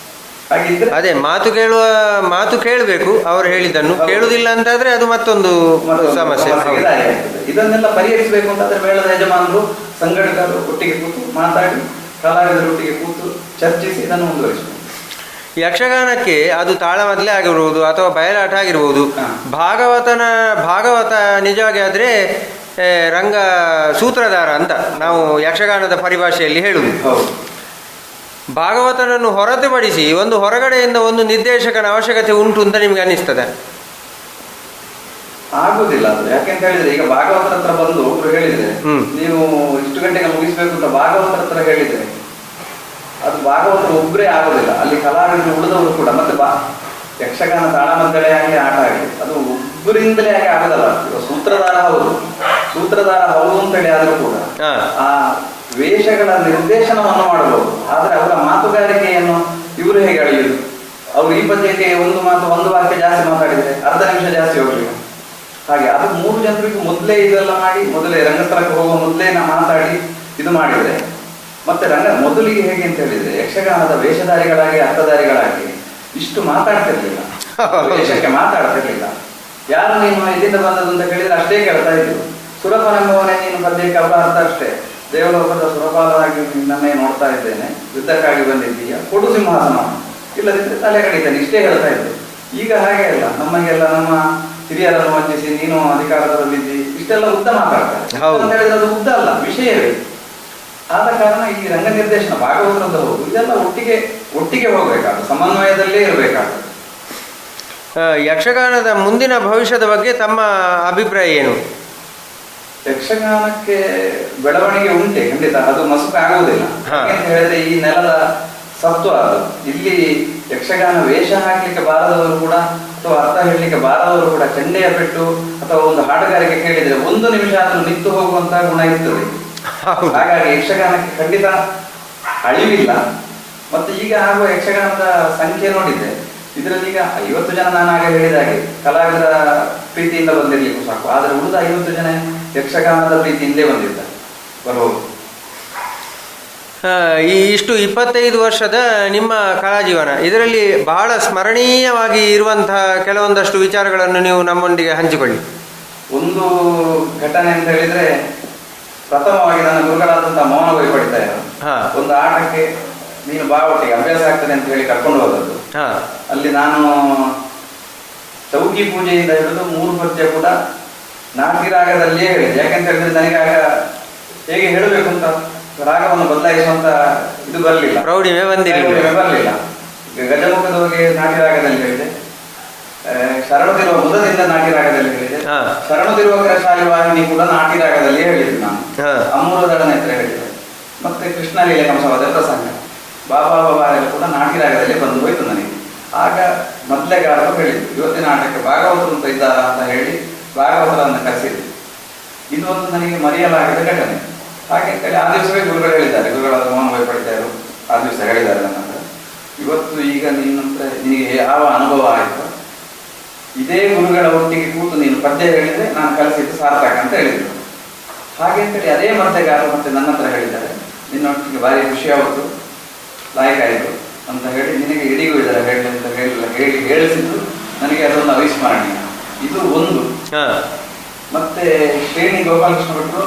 ಹಾಗಿದ್ರೆ
ಅದೇ ಮಾತು ಕೇಳಬೇಕು, ಅವರು ಹೇಳಿದ್ದನ್ನು ಕೇಳುವುದಿಲ್ಲ ಅಂತಾದ್ರೆ ಅದು ಮತ್ತೊಂದು ಸಮಸ್ಯೆ.
ಇದನ್ನೆಲ್ಲ ಪರಿಹರಿಸಬೇಕು ಅಂತಾದ್ರೆ ಮೇಳದ ಯಜಮಾನರು, ಸಂಘಟಕರು ಒಟ್ಟಿಗೆ ಕೂತು ಮಾತಾಡಿ ಕಲಾವಿದರೊಟ್ಟಿಗೆ ಕೂತು ಚರ್ಚಿಸಿ ಇದನ್ನು ಮುಂದುವರಿಸಬೇಕು.
ಯಕ್ಷಗಾನಕ್ಕೆ ಅದು ತಾಳಮದ್ದಲೆ ಆಗಿರ್ಬೋದು ಅಥವಾ ಬಯಲಾಟ ಆಗಿರ್ಬೋದು, ಭಾಗವತ ನಿಜವಾಗಿ ಆದರೆ ರಂಗ ಸೂತ್ರಧಾರ ಅಂತ ನಾವು ಯಕ್ಷಗಾನದ ಪರಿಭಾಷೆಯಲ್ಲಿ ಹೇಳುವುದು. ಭಾಗವತನನ್ನು ಹೊರತುಪಡಿಸಿ ಒಂದು ಹೊರಗಡೆಯಿಂದ ಒಂದು ನಿರ್ದೇಶಕನ ಅವಶ್ಯಕತೆ ಉಂಟು ಅಂತ ನಿಮ್ಗೆ ಅನ್ನಿಸ್ತದೆ?
ಆಗುದಿಲ್ಲ ಅದು. ಯಾಕೆಂತ ಹೇಳಿದ್ರೆ ಈಗ ಭಾಗವತರ ಹತ್ರ ಬಂದು ಒಬ್ರು ಹೇಳಿದ್ರೆ ನೀವು ಇಷ್ಟು ಗಂಟೆಗೆ ಮುಗಿಸ್ಬೇಕು ಅಂತ ಭಾಗವತರ ಹತ್ರ ಹೇಳಿದ್ರೆ ಅದು ಭಾಗವತರು ಒಬ್ಬರೇ ಆಗೋದಿಲ್ಲ, ಅಲ್ಲಿ ಕಲಾವಿದರು ಉಳಿದವರು ಕೂಡ ಮತ್ತೆ ಯಕ್ಷಗಾನ ತಾಳಮದ್ದಳೆ ಆಗಿ ಆಟ ಆಗಿ ಅದು ಒಬ್ಬರಿಂದಲೇ ಆಗಿ ಆಗೋದಲ್ಲ. ಸೂತ್ರಧಾರ ಹೌದು ಅಂತೇಳಿ ಆದ್ರೂ ಕೂಡ ಆ ವೇಷಗಳ ನಿರ್ದೇಶನವನ್ನು ಮಾಡಬಹುದು, ಆದ್ರೆ ಅವರ ಮಾತುಗಾರಿಕೆಯನ್ನು ಇವರು ಹೇಗೆ ಅಳೆಯುವುದು? ಅವರು ಈ ಪದ್ಯಕ್ಕೆ ಒಂದು ವಾಕ್ಯ ಜಾಸ್ತಿ ಮಾತಾಡಿದ್ರೆ ಅರ್ಧ ನಿಮಿಷ ಜಾಸ್ತಿ ಹೋಗ್ಲಿಲ್ಲ. ಹಾಗೆ ಅದು 3 ಜನರಿಗೆ ಮೊದಲೇ ಇದೆಲ್ಲ ಮಾಡಿ ಮೊದಲೇ ರಂಗಸ್ಥಳಕ್ಕೆ ಹೋಗುವ ಮೊದಲೇ ಮಾತಾಡಿ ಇದು ಮಾಡಿದ್ರೆ ಮತ್ತೆ ಮೊದಲಿಗೆ ಹೇಗೆ ಅಂತ ಹೇಳಿದ್ರೆ ಯಕ್ಷಗಾನದ ವೇಷಧಾರಿಗಳಾಗಿ ಅರ್ಥಧಾರಿಗಳಾಗಿ ಇಷ್ಟು ಮಾತಾಡ್ತಿರ್ಲಿಲ್ಲ, ವೇಷಕ್ಕೆ ಮಾತಾಡ್ತಿರ್ಲಿಲ್ಲ. ಯಾರು ನೀನು ಇಲ್ಲಿಂದ ಬಂದದ್ದು ಅಂತ ಕೇಳಿದ್ರೆ ಅಷ್ಟೇ ಕೇಳ್ತಾ ಇದ್ರು. ಸುರಪನೆಂಬವನೇ ನೀನು ಪದ್ಯಕ್ಕೆ ಅವರ ಅರ್ಥ ಅಷ್ಟೇ, ದೇವಲೋಕದ ಸುರಪಾಲನಾಗಿ ನಿನ್ನನ್ನೇ ನೋಡ್ತಾ ಇದ್ದೇನೆ, ಯುದ್ಧಕ್ಕಾಗಿ ಬಂದಿದ್ದೀಯ, ಕೊಡು ಸಿಂಹಾಸನ, ಇಲ್ಲದಿದ್ರೆ ತಲೆ ಕಡಿತೇನೆ, ಇಷ್ಟೇ ಹೇಳ್ತಾ ಇದ್ರು. ಈಗ ಹಾಗೆ ಅಲ್ಲ, ನಮಗೆಲ್ಲ ನಮ್ಮ ಹಿರಿಯರನ್ನು ವಂಚಿಸಿ ನೀನು ಅಧಿಕಾರದಲ್ಲಿದ್ದಿ ಇಷ್ಟೆಲ್ಲ ಉದ್ದ ಮಾತಾಡ್ತಾರೆ ಅಂತ ಹೇಳಿದ್ರೆ ಅದು ಉದ್ದ ಅಲ್ಲ, ವಿಷಯವೇ. ಆದ ಕಾರಣ ಈ ರಂಗ ನಿರ್ದೇಶನ ಭಾಗವತರದ್ದು ಹೋಗು ಇದೆಲ್ಲ ಒಟ್ಟಿಗೆ ಹೋಗ್ಬೇಕಾಗ್ತದೆ, ಸಮನ್ವಯದಲ್ಲೇ ಇರಬೇಕಾಗ್ತದೆ.
ಯಕ್ಷಗಾನದ ಮುಂದಿನ ಭವಿಷ್ಯದ ಬಗ್ಗೆ ತಮ್ಮ ಅಭಿಪ್ರಾಯ ಏನು?
ಯಕ್ಷಗಾನಕ್ಕೆ ಬೆಳವಣಿಗೆ ಉಂಟೆ ಖಂಡಿತ, ಅದು ಮಸುಕು ಆಗುವುದಿಲ್ಲ. ಯಾಕೆಂತ ಹೇಳಿದ್ರೆ ಈ ನೆಲದ ಸತ್ವ ಅದು. ಇಲ್ಲಿ ಯಕ್ಷಗಾನ ವೇಷ ಹಾಕ್ಲಿಕ್ಕೆ ಬಾರದವರು ಕೂಡ ಅಥವಾ ಅರ್ಥ ಹೇಳಲಿಕ್ಕೆ ಬಾರದವರು ಕೂಡ ಚೆಂಡೆಯ ಪೆಟ್ಟು ಅಥವಾ ಒಂದು ಹಾಡುಗಾರಿಕೆ ಕೇಳಿದ್ರೆ 1 ನಿಮಿಷ ಆದ್ರೂ ನಿಂತು ಹೋಗುವಂತಹ ಗುಣ ಇರ್ತದೆ. ಹಾಗಾಗಿ ಯಕ್ಷಗಾನಕ್ಕೆ ಖಂಡಿತ ಅಳಿವಿಲ್ಲ. ಮತ್ತೆ ಈಗ ಆಗುವ ಯಕ್ಷಗಾನದ ಸಂಖ್ಯೆ ನೋಡಿದ್ರೆ ಇದರಲ್ಲಿ ಈಗ 50 ಜನ ನಾನು ಆಗ ಹೇಳಿದಾಗೆ ಕಲಾವಿದರ ಪ್ರೀತಿಯಿಂದ ಬಂದಿರ್ಲಿಕ್ಕೂ ಸಾಕು, ಆದ್ರೆ ಉಳಿದ 50 ಜನ ಯಕ್ಷಗಾನದ ಪ್ರೀತಿಯಿಂದಲೇ ಬಂದಿರ್ತಾರೆ ಬರುವುದು.
ಇಷ್ಟು 25 ವರ್ಷದ ನಿಮ್ಮ ಕಲಾ ಜೀವನ, ಇದರಲ್ಲಿ ಬಹಳ ಸ್ಮರಣೀಯವಾಗಿ ಇರುವಂತಹ ಕೆಲವೊಂದಷ್ಟು ವಿಚಾರಗಳನ್ನು ನೀವು ನಮ್ಮೊಂದಿಗೆ ಹಂಚಿಕೊಳ್ಳಿ.
ಒಂದು ಘಟನೆ ಅಂತ ಹೇಳಿದ್ರೆ, ಪ್ರಥಮವಾಗಿ ನನ್ನ ಗುರುಗಳಾದಂತಹ ಮೌನ ವೈಪಡಿತಾ ಇದ್ದಾರೆ. ಒಂದು ಆಟಕ್ಕೆ ನೀನು ಬಾ ಒಟ್ಟಿಗೆ ಅಭ್ಯಾಸ ಆಗ್ತದೆ ಅಂತ ಹೇಳಿ ಕರ್ಕೊಂಡು ಹೋದದ್ದು. ಅಲ್ಲಿ ನಾನು ಚೌಕಿ ಪೂಜೆಯಿಂದ ಹಿಡಿದು 3 ಪದ್ಯ ಕೂಡ ನಾಟಿ ರಾಗದಲ್ಲಿಯೇ ಹೇಳಿದೆ. ಯಾಕಂತ ಹೇಳಿದ್ರೆ ನನಗೆ ಆಗ ಹೇಗೆ ಹೇಳಬೇಕು ಅಂತ ರಾಗವನ್ನು ಬದಲಾಯಿಸುವಂತ ಇದು ಬರಲಿಲ್ಲ, ಪ್ರೌಢಿಮೆ ಬರಲಿಲ್ಲ. ಗಜಮುಖದ ಬಗ್ಗೆ ನಾಟಿ ರಾಗದಲ್ಲಿ ಹೇಳಿದೆ, ಶರಣುತ್ತಿರುವ ಮುದದಿಂದ ನಾಟಿ ರಾಗದಲ್ಲಿ ಹೇಳಿದೆ, ಶರಣುತ್ತಿರುವ ಶಾಲಿ ವಾಹಿನಿ ಕೂಡ ನಾಟಿ ರಾಗದಲ್ಲಿ ಹೇಳಿದೆ ನಾನು, ಅಮೂಲದಳ ನೇತ್ರ ಹೇಳಿದೆ, ಮತ್ತೆ ಕೃಷ್ಣ ಲೀಲೆ ಕಂಸವಾದ ಪ್ರಸಂಗ ಬಾಬಾ ಎಲ್ಲ ಕೂಡ ನಾಟಿ ರಾಗದಲ್ಲಿ ಬಂದು ಹೋಯ್ತು ನನಗೆ. ಆಗ ಮೊದಲೇಗಾರರು ಹೇಳಿದ್ರು, ಇವತ್ತಿನ ಆಟಕ್ಕೆ ಭಾಗವತರು ಅಂತ ಇದ್ದಾರಾ ಅಂತ ಹೇಳಿ ಭಾಗವತರನ್ನು ಕರೆಸಿದ್ರು. ಇದು ಒಂದು ನನಗೆ ಮರೆಯಲಾಗದ ಘಟನೆ. ಹಾಗೆ ಆ ದಿವಸವೇ ಗುರುಗಳು ಹೇಳಿದ್ದಾರೆ, ಗುರುಗಳಾದ ಮೌನ ವೈಪಡಿತಾರು ಆ ದಿವಸ ಹೇಳಿದ್ದಾರೆ ನನ್ನ ಹತ್ರ, ಇವತ್ತು ಈಗ ನಿನಗೆ ಯಾವ ಅನುಭವ ಆಯಿತು, ಇದೇ ಗುರುಗಳ ಒಟ್ಟಿಗೆ ಕೂತು ನೀನು ಪದ್ಯ ಹೇಳಿದ್ರೆ ನಾನು ಕಲಿಸಿದ್ದು ಸಾರ್ಥಕ ಅಂತ ಹೇಳಿದ್ರು. ಹಾಗೆ ಅಂತೇಳಿ ಅದೇ ಮದ್ದೆಗಾರ ಮತ್ತೆ ನನ್ನ ಹತ್ರ ಹೇಳಿದ್ದಾರೆ, ನಿನ್ನೊಟ್ಟಿಗೆ ಭಾರಿ ಖುಷಿ ಆಯಿತು, ಲಾಯಕ ಆಯಿತು ಅಂತ ಹೇಳಿ ನಿನಗೆ ಇಡೀಗೂ ಇದ್ದಾರೆ ಹೇಳಿ ಅಂತ ಹೇಳಿಸಿದ್ದು ನನಗೆ ಅದೊಂದು ಅವಿಸ್ಮರಣೀಯ. ಇದು ಒಂದು. ಮತ್ತೆ ಶ್ರೇಣಿ ಗೋಪಾಲಕೃಷ್ಣ ಭಟ್ರು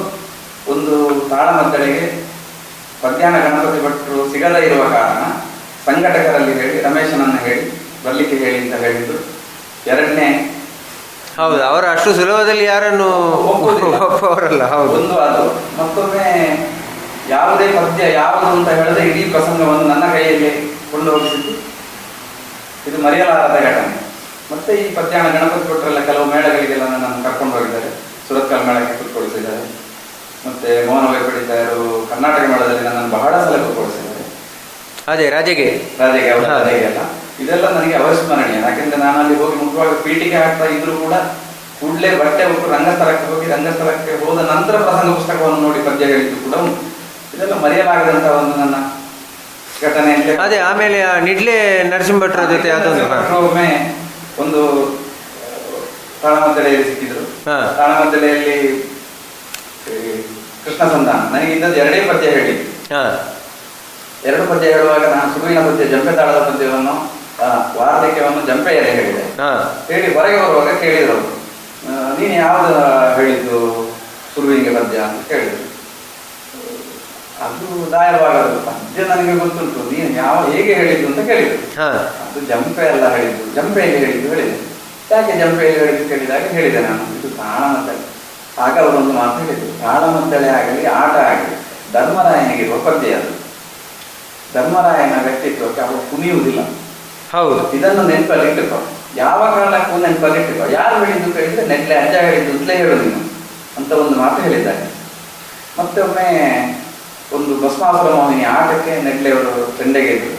ಒಂದು ತಾಳಮದ್ದಳೆಗೆ ಮಧ್ಯಾಹ್ನ ಗಣಪತಿ ಭಟ್ರು ಸಿಗದೇ ಇರುವ ಕಾರಣ ಸಂಘಟಕರಲ್ಲಿ ಹೇಳಿ ರಮೇಶನನ್ನು ಹೇಳಿ ಬರ್ಲಿಕ್ಕೆ ಹೇಳಿ ಅಂತ ಹೇಳಿದ್ದು. ಎರಡನೇ,
ಹೌದು, ಅವರು ಅಷ್ಟು ಸುಲಭದಲ್ಲಿ ಯಾರನ್ನು ಒಪ್ಪುವವರಲ್ಲ. ಒಂದು
ಅದು. ಮತ್ತೊಮ್ಮೆ ಯಾವುದೇ ಪದ್ಯ ಯಾವುದು ಅಂತ ಹೇಳಿದ್ರೆ ಇಡೀ ಪ್ರಸಂಗವನ್ನು ನನ್ನ ಕೈಯಲ್ಲಿ ಕೊಂಡು ಹೋಗಿಸಿದ್ದು ಇದು ಮರೆಯಲಾರದ ಘಟನೆ. ಮತ್ತೆ ಈ ಮಧ್ಯಾಹ್ನ ಗಣಪತಿ ಭಟ್ರೆಲ್ಲ ಕೆಲವು ಮೇಳಗಳಿಗೆಲ್ಲ ನನ್ನನ್ನು ಕರ್ಕೊಂಡು ಹೋಗಿದ್ದಾರೆ, ಸುರತ್ಕಲ್ ಮೇಳಕ್ಕೆ ಕೂತ್ಕೊಳಿಸಿದ್ದಾರೆ. ಮತ್ತೆ ಮೌನ ವೈಪಡಿತಾರು ಕರ್ನಾಟಕ ಮೇಳದಲ್ಲಿ ನನ್ನನ್ನು ಬಹಳ ಸಲ ಕೂತ್ಕೊಳಿಸಿದ್ದಾರೆ.
ಅದೇ ರಾಜೆಗೆ
ಎಲ್ಲ ಇದೆಲ್ಲ ನನಗೆ ಅವಸ್ಮರಣೀಯ. ಯಾಕೆಂದ್ರೆ ನಾನು ಅಲ್ಲಿ ಹೋಗಿ ಮುಖ್ಯವಾಗಿ ಪೀಠಿಗೆ ಹಾಕ್ತಾ ಇದ್ರು ಕೂಡ ಕೂಡಲೇ ಬಟ್ಟೆ ಉಟ್ಟು ರಂಗಸ್ಥಳಕ್ಕೆ ಹೋಗಿ ರಂಗಸ್ಥಳಕ್ಕೆ ಹೋದ ನಂತರ ಪ್ರಸಂಗ ಪುಸ್ತಕವನ್ನು ನೋಡಿ ಪದ್ಯ ಹೇಳಿದ್ದು ಕೂಡ ಉಂಟು. ಇದೆಲ್ಲ ಮರೆಯಲಾಗದಂತ ಒಂದು ನನ್ನ ಘಟನೆ ಅಂತ.
ಅದೇ ಆಮೇಲೆ ನಿಡ್ಲೆ ನರಸಿಂಹ ಭಟ್ರ ಜೊತೆ
ಒಮ್ಮೆ ಒಂದು ತಾಳಮದ್ದಳೆಯಲ್ಲಿ ಸಿಕ್ಕಿದ್ರು. ತಾಳಮದ್ದಳೆಯಲ್ಲಿ ಕೃಷ್ಣ ಸಂಧಾನ ನನಗೆ ಇನ್ನೊಂದು 2 ಪದ್ಯ ಹೇಳಿ, 2 ಪದ್ಯ ಹೇಳುವಾಗ ನಾನು ಸುರುವಿನ ಪದ್ಯ ಜಂಪೆ ತಾಳದ ಪದ್ಯವನ್ನು ವಾರ್ಧಕ್ಯವನ್ನು ಜಂಪೆಯಲ್ಲಿ ಹೇಳಿದೆ. ಹೇಳಿ ಹೊರಗೆ ಬರುವಾಗ ಕೇಳಿದ್ರು, ನೀನು ಯಾವ್ದು ಹೇಳಿದ್ದು ಸುರುವಿಗೆ ಪದ್ಯ ಅಂತ ಕೇಳಿದ್ರು. ಅದು ದಾಯವಾಗದು ಪದ್ಯ ನನಗೆ ಗೊತ್ತುಂಟು, ನೀನು ಹೇಗೆ ಹೇಳಿದ್ದು ಅಂತ ಕೇಳಿದ್ರು. ಅದು ಜಂಪೆ ಎಲ್ಲ ಹೇಳಿದ್ದು, ಜಂಪೆಯಲ್ಲಿ ಹೇಳಿದ್ದು ಹೇಳಿದೆ. ಯಾಕೆ ಜಂಪೆಯಲ್ಲಿ ಹೇಳಿದ್ದು ಕೇಳಿದಾಗ ಹೇಳಿದೆ ನಾನು, ಇದು ತಾಳಮದ್ದಳೆ. ಆಗ ಅವರೊಂದು ಮಾತು ಹೇಳಿದ್ರು, ತಾಳಮದ್ದಳೆ ಆಗಲಿ ಆಟ ಆಗಲಿ ಧರ್ಮರಾಯನಿಗಿರುವ ಪದ್ಯ ಅದು, ಧರ್ಮರಾಯನ ವ್ಯಕ್ತಿತ್ವಕ್ಕೆ ಅವರು ಕುಣಿಯುವುದಿಲ್ಲ.
ಹೌದು,
ಇದನ್ನು ನೆನಪಲ್ಲಿ ಇಟ್ಟುಕೋ, ಯಾವ ಕಾರಣಕ್ಕೂ ನೆನಪಲ್ಲಿ ಇಟ್ಟುಕೋ. ಯಾರು ಹೇಳಿದ್ದು ಕೇಳಿದ್ರೆ ನೆಟ್ಲೆ ಅಜ್ಜ ಹೇಳಿದ್ದು ಅಂತಲೇ ಹೇಳು ನೀನು ಅಂತ ಒಂದು ಮಾತು ಹೇಳಿದ್ದಾರೆ. ಮತ್ತೊಮ್ಮೆ ಒಂದು ಭಸ್ಮಾಸುರ ಮೋಹಿನಿ ಆಟಕ್ಕೆ ನೆಟ್ಲೆಯವರು ಚೆಂಡೆಗೆ ಇದ್ರು.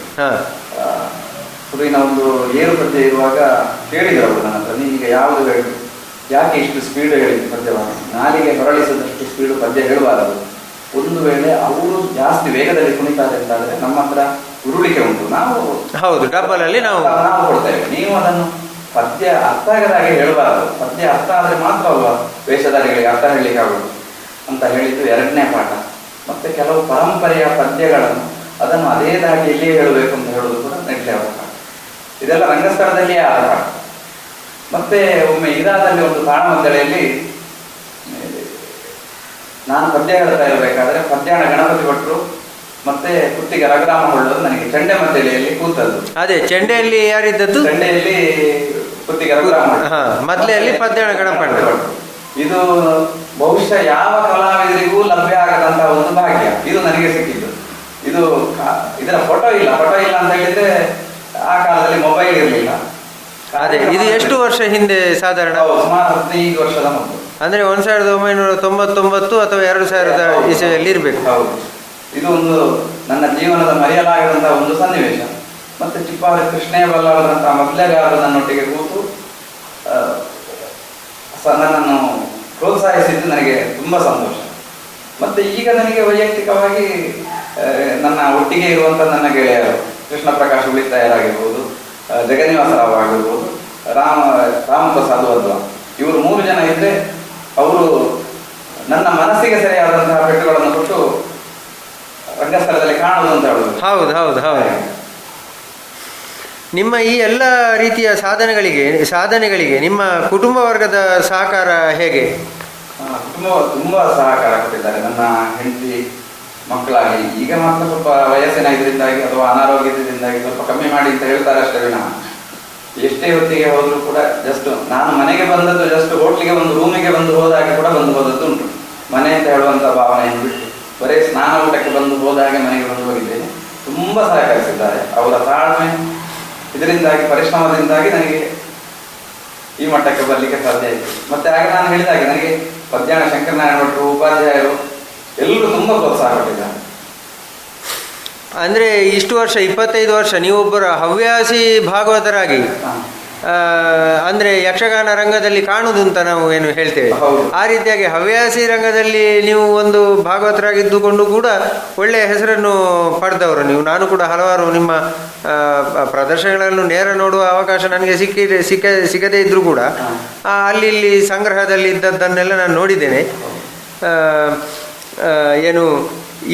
ಸುರಿನ ಒಂದು ಏರು ಪದ್ಯ ಇರುವಾಗ ಕೇಳಿದ್ರು ಅವರು ನನ್ನ ಹತ್ರ, ನೀನೀಗ ಯಾವುದು ಹೇಳಿ, ಯಾಕೆ ಇಷ್ಟು ಸ್ಪೀಡ್ ಹೇಳಿದ್ದು ಪದ್ಯವನ್ನು, ನಾಲಿಗೆ ಹೊರಳಿಸದಷ್ಟು ಸ್ಪೀಡು ಪದ್ಯ ಹೇಳಬಾರದು. ಒಂದು ವೇಳೆ ಅವರು ಜಾಸ್ತಿ ವೇಗದಲ್ಲಿ ಕುಣಿತಾರೆ ಅಂತಾದ್ರೆ ನಮ್ಮ ಹತ್ರ ಉರುಳಿಕೆ ಉಂಟು, ನಾವು
ಹೌದು ಡಬ್ಬಲಲ್ಲಿ ನಾವು
ಕೊಡ್ತೇವೆ. ನೀವು ಅದನ್ನು ಪದ್ಯ ಅರ್ಥ ಆಗದ ಹಾಗೆ ಹೇಳಬಾರದು, ಪದ್ಯ ಅರ್ಥ ಆದ್ರೆ ಮಾತ್ರ ಅಲ್ವಾ ವೇಷಧಾರಿಗಳಿಗೆ ಅರ್ಥ ಹೇಳಲಿಕ್ಕೆ ಆಗುದು ಅಂತ ಹೇಳಿದ್ದು 2ನೇ ಪಾಠ. ಮತ್ತೆ ಕೆಲವು ಪರಂಪರೆಯ ಪದ್ಯಗಳನ್ನು ಅದನ್ನು ಅದೇ ದಾಟಿಯಲ್ಲಿಯೇ ಹೇಳಬೇಕು ಅಂತ ಹೇಳುವುದು ಕೂಡ ನೆಟ್ಲೆ ಅವರ ಪಾಠ. ಇದೆಲ್ಲ ರಂಗಸ್ಥಳದಲ್ಲಿಯೇ ಆದ ಪಾಠ. ಮತ್ತೆ ಒಮ್ಮೆ ಇರಾದಲ್ಲಿ ಒಂದು ತಾಳಮದ್ದಳೆಯಲ್ಲಿ ನಾನು ಪದ್ಯ ಹೇಳ್ತಾ ಇರಬೇಕಾದ್ರೆ ಪದ್ಯಾಣ ಗಣಪತಿ ಭಟ್ರು ಮತ್ತೆ ಕುತ್ತಿಗೆ ರಘುರಾಮ ಹೊಳ್ಳೋದು ನನಗೆ ಚೆಂಡೆ ಮದ್ದಳೆಯಲ್ಲಿ ಕೂತದ್ದು.
ಅದೇ ಚೆಂಡೆಯಲ್ಲಿ ಯಾರಿದ್ದದ್ದು?
ಚೆಂಡೆಯಲ್ಲಿ ಕುತ್ತಿಗೆ ರಘುರಾಮ
ಮದ್ಲೆಯಲ್ಲಿ ಪದ್ಯಾಣ ಗಣಪತಿ ಭಟ್ರು.
ಇದು ಬಹುಶಃ ಯಾವ ಕಲಾವಿದರಿಗೂ ಲಭ್ಯ ಆಗದಂತಹ ಒಂದು ಭಾಗ್ಯ ಇದು ನನಗೆ ಸಿಕ್ಕಿದ್ದು. ಇದು ಇದರ ಫೋಟೋ ಇಲ್ಲ ಅಂತ ಹೇಳಿದ್ರೆ ಆ ಕಾಲದಲ್ಲಿ ಮೊಬೈಲ್ ಇರಲಿಲ್ಲ.
ಅದೇ ಇದು ಎಷ್ಟು ವರ್ಷ ಹಿಂದೆ ಸಾಧಾರಣ?
ಸುಮಾರು 15 ವರ್ಷದ ಮೊದಲು,
ಅಂದ್ರೆ 1999 ಅಥವಾ 2000 ಇಸವಿಯಲ್ಲಿ ಇರಬೇಕು.
ಹೌದು, ಇದು ಒಂದು ನನ್ನ ಜೀವನದ ಮರೆಯಲಾಗದಂತಹ ಒಂದು ಸನ್ನಿವೇಶ. ಮತ್ತೆ ಚಿಪ್ಪಾವರಿ ಕೃಷ್ಣಯ್ಯ ಬಲ್ಲಾಳದಂತಹ ಮೊದಲೇಗಾರರು ನನ್ನೊಟ್ಟಿಗೆ ಕೂತು ನನ್ನನ್ನು ಪ್ರೋತ್ಸಾಹಿಸಿದ್ದು ನನಗೆ ತುಂಬ ಸಂತೋಷ. ಮತ್ತೆ ಈಗ ನನಗೆ ವೈಯಕ್ತಿಕವಾಗಿ ನನ್ನ ಒಟ್ಟಿಗೆ ಇರುವಂಥ ನನ್ನ ಗೆಳೆಯರು ಕೃಷ್ಣ ಪ್ರಕಾಶ್ ಉಳಿತಾಯರಾಗಿರ್ಬೋದು, ಜಗನ್ನಿವಾಸ ರಾವ್ ಆಗಿರ್ಬೋದು, ರಾಮಪ್ರಸಾದ್ ವದ್ವಾ, ಇವರು 3 ಜನ ಇದ್ರೆ ಅವರು ನನ್ನ ಮನಸ್ಸಿಗೆ ಸರಿಯಾದಂತಹ ಪೆಟ್ಟುಗಳನ್ನು ಕೊಟ್ಟು ರಂಗಸ್ಥಳದಲ್ಲಿ ಕಾಣುವುದು ಅಂತ ಹೇಳುದು.
ಹೌದು ಹೌದು ಹೌದು. ನಿಮ್ಮ ಈ ಎಲ್ಲ ರೀತಿಯ ಸಾಧನೆಗಳಿಗೆ ನಿಮ್ಮ ಕುಟುಂಬ ವರ್ಗದ ಸಹಕಾರ ಹೇಗೆ?
ತುಂಬ ಸಹಕಾರ ಕೊಟ್ಟಿದ್ದಾರೆ. ನನ್ನ ಹೆಂಡತಿ ಮಕ್ಕಳಾಗಿ ಈಗ ಮಾತ್ರ ಸ್ವಲ್ಪ ವಯಸ್ಸಿನ ಇದರಿಂದಾಗಿ ಅಥವಾ ಅನಾರೋಗ್ಯದಿಂದಾಗಿ ಸ್ವಲ್ಪ ಕಮ್ಮಿ ಮಾಡಿ ಅಂತ ಹೇಳ್ತಾರೆ ಅಷ್ಟೇ ವಿನಃ ಎಷ್ಟೇ ಹೊತ್ತಿಗೆ ಹೋದ್ರು ಕೂಡ ಜಸ್ಟ್ ನಾನು ಮನೆಗೆ ಬಂದದ್ದು ಜಸ್ಟ್ ಹೋಟ್ಲಿಗೆ ಒಂದು ರೂಮಿಗೆ ಬಂದು ಹೋದಾಗೆ ಕೂಡ ಬಂದು ಹೋದದ್ದು ಉಂಟು. ಮನೆ ಅಂತ ಹೇಳುವಂಥ ಭಾವನೆಯನ್ನು ಬಿಟ್ಟು ಬರೀ ಸ್ನಾನ ಊಟಕ್ಕೆ ಬಂದು ಹೋದಾಗೆ ಮನೆಗೆ ಬಂದು ಹೋಗಿದ್ದೇನೆ. ತುಂಬ ಸಹಕರಿಸಿದ್ದಾರೆ. ಅವರ ತಾಳ್ಮೆ ಇದರಿಂದಾಗಿ ಪರಿಶ್ರಮದಿಂದಾಗಿ ನನಗೆ ಈ ಮಟ್ಟಕ್ಕೆ ಬರಲಿಕ್ಕೆ ಸಾಧ್ಯ ಆಯಿತು. ಮತ್ತೆ ಆಗ ನಾನು ಹೇಳಿದಾಗೆ ನನಗೆ ಪದ್ಯಾಣ ಶಂಕರನಾರಾಯಣ ಭಟ್ರು, ಉಪಾಧ್ಯಾಯರು ಎಲ್ಲರೂ ತುಂಬ ಪ್ರೋತ್ಸಾಹ ಕೊಟ್ಟಿದ್ದಾರೆ.
ಅಂದರೆ ಇಷ್ಟು ವರ್ಷ 25 ವರ್ಷ ನೀವೊಬ್ಬರ ಹವ್ಯಾಸಿ ಭಾಗವತರಾಗಿ ಅಂದರೆ ಯಕ್ಷಗಾನ ರಂಗದಲ್ಲಿ ಕಾಣುವುದು ಅಂತ ನಾವು ಏನು ಹೇಳ್ತೇವೆ, ಆ ರೀತಿಯಾಗಿ ಹವ್ಯಾಸಿ ರಂಗದಲ್ಲಿ ನೀವು ಒಂದು ಭಾಗವತರಾಗಿದ್ದುಕೊಂಡು ಕೂಡ ಒಳ್ಳೆಯ ಹೆಸರನ್ನು ಪಡೆದವರು ನೀವು. ನಾನು ಕೂಡ ಹಲವಾರು ನಿಮ್ಮ ಪ್ರದರ್ಶನಗಳನ್ನು ನೇರ ನೋಡುವ ಅವಕಾಶ ನನಗೆ ಸಿಕ್ಕದೇ ಇದ್ದರೂ ಕೂಡ ಅಲ್ಲಿ ಇಲ್ಲಿ ಸಂಗ್ರಹದಲ್ಲಿ ಇದ್ದದ್ದನ್ನೆಲ್ಲ ನಾನು ನೋಡಿದ್ದೇನೆ. ಏನು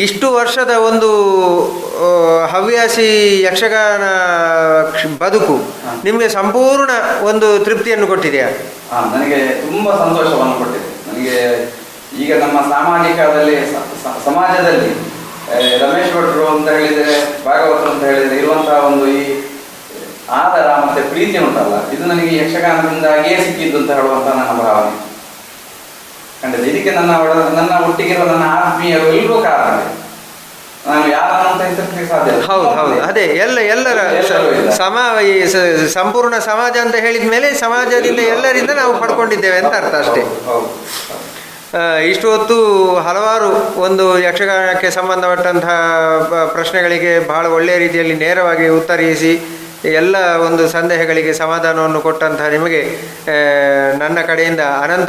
ಇಷ್ಟು ವರ್ಷದ ಒಂದು ಹವ್ಯಾಸಿ ಯಕ್ಷಗಾನ ಬದುಕು ನಿಮಗೆ ಸಂಪೂರ್ಣ ಒಂದು ತೃಪ್ತಿಯನ್ನು ಕೊಟ್ಟಿದೆಯಾ?
ನನಗೆ ತುಂಬ ಸಂತೋಷವನ್ನು ಕೊಟ್ಟಿದೆ. ನನಗೆ ಈಗ ನಮ್ಮ ಸಮಾಜದಲ್ಲಿ ರಮೇಶ್ ಭಟ್ರು ಅಂತ ಹೇಳಿದರೆ, ಭಾಗವತರು ಅಂತ ಹೇಳಿದರೆ ಇರುವಂತಹ ಒಂದು ಈ ಆದರ ಮತ್ತೆ ಪ್ರೀತಿ ಉಂಟಲ್ಲ, ಇದು ನನಗೆ ಯಕ್ಷಗಾನದಿಂದಾಗಿಯೇ ಸಿಕ್ಕಿದ್ದು ಅಂತ ಹೇಳುವಂಥ ನನ್ನ ಭಾವನೆ. ಖಂಡಿತ ಇದಕ್ಕೆ ನನ್ನ ಒಟ್ಟಿಗಿರುವ ನನ್ನ ಆತ್ಮೀಯರು ಎಲ್ಲರೂ ಕಾರಣ. ನಾನು ಯಾರನ್ನು ಅಂತ ಹೆಸರಿಸಲಿಕ್ಕೆ ಸಾಧ್ಯ.
ಹೌದು ಹೌದು, ಅದೇ ಎಲ್ಲರ ಸಂಪೂರ್ಣ ಸಮಾಜ ಅಂತ ಹೇಳಿದ ಮೇಲೆ ಸಮಾಜದಿಂದ ಎಲ್ಲರಿಂದ ನಾವು ಪಡ್ಕೊಂಡಿದ್ದೇವೆ ಅಂತ ಅರ್ಥ ಅಷ್ಟೇ. ಇಷ್ಟು ಹೊತ್ತು ಹಲವಾರು ಒಂದು ಯಕ್ಷಗಾನಕ್ಕೆ ಸಂಬಂಧಪಟ್ಟಂತಹ ಪ್ರಶ್ನೆಗಳಿಗೆ ಬಹಳ ಒಳ್ಳೆಯ ರೀತಿಯಲ್ಲಿ ನೇರವಾಗಿ ಉತ್ತರಿಸಿ ಎಲ್ಲ ಒಂದು ಸಂದೇಹಗಳಿಗೆ ಸಮಾಧಾನವನ್ನು ಕೊಟ್ಟಂತಹ ನಿಮಗೆ ನನ್ನ ಕಡೆಯಿಂದ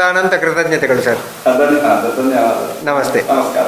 ಅನಂತ ಕೃತಜ್ಞತೆಗಳು ಸರ್. ನಮಸ್ತೆ.
ನಮಸ್ಕಾರ.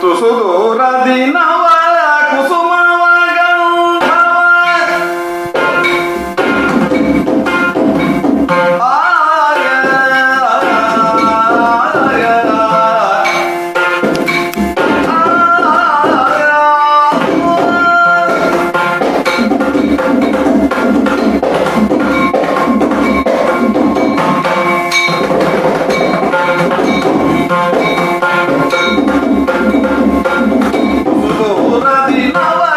ತುಸುದೂರ ದಿನವ ಕುಸುಮವ ಗಂಧವ ಆಯ ದಿನವ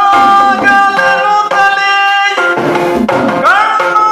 ಮರೆಯಾಗಲೆನು ತಲೆ ಕಣ್ಣು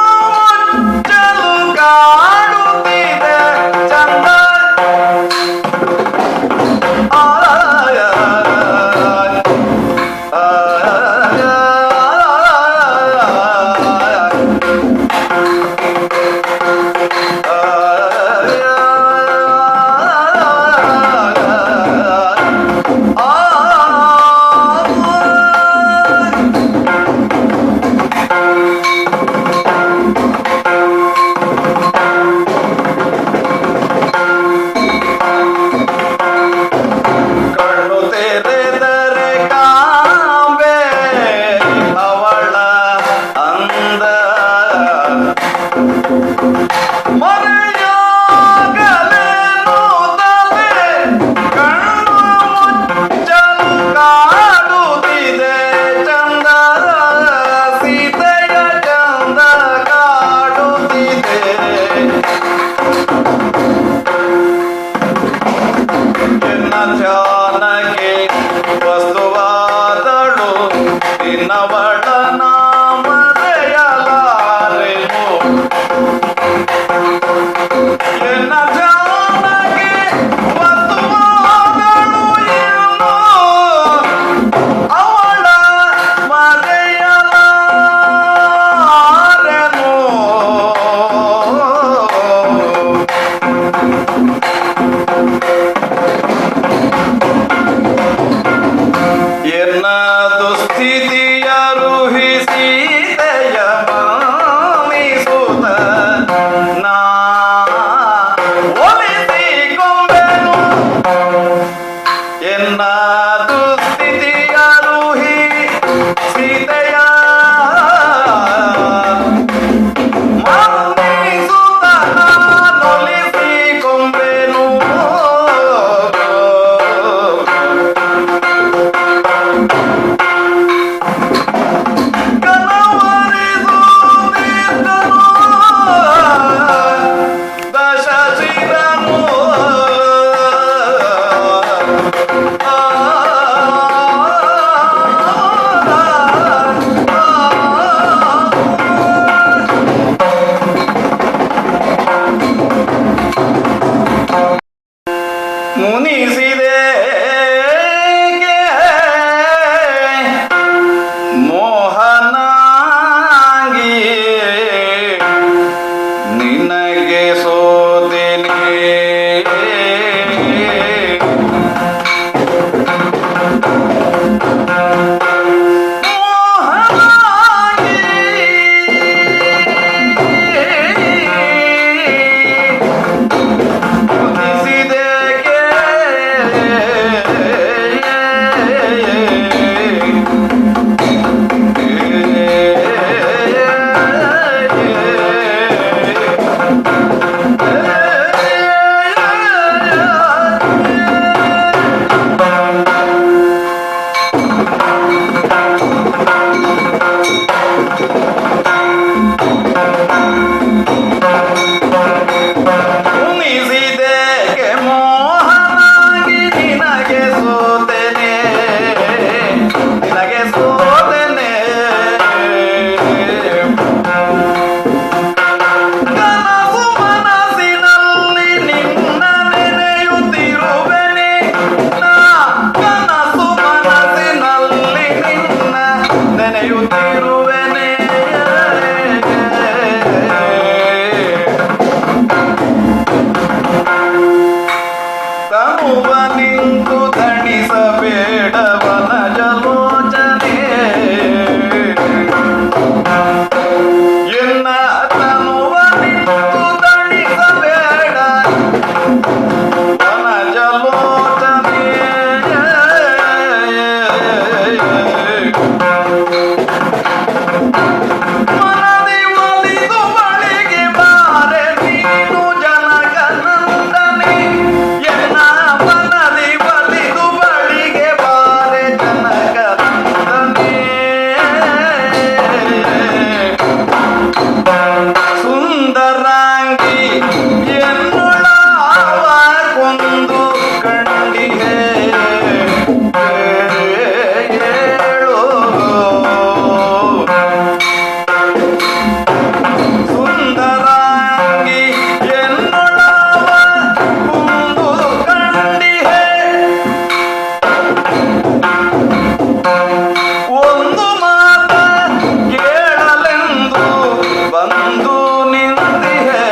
ಬಂದು ನಿಂತಿಹೆ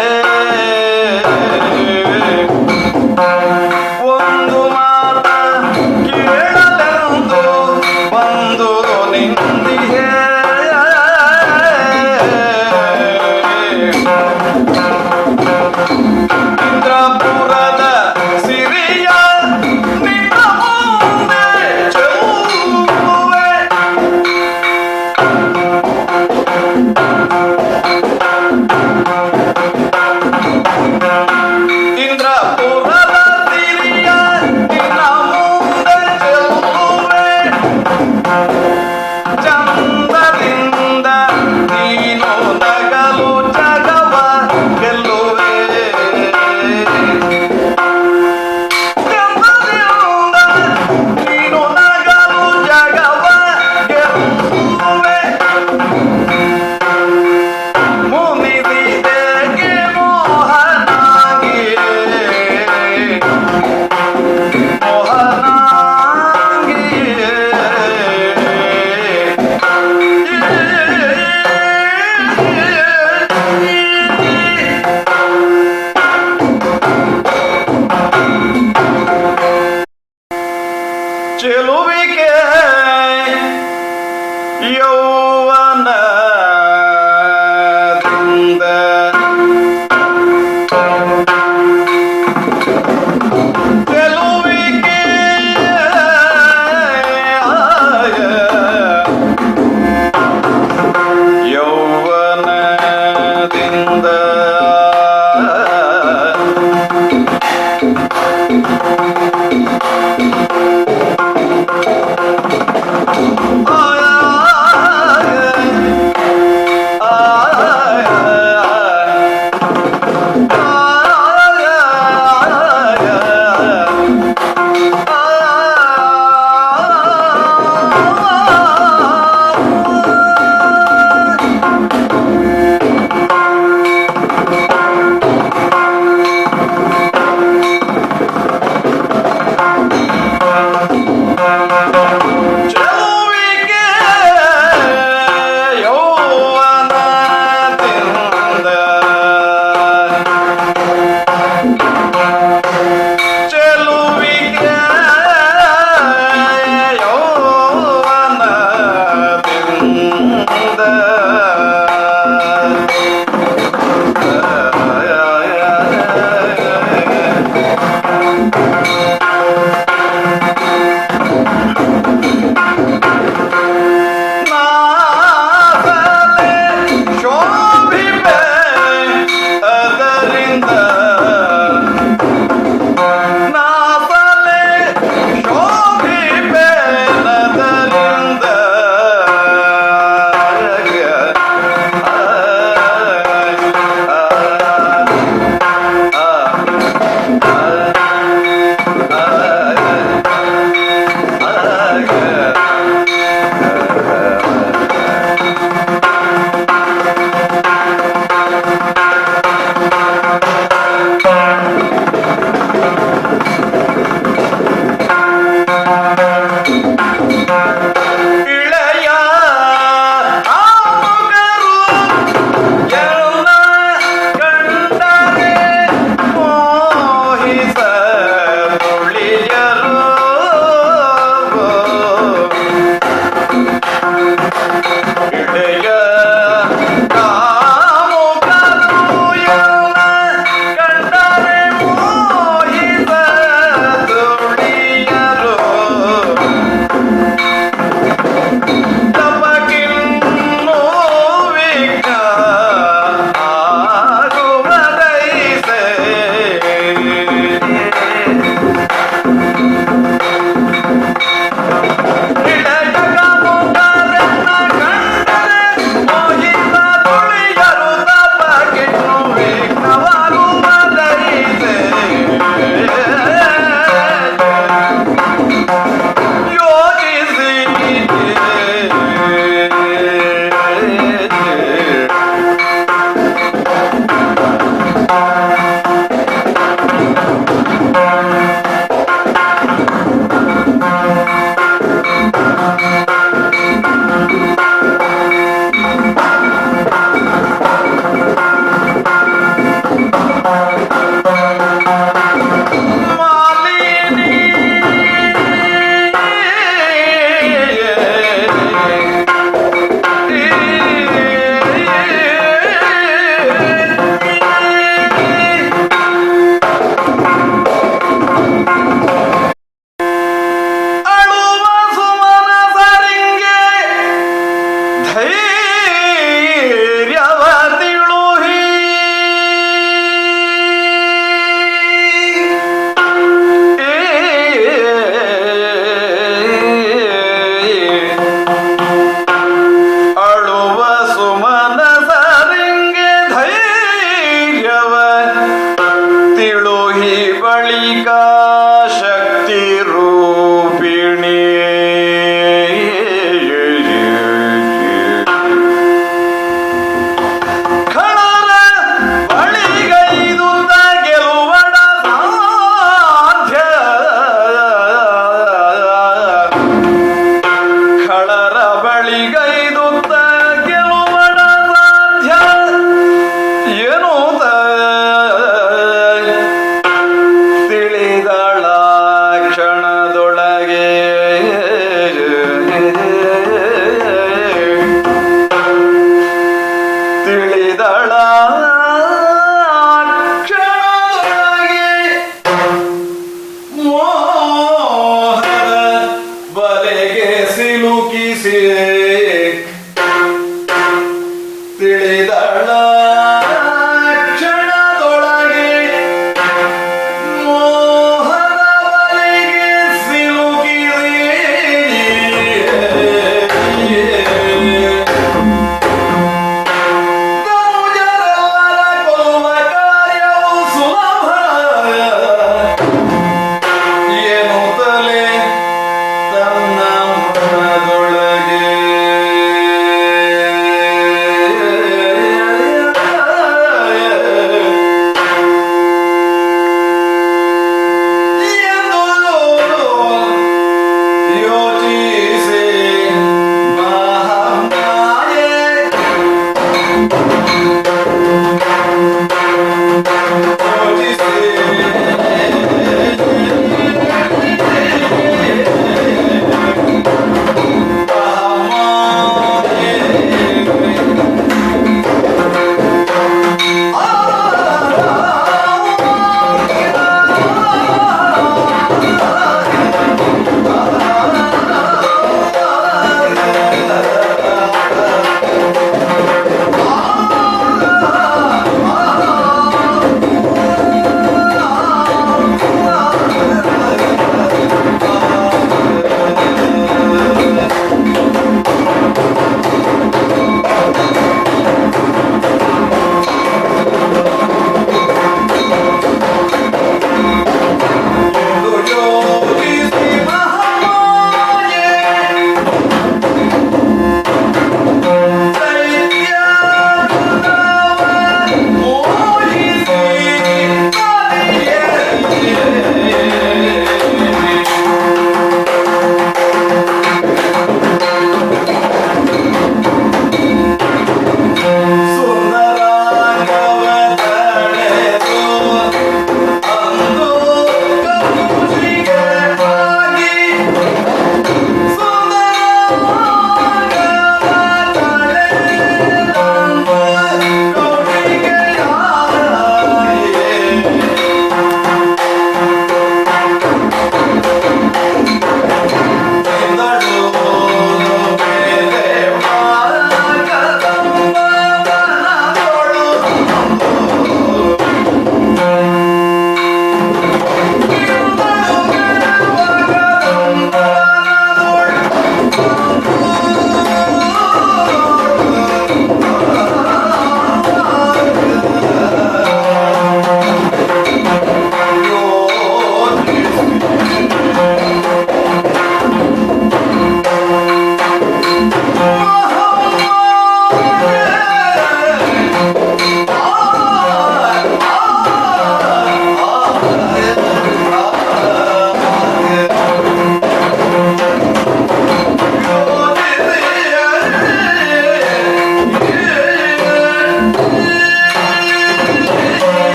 ಯೌವನದಿಂದ ಗೆಲುವಿಗೆ ಯೌವನದಿಂದ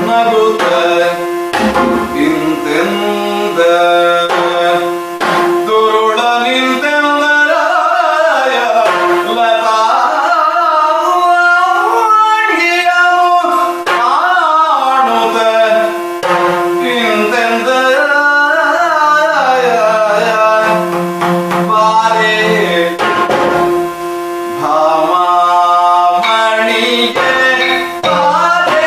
ನಗುತ್ತ ಇಂತೆಂದ ದುರುಳ ನಿಂತೆಂದರಾಯ ಲತಾಂಗಿಯನು ಕಾಣುತ್ತ ಇಂತೆಂದರಾಯ ಬಾರೆ ಭಾಮಾಮಣಿಗೆ ಬಾರೆ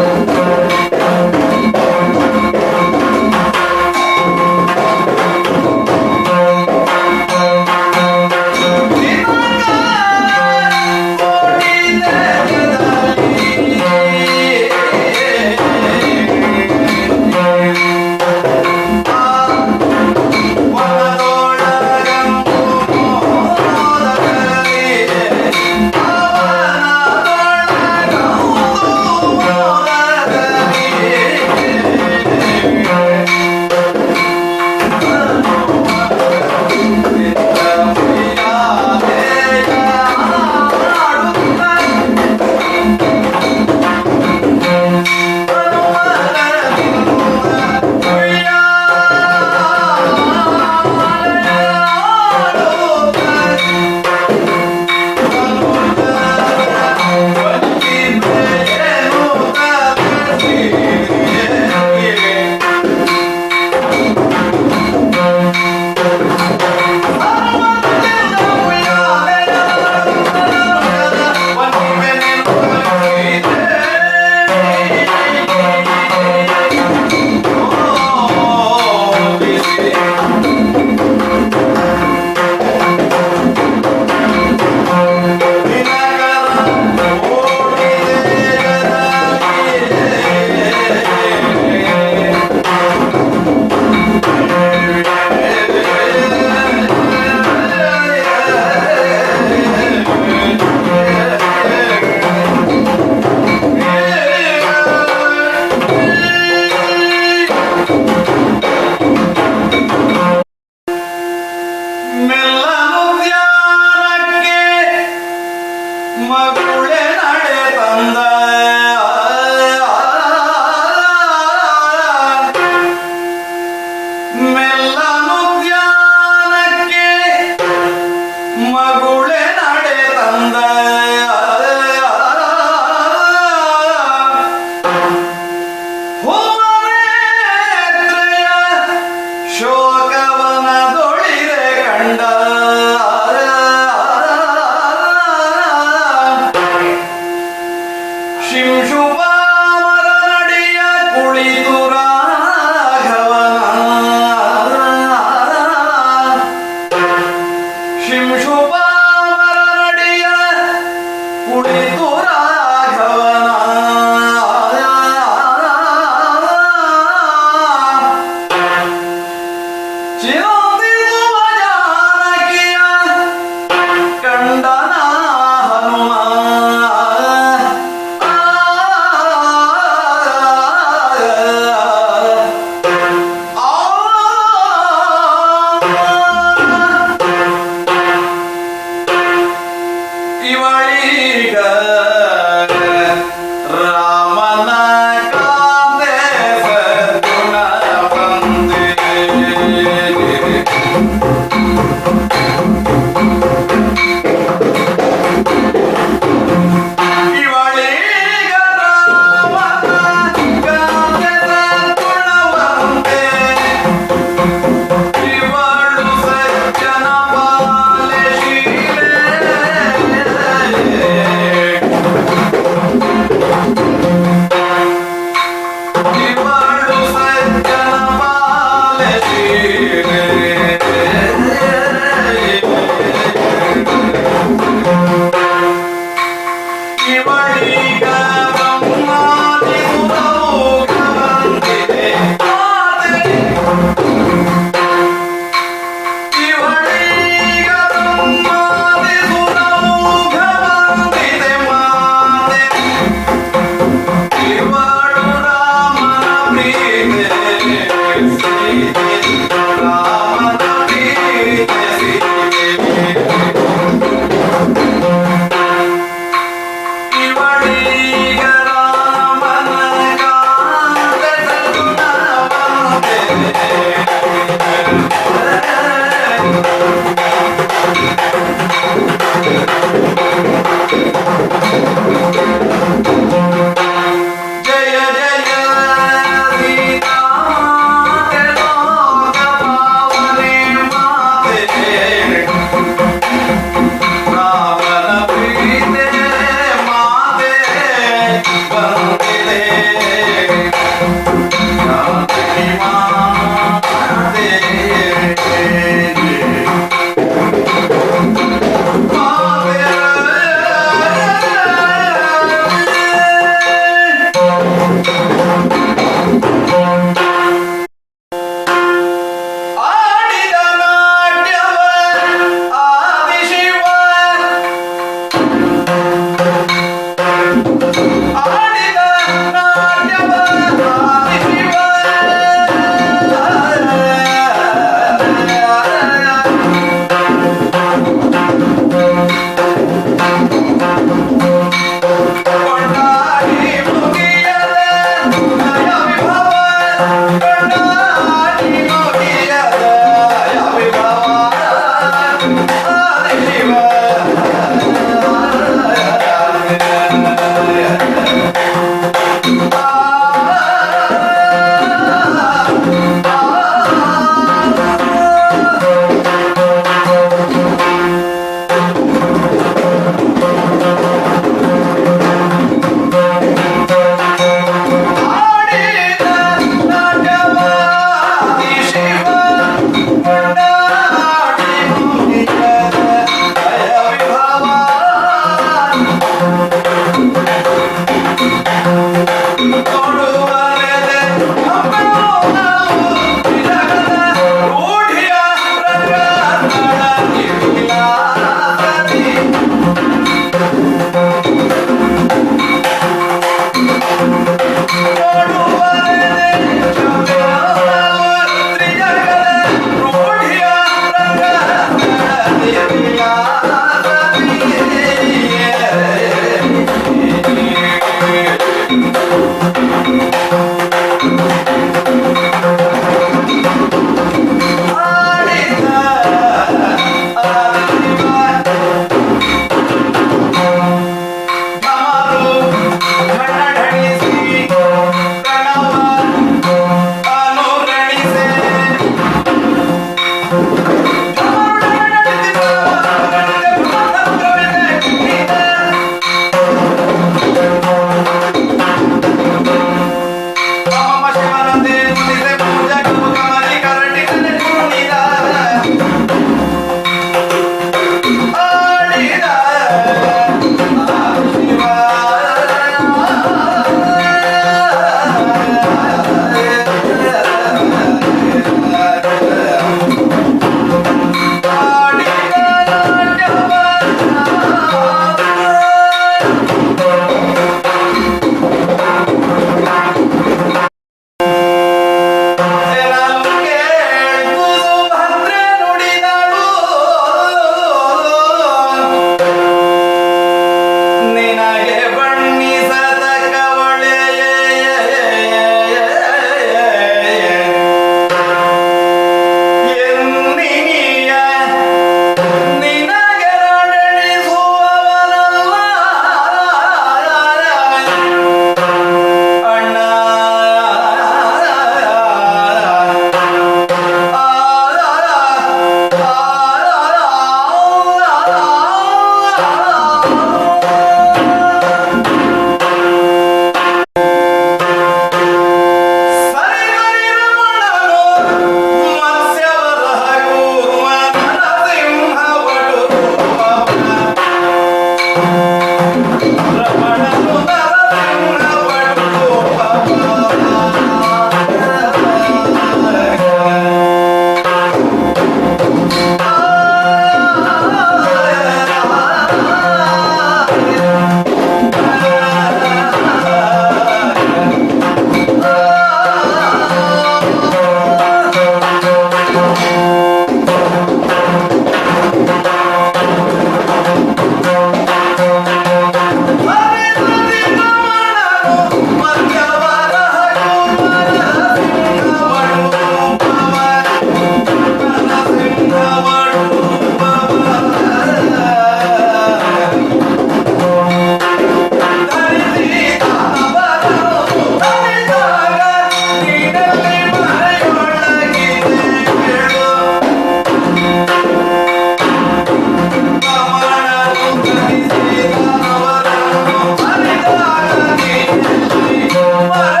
Bye.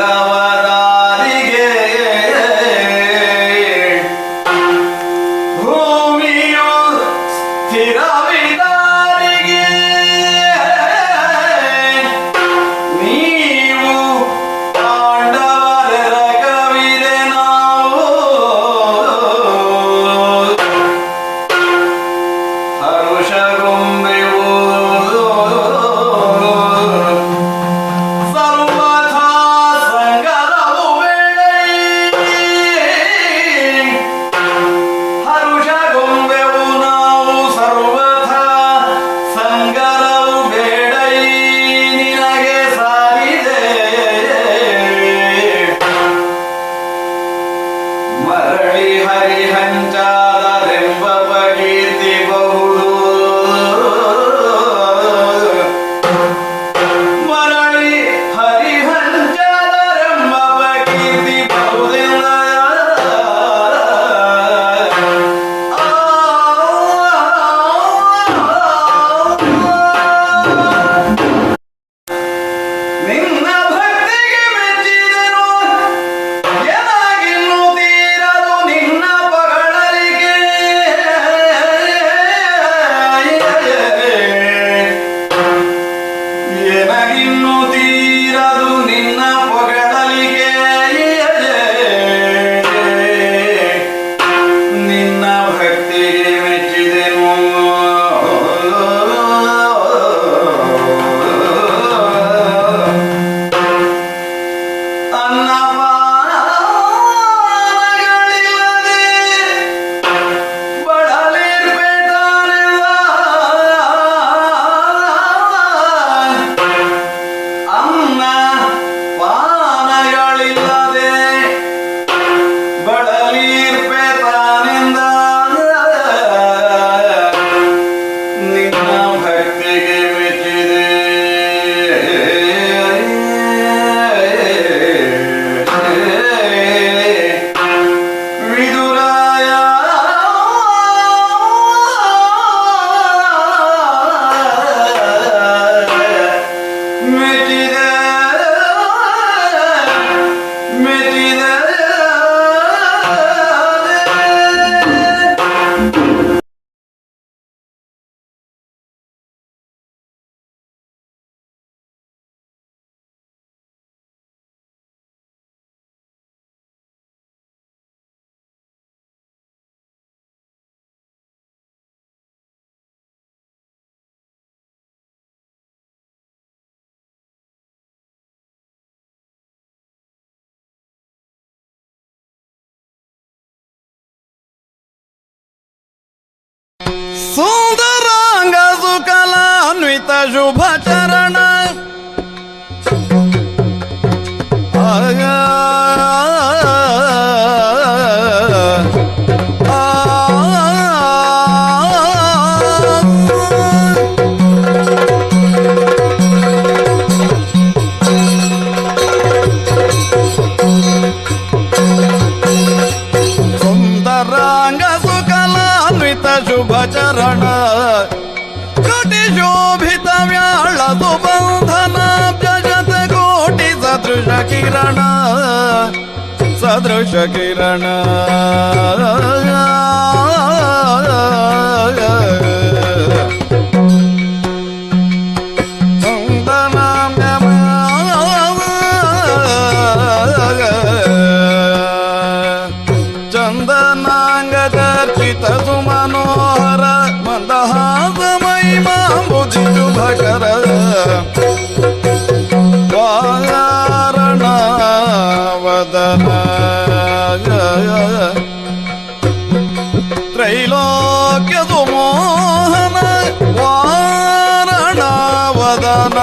ಮಾರ್ಗವದಾರಿಗೆ ಭೂಮಿಯು ಸ್ಥಿರವಿದಾರಿಗೆ ನೀವು ಪಾಂಡವರ ಕವಿದೆ ನಾವು ಹರುಷಗೊಂಬೆವು ಸರ್ವಥಾ ಸಂಗರವು ಬೇಡ ಹರುಷಗೊಂಬೆವು ನಾವು ಸರ್ವಥಾ ಸಂಗರವು ಬೇಡ ನಿನಗೆ ಸಾರಿದೆ ಮರಳಿ ಹರಿಹಂಚಾದರೆಂಬ ಕೀರ್ತಿ ಬಹುದು ಮರಳಿ ಹರಿಹಂಚಾದರೆಂಬ ಕೀರ್ತಿ ಬಹುದೆಂದ ನಿನ್ನ ಭಕ್ತಿಗೆ ಮೆಚ್ಚಿದೆನು ಎನಾಗಿನ್ನು ತೀರದು ನಿನ್ನ ಪಗಳಲಿಗೆ ಎನಗಿನ್ನು ತೀರದು ನಿನ್ನ ಪಗಳಲಿಗೆ ನಿನ್ನ ಭಕ್ತಿಗೆ ಮೆಚ್ಚಿದೆನು ಅನ್ನಪಾನಗಳಿಲ್ಲದೆ ಬಳಲಿರ್ಬೇಕಾನೆಲ್ಲ ಅನ್ನ ಪಾನಗಳಿಲ್ಲದೆ ಬಳಲಿರ್ಬೇಕಾನೆಂದ ನಿನ್ನ ಭಕ್ತಿಗೆ ಮೆಚ್ಚಿದೆ ವಿದುರಾಯ ಮೆಚ್ಚಿದೆ ಮೆಚ್ಚಿದೆ ಸುಂದರಾಂಗ ಸುಕಲಾನ್ವಿತ ಶುಭ ಚರಣ ಸುಂದರಾಂಗ ಸುಕಲಾನ್ವಿತ ಶುಭ ಚರಣ ಕೋಟಿ ಶೋಭಿತ ವ್ಯಾಳ ಸುಬಂಧನ ಜಗತ ಕೋಟಿ ಸದೃಶ ಕಿರಣ ಸದೃಶ ಕಿರಣ ಚಂದನಾಂಗ ಚರ್ಚಿತ ಸುಮನೋಹರ ಮಂದಹಾಸಮೈ ಮಾಂಬುಜಿ ಶುಭಕರ ಕಾರಣ ವದನ ತ್ರೈಲೋಕ್ಯ ಸುಮೋಹನ ವಾರಣ ವದನ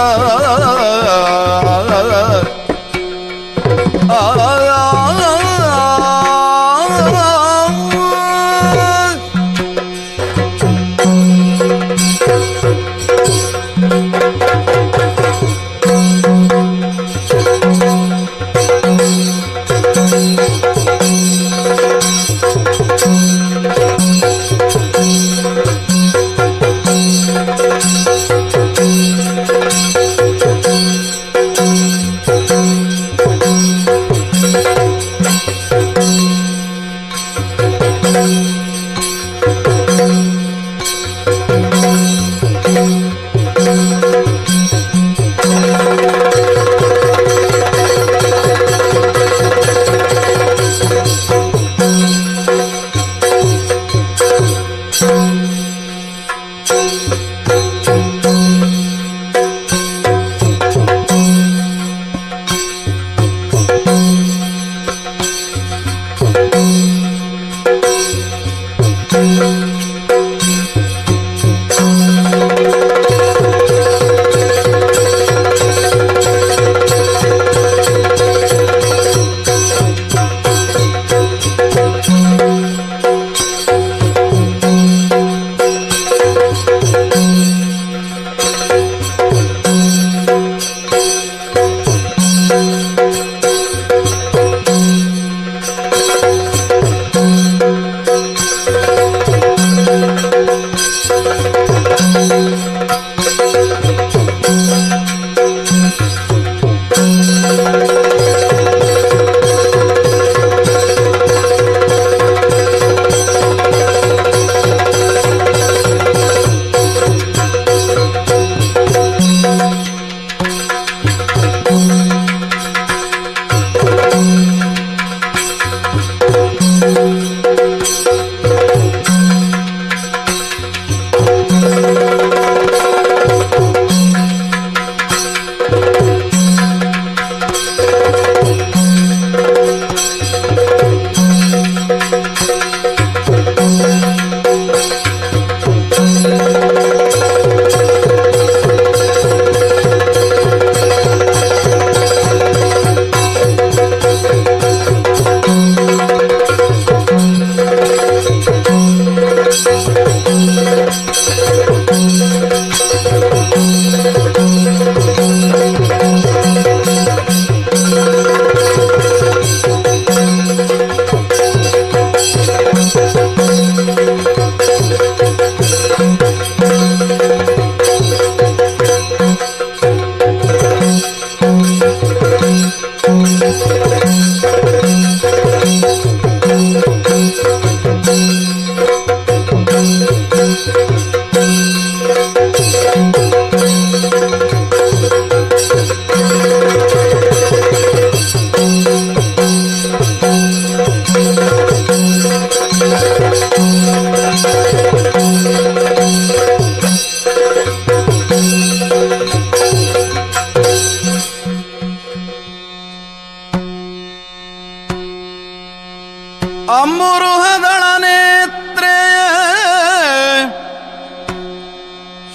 ಅಮ್ಮುರುಹದಳ ನೇತ್ರೆಯ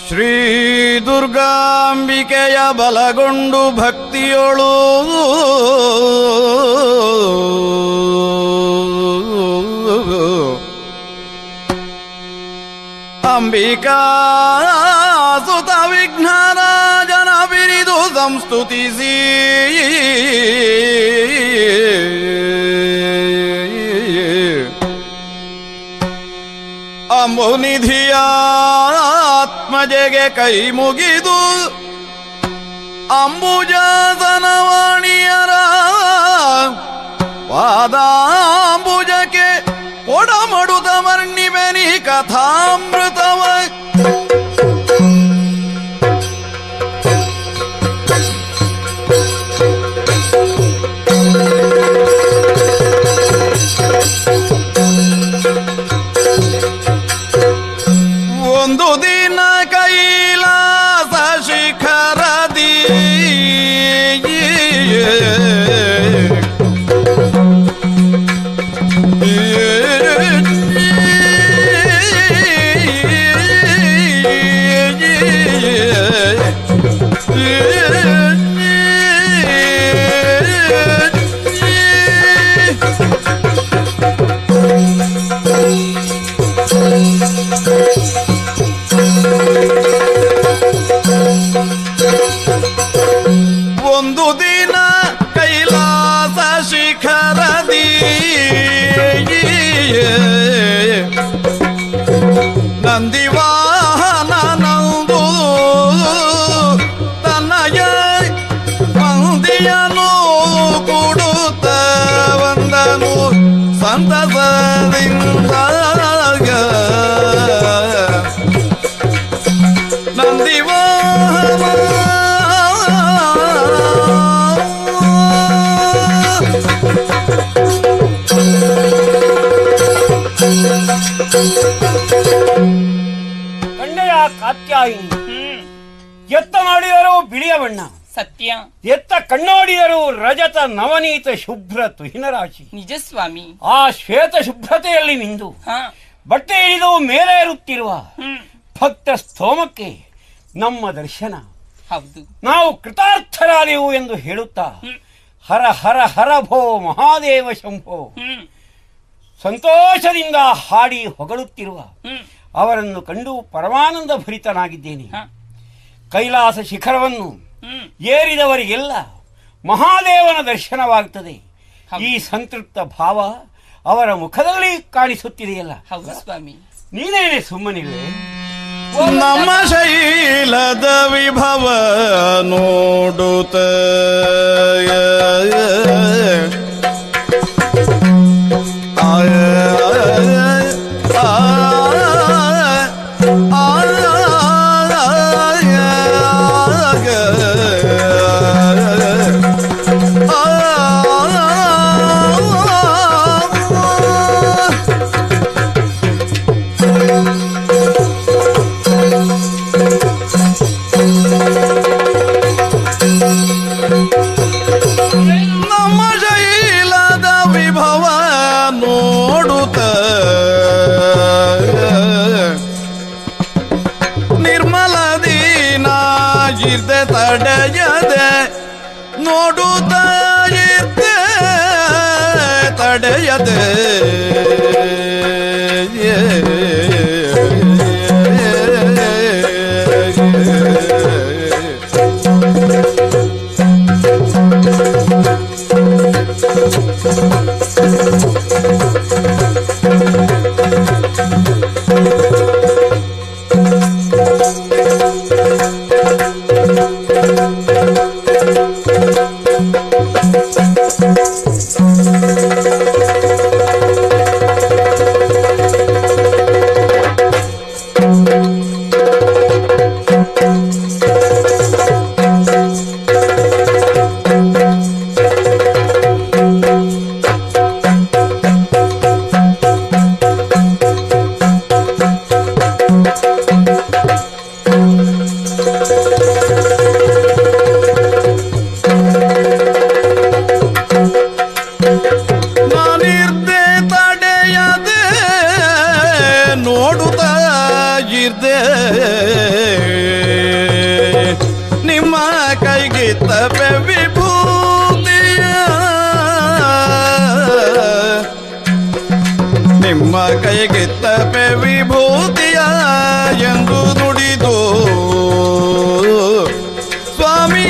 ಶ್ರೀ ದುರ್ಗಾಂಬಿಕೆಯ ಬಲಗೊಂಡು ಭಕ್ತಿಯೊಳು ಅಂಬಿಕಾ ಸುತ ವಿಘ್ನರಾಜನ ಬಿರಿದು ಸಂಸ್ತುತಿಸಿ ಅಂಬುನಿಧಿಯ ಆತ್ಮಜೆಗೆ ಕೈ ಮುಗಿದು ಅಂಬುಜಾಸನವಾಣಿಯರ ಪಾದಾಂಬುಜಕ್ಕೆ ಒಡಮಡುತ ವರ್ಣಿವೆನಿ ಕಥಾಮೃತವ ಒಂದು ದಿನ ಕೈಲಾಸ ಶಿಖರದಿ ಒಂದು ದಿನ ಕೈಲಾಸ ಶಿಖರದಿ ನಂದಿವಾಹನ ನಂದು ತನ್ನಯ ಮಂದಿಯನು ಕೊಡುತ್ತ ವಂದನು ಸಂತಸದಿಂದ ನಂದಿವಾಹನ
ಕಣ್ಣೆಯ ಕಾತ್ಯಾಯಿನಿ ಎತ್ತ ಮಾಡಿದರು ಬಿಳಿಯ ಬಣ್ಣ
ಸತ್ಯ
ಎತ್ತ ಕಣ್ಣೋಡಿದರು ರಜತ ನವನೀತ ಶುಭ್ರ ತುಹಿನ ರಾಶಿ.
ನಿಜ ಸ್ವಾಮಿ.
ಆ ಶ್ವೇತ ಶುಭ್ರತೆಯಲ್ಲಿ ನಿಂದು
ಹ
ಬಟ್ಟೆ ಹಿಡಿದು ಮೇಲೇರುತ್ತಿರುವ
ಹ್ಮ್
ಭಕ್ತ ಸ್ತೋಮಕ್ಕೆ ನಮ್ಮ ದರ್ಶನ.
ಹೌದು.
ನಾವು ಕೃತಾರ್ಥರಾದೆವು ಎಂದು ಹೇಳುತ್ತಾ ಹರ ಹರ ಹರ ಭೋ ಮಹಾದೇವ ಶಂಭೋ ಸಂತೋಷದಿಂದ ಹಾಡಿ ಹೊಗಳುತ್ತಿರುವ ಅವರನ್ನು ಕಂಡು ಪರಮಾನಂದ ಭರಿತನಾಗಿದ್ದೇನೆ. ಕೈಲಾಸ ಶಿಖರವನ್ನು ಏರಿದವರಿಗೆಲ್ಲ ಮಹಾದೇವನ ದರ್ಶನವಾಗುತ್ತದೆ. ಈ ಸಂತೃಪ್ತ ಭಾವ ಅವರ ಮುಖದಲ್ಲಿ ಕಾಣಿಸುತ್ತಿದೆಯಲ್ಲ.
ಹೌದು ಸ್ವಾಮಿ.
ನೀನೇನೆ ಸುಮ್ಮನಿರುವೆ.
ನಮ್ಮ ಶೈಲದ ವಿಭವ ನೋಡುತ್ತ ನಮ್ಮ ಶೈಲದ ವಿಭವ ನೋಡುತ್ತ ನಿರ್ಮಲ ದೀನಾಜಿರ್ದೆ ತಡೆಯದೆ ನೋಡುತ್ತ ಇರ್ದೆ ತಡೆಯದೆ ನಿಮ್ಮ ಕೈಗೆತ್ತಪೆ ವಿಭೂತಿಯ ಎಂದು ನುಡಿದು ಸ್ವಾಮಿ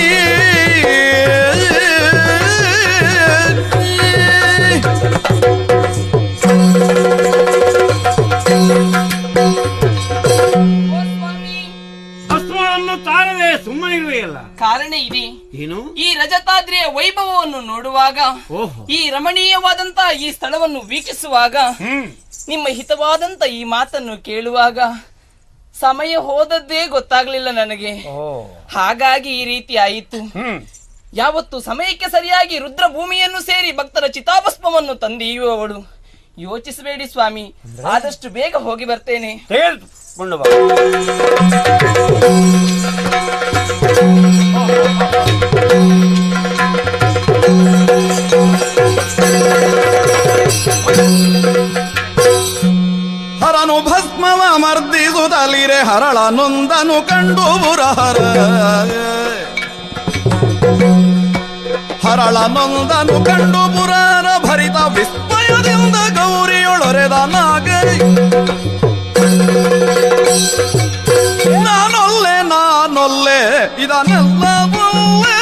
ಭಸ್ಮವನ್ನು ತಾರದೆ ಸುಮ್ಮನಿರುವೆಯಲ್ಲ,
ಕಾರಣ ಇದೆ.
ಏನು?
ಈ ರಜತಾದ್ರಿಯ ವೈಭವವನ್ನು ನೋಡುವಾಗ,
ಓಹೋ,
ಈ ರಮಣೀಯವಾದಂತ ಈ ಸ್ಥಳವನ್ನು ವೀಕ್ಷಿಸುವಾಗ, ನಿಮ್ಮ ಹಿತವಾದಂತ ಈ ಮಾತನ್ನು ಕೇಳುವಾಗ ಸಮಯ ಹೋದದ್ದೇ ಗೊತ್ತಾಗ್ಲಿಲ್ಲ ನನಗೆ. ಹಾಗಾಗಿ ಈ ರೀತಿ ಆಯಿತು. ಯಾವತ್ತು ಸಮಯಕ್ಕೆ ಸರಿಯಾಗಿ ರುದ್ರ ಭೂಮಿಯನ್ನು ಸೇರಿ ಭಕ್ತರ ಚಿತಾಭಸ್ಮವನ್ನು ತಂದೆಯುವವಳು. ಯೋಚಿಸಬೇಡಿ ಸ್ವಾಮಿ, ಆದಷ್ಟು ಬೇಗ ಹೋಗಿ ಬರ್ತೇನೆ.
ತೆಗೆದುಕೊಂಡು ಬಾ.
ಹರನು ಭಸ್ಮವ ಮರ್ದಿಸುತ್ತಲಿರೆ ಹರಳ ನೊಂದನು ಕಂಡು ಬುರಹರ ಹರಳ ನೊಂದನು ಕಂಡು ಪುರಾರ ಭರಿತ ವಿಸ್ಮಯದಿಂದ ಗೌರಿಯೊಳೊರೆದ ನಾಗೈ ನಾನೊಲ್ಲೆ ಇದನ್ನೆಲ್ಲವಲ್ಲೇ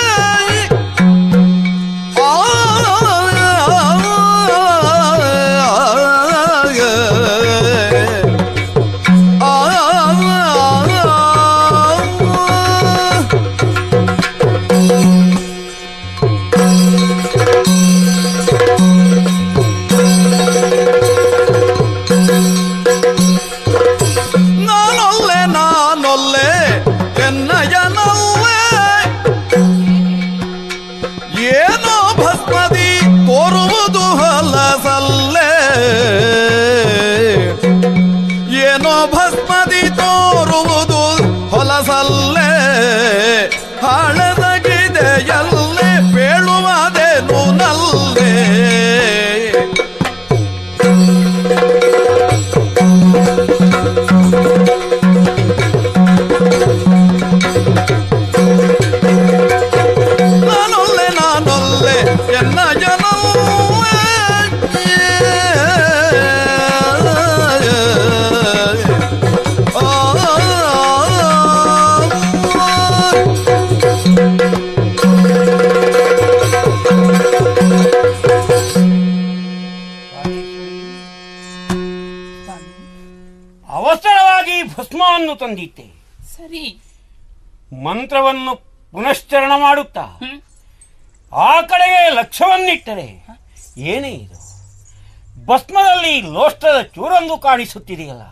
ಭಸ್ಮದಿ ತೋರುವುದು ಹೊಲಸಲ್ಲೇ ಹಾಳದಗಿದೆಯಲ್ಲೇ ಬೇಳುವುದೇನು ನಲ್ಲೇ ನಾನೊಲ್ಲೆ ಎನ್ನ ಜನ
ಅವಸರವಾಗಿ ಭಸ್ಮವನ್ನು ತಂದಿದ್ದೆ.
ಸರಿ,
ಮಂತ್ರವನ್ನು ಪುನಶ್ಚರಣ ಮಾಡುತ್ತಾ ಆ ಕಡೆಗೆ ಲಕ್ಷ್ಯವನ್ನಿಟ್ಟರೆ ಏನೇ ಇದು? ಭಸ್ಮದಲ್ಲಿ ಲೋಷ್ಟದ ಚೂರೊಂದು ಕಾಣಿಸುತ್ತಿದೆಯಲ್ಲ.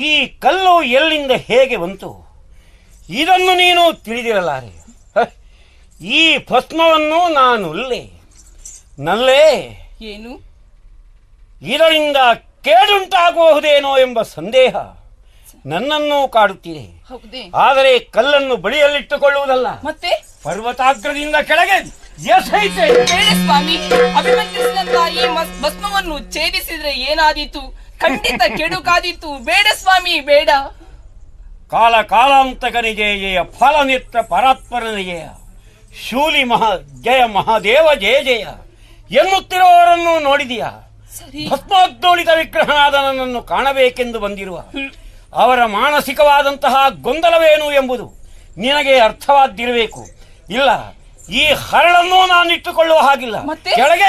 ಈ ಕಲ್ಲು ಎಲ್ಲಿಂದ ಹೇಗೆ ಬಂತು? ಇದನ್ನು ನೀನು ತಿಳಿದಿರಲಾರೆ. ಈ ಭಸ್ಮವನ್ನು ನಾನು ನಲ್ಲೇ
ಏನು?
ಇದರಿಂದ ಕೇಡುಂಟಾಗಬಹುದೇನೋ ಎಂಬ ಸಂದೇಹ ನನ್ನನ್ನು ಕಾಡುತ್ತಿದೆ. ಆದರೆ ಕಲ್ಲನ್ನು ಬಳಿಯಲ್ಲಿಟ್ಟುಕೊಳ್ಳುವುದಲ್ಲ,
ಮತ್ತೆ
ಪರ್ವತಾಗ್ರದಿಂದ ಕೆಳಗೆ ಎಸೆಯುತ್ತೆ.
ಬೇಡ ಸ್ವಾಮಿ, ಅಭಿಮಂತ್ರಿಸಿದಂತ ಈ ಭಸ್ಮವನ್ನು ಛೇದಿಸಿದ್ರೆ ಏನಾದೀತು? ಖಂಡಿತ ಕೆಡುಕಾದೀತು. ಬೇಡ ಸ್ವಾಮಿ, ಬೇಡ.
ಕಾಲ ಕಾಲಾಂತಕನಿ ಜಯ ಫಲನಿತ್ರ ಪರಾತ್ಪರನ ಜಯ ಶೂಲಿ ಜಯ ಮಹಾದೇವ ಜಯ ಜಯ ಎನ್ನುತ್ತಿರುವವರನ್ನು ನೋಡಿದೆಯಾ? ಭಸ್ಮೋದ್ದೋಳಿತ ವಿಗ್ರಹನಾದ ನನ್ನನ್ನು ಕಾಣಬೇಕೆಂದು ಬಂದಿರುವ ಅವರ ಮಾನಸಿಕವಾದಂತಹ ಗೊಂದಲವೇನು ಎಂಬುದು ನಿನಗೆ ಅರ್ಥವಾದ್ದಿರಬೇಕು. ಇಲ್ಲ, ಈ ಹರಳನ್ನು ನಾನಿಟ್ಟುಕೊಳ್ಳುವ ಹಾಗಿಲ್ಲ. ಕೆಳಗೆ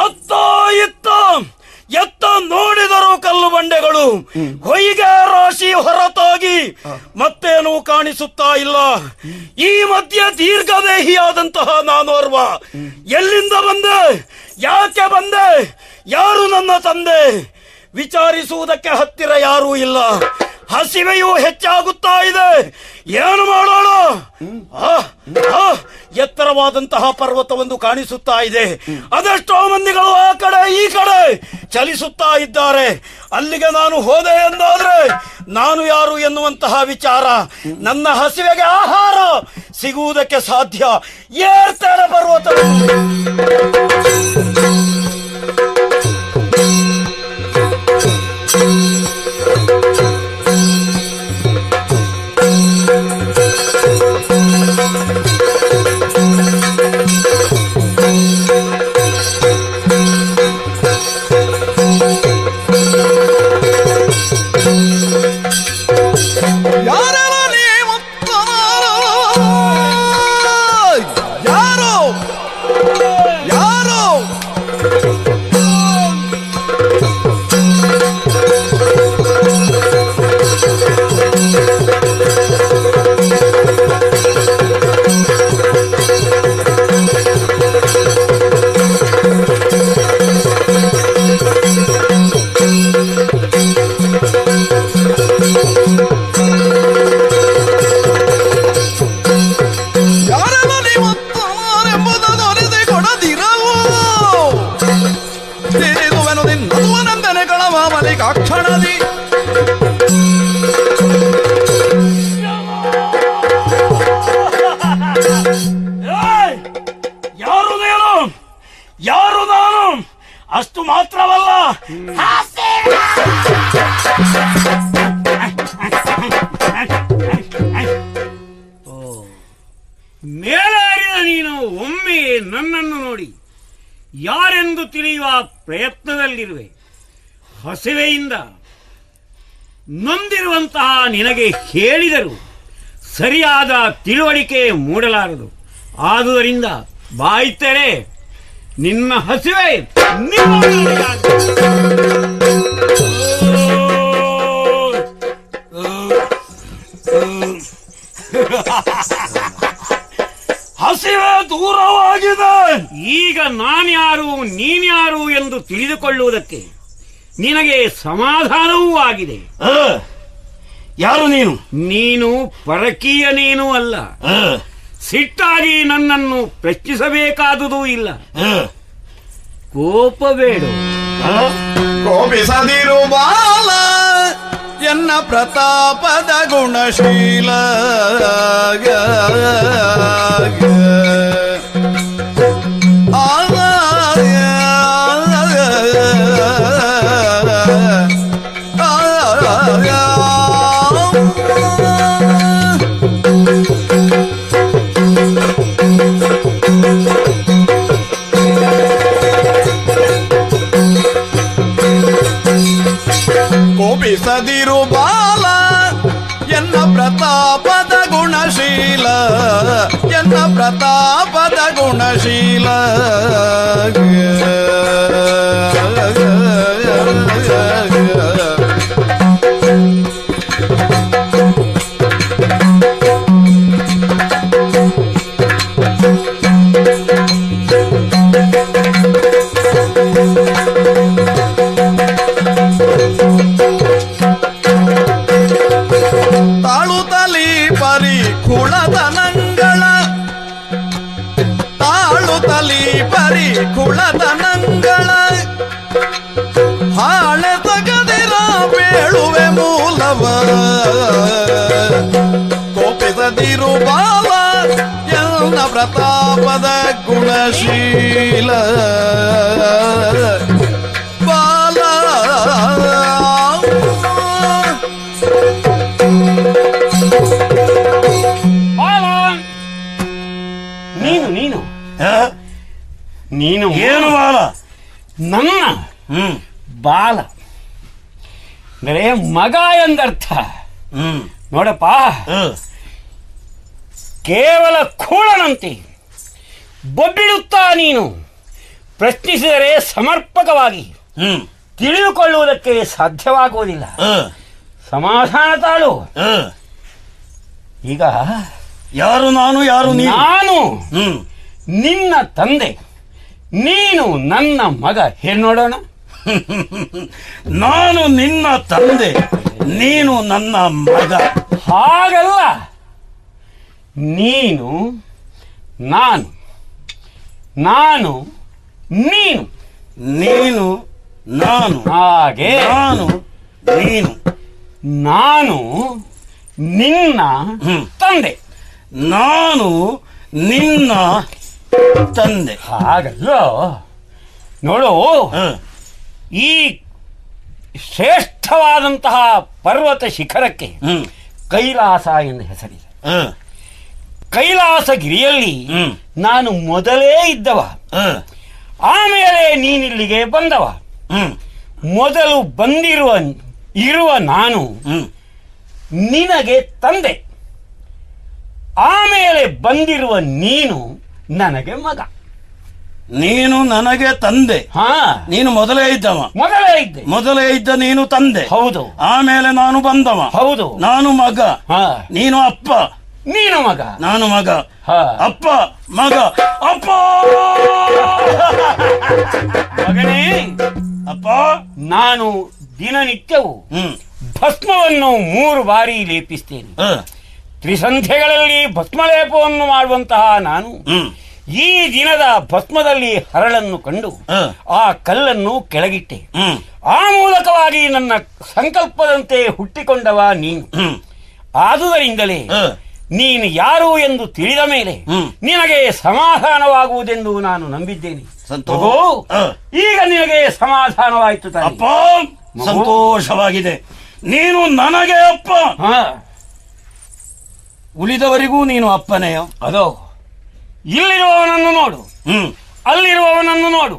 ಅತ್ತ ಇತ್ತ ಎತ್ತ ನೋಡಿದರು ಕಲ್ಲು ಬಂಡೆಗಳು, ಹೊಯ್ಗೆ ರಾಶಿ ಹೊರತಾಗಿ ಮತ್ತೇನೂ ಕಾಣಿಸುತ್ತಾ ಇಲ್ಲ. ಈ ಮಧ್ಯೆ ದೀರ್ಘದೇಹಿಯಾದಂತಹ ನಾನೋರ್ವ ಎಲ್ಲಿಂದ ಬಂದೆ, ಯಾಕೆ ಬಂದೆ, ಯಾರು ನನ್ನ ತಂದೆ ವಿಚಾರಿಸುವುದಕ್ಕೆ ಹತ್ತಿರ ಯಾರೂ ಇಲ್ಲ. ಹಸಿವೆಯೂ ಹೆಚ್ಚಾಗುತ್ತಾ ಇದೆ, ಏನು ಮಾಡೋಣ? ಎತ್ತರವಾದಂತಹ ಪರ್ವತವೊಂದು ಕಾಣಿಸುತ್ತಾ ಇದೆ. ಅದೆಷ್ಟೋ ಮಂದಿಗಳು ಆ ಕಡೆ ಈ ಕಡೆ ಚಲಿಸುತ್ತಾ ಇದ್ದಾರೆ. ಅಲ್ಲಿಗೆ ನಾನು ಹೋದೆ ಎಂದಾದ್ರೆ ನಾನು ಯಾರು ಎನ್ನುವಂತಹ ವಿಚಾರ, ನನ್ನ ಹಸಿವೆಗೆ ಆಹಾರ ಸಿಗುವುದಕ್ಕೆ ಸಾಧ್ಯ. ಏರ್ತೇನೆ ಪರ್ವತವನ್ನು. ಯಾರು ನಾನು? ಅಷ್ಟು ಮಾತ್ರವಲ್ಲ, ಮೇಲೇರಿದ ನೀನು ಒಮ್ಮೆ ನನ್ನನ್ನು ನೋಡಿ ಯಾರೆಂದು ತಿಳಿಯುವ ಪ್ರಯತ್ನದಲ್ಲಿರುವೆ. ಹಸಿವೆಯಿಂದ ನೊಂದಿರುವಂತಹ ನಿನಗೆ ಹೇಳಿದರು ಸರಿಯಾದ ತಿಳುವಳಿಕೆ ಮೂಡಲಾರದು. ಆದುದರಿಂದ ಬಾಯ್ತೇನೆ, ನಿನ್ನ ಹಸಿವೆ ಹಸಿವೆ ದೂರವಾಗಿದೆ. ಈಗ ನಾನ್ಯಾರು ನೀನ್ಯಾರು ಎಂದು ತಿಳಿದುಕೊಳ್ಳುವುದಕ್ಕೆ ನಿನಗೆ ಸಮಾಧಾನವೂ ಆಗಿದೆ.
ಯಾರು ನೀನು?
ನೀನು ಪರಕೀಯನೇನೂ ಅಲ್ಲ. ಸಿಟ್ಟಾಗಿ ನನ್ನನ್ನು ಪ್ರಶ್ನಿಸಬೇಕಾದುದೂ ಇಲ್ಲ. ಕೋಪ ಬೇಡ.
ಕೋಪಿಸದಿರು ಬಾಲ ಎನ್ನ ಪ್ರತಾಪದ ಗುಣಶೀಲ. ಕೋಪಿಸದಿರು ಬಾಲ ಎನ್ನ ಪ್ರತಾಪದ ಗುಣಶೀಲ, ಎನ್ನ ಪ್ರತಾಪದ ಗುಣಶೀಲ. ಕುಳದನಂಗಳ ಹಾಳೆ ತಗದಿರ ಬೇಳುವೆ ಮೂಲವ. ಕೋಪಿಸದಿರು ಬಾಲ ಎನ್ನ ಪ್ರತಾಪದ ಗುಣಶೀಲ. ಬಾಲ
ನೀನು ನೀನು ನೀನು
ಏನು ಬಾಲ?
ನನ್ನ ಬಾಲ ಅಂದರೆ ಮಗ ಎಂದರ್ಥ. ನೋಡಪ್ಪ, ಕೇವಲ ಕೂಳನಂತೆ ಬೊಬ್ಬಿಡುತ್ತಾ ನೀನು ಪ್ರಶ್ನಿಸಿದರೆ ಸಮರ್ಪಕವಾಗಿ ತಿಳಿದುಕೊಳ್ಳುವುದಕ್ಕೆ ಸಾಧ್ಯವಾಗುವುದಿಲ್ಲ. ಸಮಾಧಾನ ತಾಳು. ಈಗ
ಯಾರು ನಾನು, ಯಾರು
ನಾನು ನಿನ್ನ ತಂದೆ, ನೀನು ನನ್ನ ಮಗ. ಹೇಳಿ ನೋಡೋಣ.
ನಾನು ನಿನ್ನ ತಂದೆ, ನೀನು ನನ್ನ ಮಗ.
ಹಾಗಲ್ಲ, ನೀನು ನಾನು, ನಾನು ನೀನು,
ನೀನು ನಾನು,
ಹಾಗೆ
ನಾನು ನೀನು.
ನಾನು ನಿನ್ನ ತಂದೆ,
ನಾನು ನಿನ್ನ ತಂದೆ.
ಹಾಗಲ್ಲ. ನೋಡು, ಈ ಶ್ರೇಷ್ಠವಾದಂತಹ ಪರ್ವತ ಶಿಖರಕ್ಕೆ ಕೈಲಾಸ ಎಂದು ಹೆಸರಿದೆ. ಕೈಲಾಸಗಿರಿಯಲ್ಲಿ ನಾನು ಮೊದಲೇ ಇದ್ದವ, ಆಮೇಲೆ ನೀನಿಲ್ಲಿಗೆ ಬಂದವ. ಮೊದಲು ಇರುವ ನಾನು ನಿನಗೆ ತಂದೆ, ಆಮೇಲೆ ಬಂದಿರುವ ನೀನು ನನಗೆ ಮಗ.
ನೀನು ನನಗೆ ತಂದೆ. ನೀನು ಮೊದಲೇ ಇದ್ದವ. ಮೊದಲೇ ಇದ್ದ ನೀನು ತಂದೆ.
ಹೌದು.
ಆಮೇಲೆ ನಾನು ಬಂದವ.
ಹೌದು.
ನಾನು ಮಗ. ನೀನು ಅಪ್ಪ.
ನೀನು ಮಗ.
ನಾನು ಮಗ. ಅಪ್ಪ ಮಗ. ಅಪ್ಪ
ಮಗನೇ.
ಅಪ್ಪ,
ನಾನು ದಿನನಿತ್ಯವೂ ಭಸ್ಮವನ್ನು 3 ಬಾರಿ ಲೇಪಿಸ್ತೇನೆ. ತ್ರಿಸಂಧ್ಯೆಗಳಲ್ಲಿ ಭಸ್ಮಲೇಪವನ್ನು ಮಾಡುವಂತಹ ನಾನು ಈ ದಿನದ ಭಸ್ಮದಲ್ಲಿ ಹರಳನ್ನು ಕಂಡು ಆ ಕಲ್ಲನ್ನು ಕೆಳಗಿಟ್ಟೆ. ಆ ಮೂಲಕವಾಗಿ ನನ್ನ ಸಂಕಲ್ಪದಂತೆ ಹುಟ್ಟಿಕೊಂಡವ ನೀನು. ಆದುದರಿಂದಲೇ ನೀನು ಯಾರು ಎಂದು ತಿಳಿದ ಮೇಲೆ ನಿನಗೆ ಸಮಾಧಾನವಾಗುವುದೆಂದು ನಾನು ನಂಬಿದ್ದೇನೆ. ಈಗ ನಿನಗೆ ಸಮಾಧಾನವಾಯಿತು
ಅಪ್ಪ. ಸಂತೋಷವಾಗಿದೆ. ನೀನು ನನಗೆ ಅಪ್ಪ, ಉಳಿದವರಿಗೂ ನೀನು ಅಪ್ಪನೆಯೋ?
ಅದೋ ಇಲ್ಲಿರುವವನನ್ನು ನೋಡು, ಅಲ್ಲಿರುವವನನ್ನು ನೋಡು,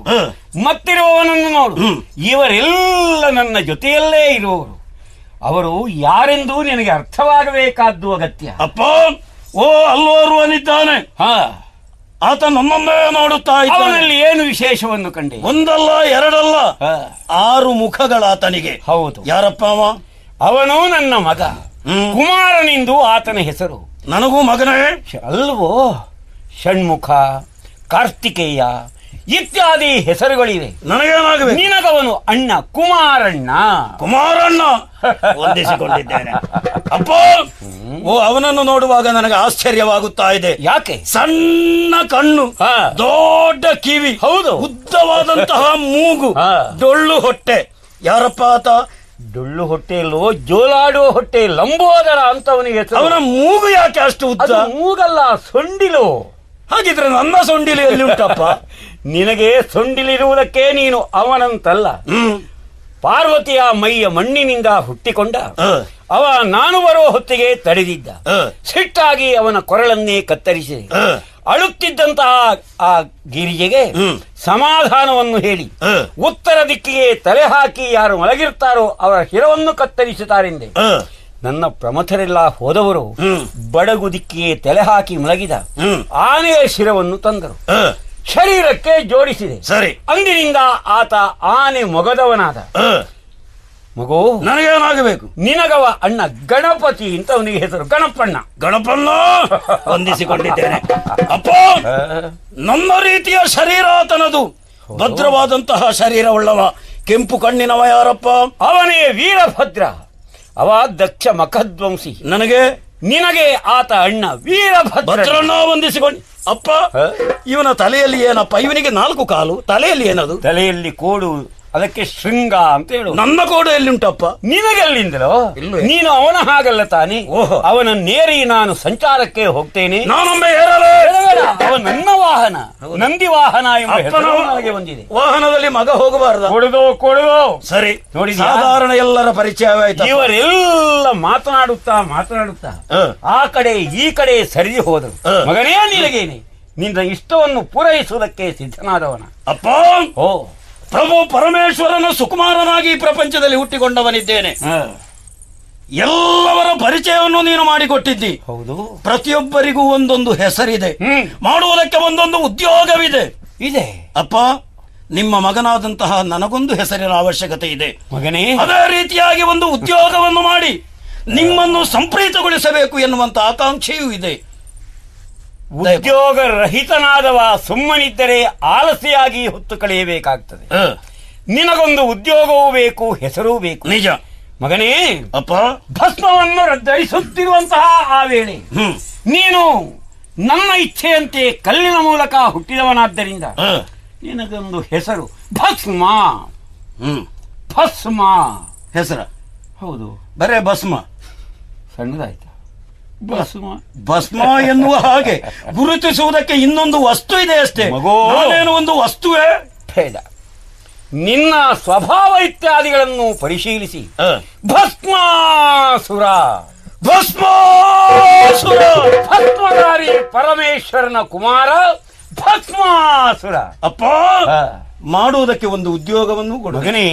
ಮತ್ತಿರುವವನನ್ನು ನೋಡು. ಇವರೆಲ್ಲ ನನ್ನ ಜೊತೆಯಲ್ಲೇ ಇರುವವರು. ಅವರು ಯಾರೆಂದು ನಿನಗೆ ಅರ್ಥವಾಗಬೇಕಾದ್ದು ಅಗತ್ಯ.
ಅಪ್ಪ, ಓ ಅಲ್ಲೋರ್ವನಿದ್ದಾನೆ. ಆತ ನಮ್ಮನ್ನೇ ನೋಡುತ್ತಾ ಇದ್ದಾನೆ.
ಅವನಲ್ಲಿ ಏನು ವಿಶೇಷವನ್ನು ಕಂಡೆ?
ಒಂದಲ್ಲ ಎರಡಲ್ಲ 6 ಮುಖಗಳಾತನಿಗೆ.
ಹೌದು.
ಯಾರಪ್ಪ ಅವ?
ಅವನು ನನ್ನ ಮಗ ಕುಮಾರನೆಂದು ಆತನ ಹೆಸರು.
ನನಗೂ ಮಗನೇ
ಅಲ್ವೋ? ಷಣ್ಮುಖ, ಕಾರ್ತಿಕೇಯ ಇತ್ಯಾದಿ ಹೆಸರುಗಳಿವೆ.
ನನಗೇನಾಗಬೇಕು?
ನಿನಗವನು ಅಣ್ಣ ಕುಮಾರಣ್ಣ.
ಕುಮಾರಣ್ಣ ವಂದಿಸಿಕೊಂಡಿದ್ದೇನೆ ಅಪ್ಪ. ಓ, ಅವನನ್ನು ನೋಡುವಾಗ ನನಗೆ ಆಶ್ಚರ್ಯವಾಗುತ್ತಾ ಇದೆ.
ಯಾಕೆ?
ಸಣ್ಣ ಕಣ್ಣು, ದೊಡ್ಡ ಕಿವಿ,
ಹೌದು,
ಉದ್ದವಾದಂತಹ ಮೂಗು, ಡೊಳ್ಳು ಹೊಟ್ಟೆ. ಯಾರಪ್ಪ ಆತ?
ಡೊಳ್ಳು ಹೊಟ್ಟೆಯಲ್ಲೋ ಜೋಲಾಡುವ ಹೊಟ್ಟೆ, ಲಂಬೋದರ ಅಂತ ಅವನಿಗೆ ಹೆಸರು.
ಅವನ ಮೂಗು ಯಾಕೆ ಅಷ್ಟು ಉದ್ದ?
ಮೂಗಲ್ಲ, ಸೊಂಡಿಲು.
ಹಾಗಿದ್ರೆ ನನ್ನ ಸೊಂಡಿಲು ಎಲ್ಲಿ ಉಂಟಪ್ಪ?
ನಿನಗೆ ಸೊಂಡಿಲಿರುವುದಕ್ಕೆ ನೀನು ಅವನಂತಲ್ಲ. ಪಾರ್ವತಿಯ ಮೈಯ ಮಣ್ಣಿನಿಂದ ಹುಟ್ಟಿಕೊಂಡ ಅವ ನಾನು ಬರುವ ಹೊತ್ತಿಗೆ ತಡೆದಿದ್ದ. ಸಿಟ್ಟಾಗಿ ಅವನ ಕೊರಳನ್ನೇ ಕತ್ತರಿಸಿದೆ. ಅಳುತ್ತಿದ್ದಂತಹ ಆ ಗಿರಿಜೆಗೆ ಸಮಾಧಾನವನ್ನು ಹೇಳಿ ಉತ್ತರ ದಿಕ್ಕಿಗೆ ತಲೆ ಹಾಕಿ ಯಾರು ಮಲಗಿರ್ತಾರೋ ಅವರ ಶಿರವನ್ನು ಕತ್ತರಿಸುತ್ತಾರೆಂದೆ. ನನ್ನ ಪ್ರಮಥರೆಲ್ಲ ಹೋದವರು ಬಡಗು ದಿಕ್ಕಿಗೆ ತಲೆ ಹಾಕಿ ಮಲಗಿದ ಆನೆಯ ಶಿರವನ್ನು ತಂದರು. ಶರೀರಕ್ಕೆ ಜೋಡಿಸಿದೆ.
ಸರಿ.
ಅಂದಿನಿಂದ ಆತ ಆನೆ ಮೊಗದವನಾದ. ಮಗು,
ನನಗೇನಾಗಬೇಕು?
ನಿನಗವ ಅಣ್ಣ ಗಣಪತಿ ಅಂತ ಅವನಿಗೆ ಹೆಸರು. ಗಣಪಣ್ಣ.
ಗಣಪಣ್ಣ ವಂದಿಸಿಕೊಂಡಿದ್ದೇನೆ ಅಪ್ಪ. ನನ್ನ ರೀತಿಯ ಶರೀರ ಆತನದು. ಭದ್ರವಾದಂತಹ ಶರೀರವುಳ್ಳವ, ಕೆಂಪು ಕಣ್ಣಿನವ. ಯಾರಪ್ಪ?
ಅವನೇ ವೀರಭದ್ರ. ಅವ ದಕ್ಷ ಮಖಧ್ವಂಸಿ. ನಿನಗೆ ಆತ ಅಣ್ಣ ವೀರಭದ್ರಣ್ಣ
ವಂದಿಸಿಕೊಂಡು. ಅಪ್ಪ, ಇವನ ತಲೆಯಲ್ಲಿ ಏನಪ್ಪ? ಇವನಿಗೆ 4 ಕಾಲು, ತಲೆಯಲ್ಲಿ ಏನದು?
ತಲೆಯಲ್ಲಿ ಕೋಡು, ಅದಕ್ಕೆ ಶೃಂಗ ಅಂತ ಹೇಳು.
ನನ್ನ ಕೋಡು ಎಲ್ಲಿ ಉಂಟಪ್ಪ?
ನಿನಗೆಲ್ಲಿಂದಲೋ? ನೀನು ಅವನ ಹಾಗಲ್ಲ ತಾನೆ. ಅವನ ನೇರಿ ನಾನು ಸಂಚಾರಕ್ಕೆ ಹೋಗ್ತೇನೆ.
ನಾನೊಮ್ಮೆ ಏರಲೇ?
ಅವ ನನ್ನ ವಾಹನ, ನಂದಿ ವಾಹನ ಎಂಬ ಹೆಸರು ನನಗೆ ಬಂದಿದೆ.
ವಾಹನದಲ್ಲಿ ಮಗ ಹೋಗಬಾರದು?
ಕೊಡುದು.
ಸರಿ,
ನೋಡಿ,
ಸಾಧಾರಣ ಎಲ್ಲರ ಪರಿಚಯವಾಯ್ತು.
ಇವರೆಲ್ಲ ಮಾತನಾಡುತ್ತಾ ಆ ಕಡೆ ಈ ಕಡೆ ಸರಿದು ಹೋದರು. ಮಗನೇ, ನಿನಗೇನೆ ನಿನ್ನ ಇಷ್ಟವನ್ನು ಪೂರೈಸುವುದಕ್ಕೆ ಸಿದ್ಧನಾದವನ.
ಅಪ್ಪ, ಪ್ರಭು ಪರಮೇಶ್ವರನ ಸುಕುಮಾರನಾಗಿ ಪ್ರಪಂಚದಲ್ಲಿ ಹುಟ್ಟಿಕೊಂಡವನಿದ್ದೇನೆ. ಎಲ್ಲವರ ಪರಿಚಯವನ್ನು ನೀನು ಮಾಡಿಕೊಟ್ಟಿದ್ದಿ.
ಹೌದು.
ಪ್ರತಿಯೊಬ್ಬರಿಗೂ ಒಂದೊಂದು ಹೆಸರಿದೆ, ಮಾಡುವುದಕ್ಕೆ ಒಂದೊಂದು ಉದ್ಯೋಗವಿದೆ.
ಇದೆ
ಅಪ್ಪ. ನಿಮ್ಮ ಮಗನಾದಂತಹ ನನಗೊಂದು ಹೆಸರಿನ ಅವಶ್ಯಕತೆ ಇದೆ
ಮಗನೇ,
ಅದೇ ರೀತಿಯಾಗಿ ಒಂದು ಉದ್ಯೋಗವನ್ನು ಮಾಡಿ ನಿಮ್ಮನ್ನು ಸಂಪ್ರೀತಗೊಳಿಸಬೇಕು ಎನ್ನುವಂತ ಆಕಾಂಕ್ಷೆಯೂ ಇದೆ.
ಉದ್ಯೋಗ ರಹಿತನಾದವ ಸುಮ್ಮನಿದ್ದರೆ ಆಲಸಿಯಾಗಿ ಹೊತ್ತು ಕಳೆಯಬೇಕಾಗ್ತದೆ. ನಿನಗೊಂದು ಉದ್ಯೋಗವೂ ಬೇಕು, ಹೆಸರೂ ಬೇಕು.
ನಿಜ
ಮಗನೇ,
ಅಪ್ಪ,
ಭಸ್ಮವನ್ನು ಧರಿಸುತ್ತಿರುವಂತಹ ಆ ವೇಳೆ ನೀನು ನನ್ನ ಇಚ್ಛೆಯಂತೆ ಕಲ್ಲಿನ ಮೂಲಕ ಹುಟ್ಟಿದವನಾದ್ದರಿಂದ ನಿನಗೊಂದು ಹೆಸರು ಭಸ್ಮ. ಭಸ್ಮ
ಹೆಸರ
ಹೌದು,
ಬರೇ ಭಸ್ಮ
ಸಣ್ಣದಾಯ್ತಾ? ಭಸ್ಮ
ಭಸ್ಮ ಎನ್ನುವ ಹಾಗೆ ಗುರುತಿಸುವುದಕ್ಕೆ ಇನ್ನೊಂದು ವಸ್ತು ಇದೆ ಅಷ್ಟೇ.
ಮಗೋ,
ನಾನೇನು ಒಂದು ವಸ್ತುವೇ?
ಬೇಡ. ನಿನ್ನ ಸ್ವಭಾವ ಇತ್ಯಾದಿಗಳನ್ನು ಪರಿಶೀಲಿಸಿ ಭಸ್ಮಾಸುರ,
ಭಸ್ಮಾಸುರ,
ಭಸ್ಮಧಾರಿ ಪರಮೇಶ್ವರನ ಕುಮಾರ ಭಸ್ಮಾಸುರ.
ಅಪ್ಪ, ಮಾಡುವುದಕ್ಕೆ ಒಂದು ಉದ್ಯೋಗವನ್ನು ಕೊಡು.
ಮಗನೇ,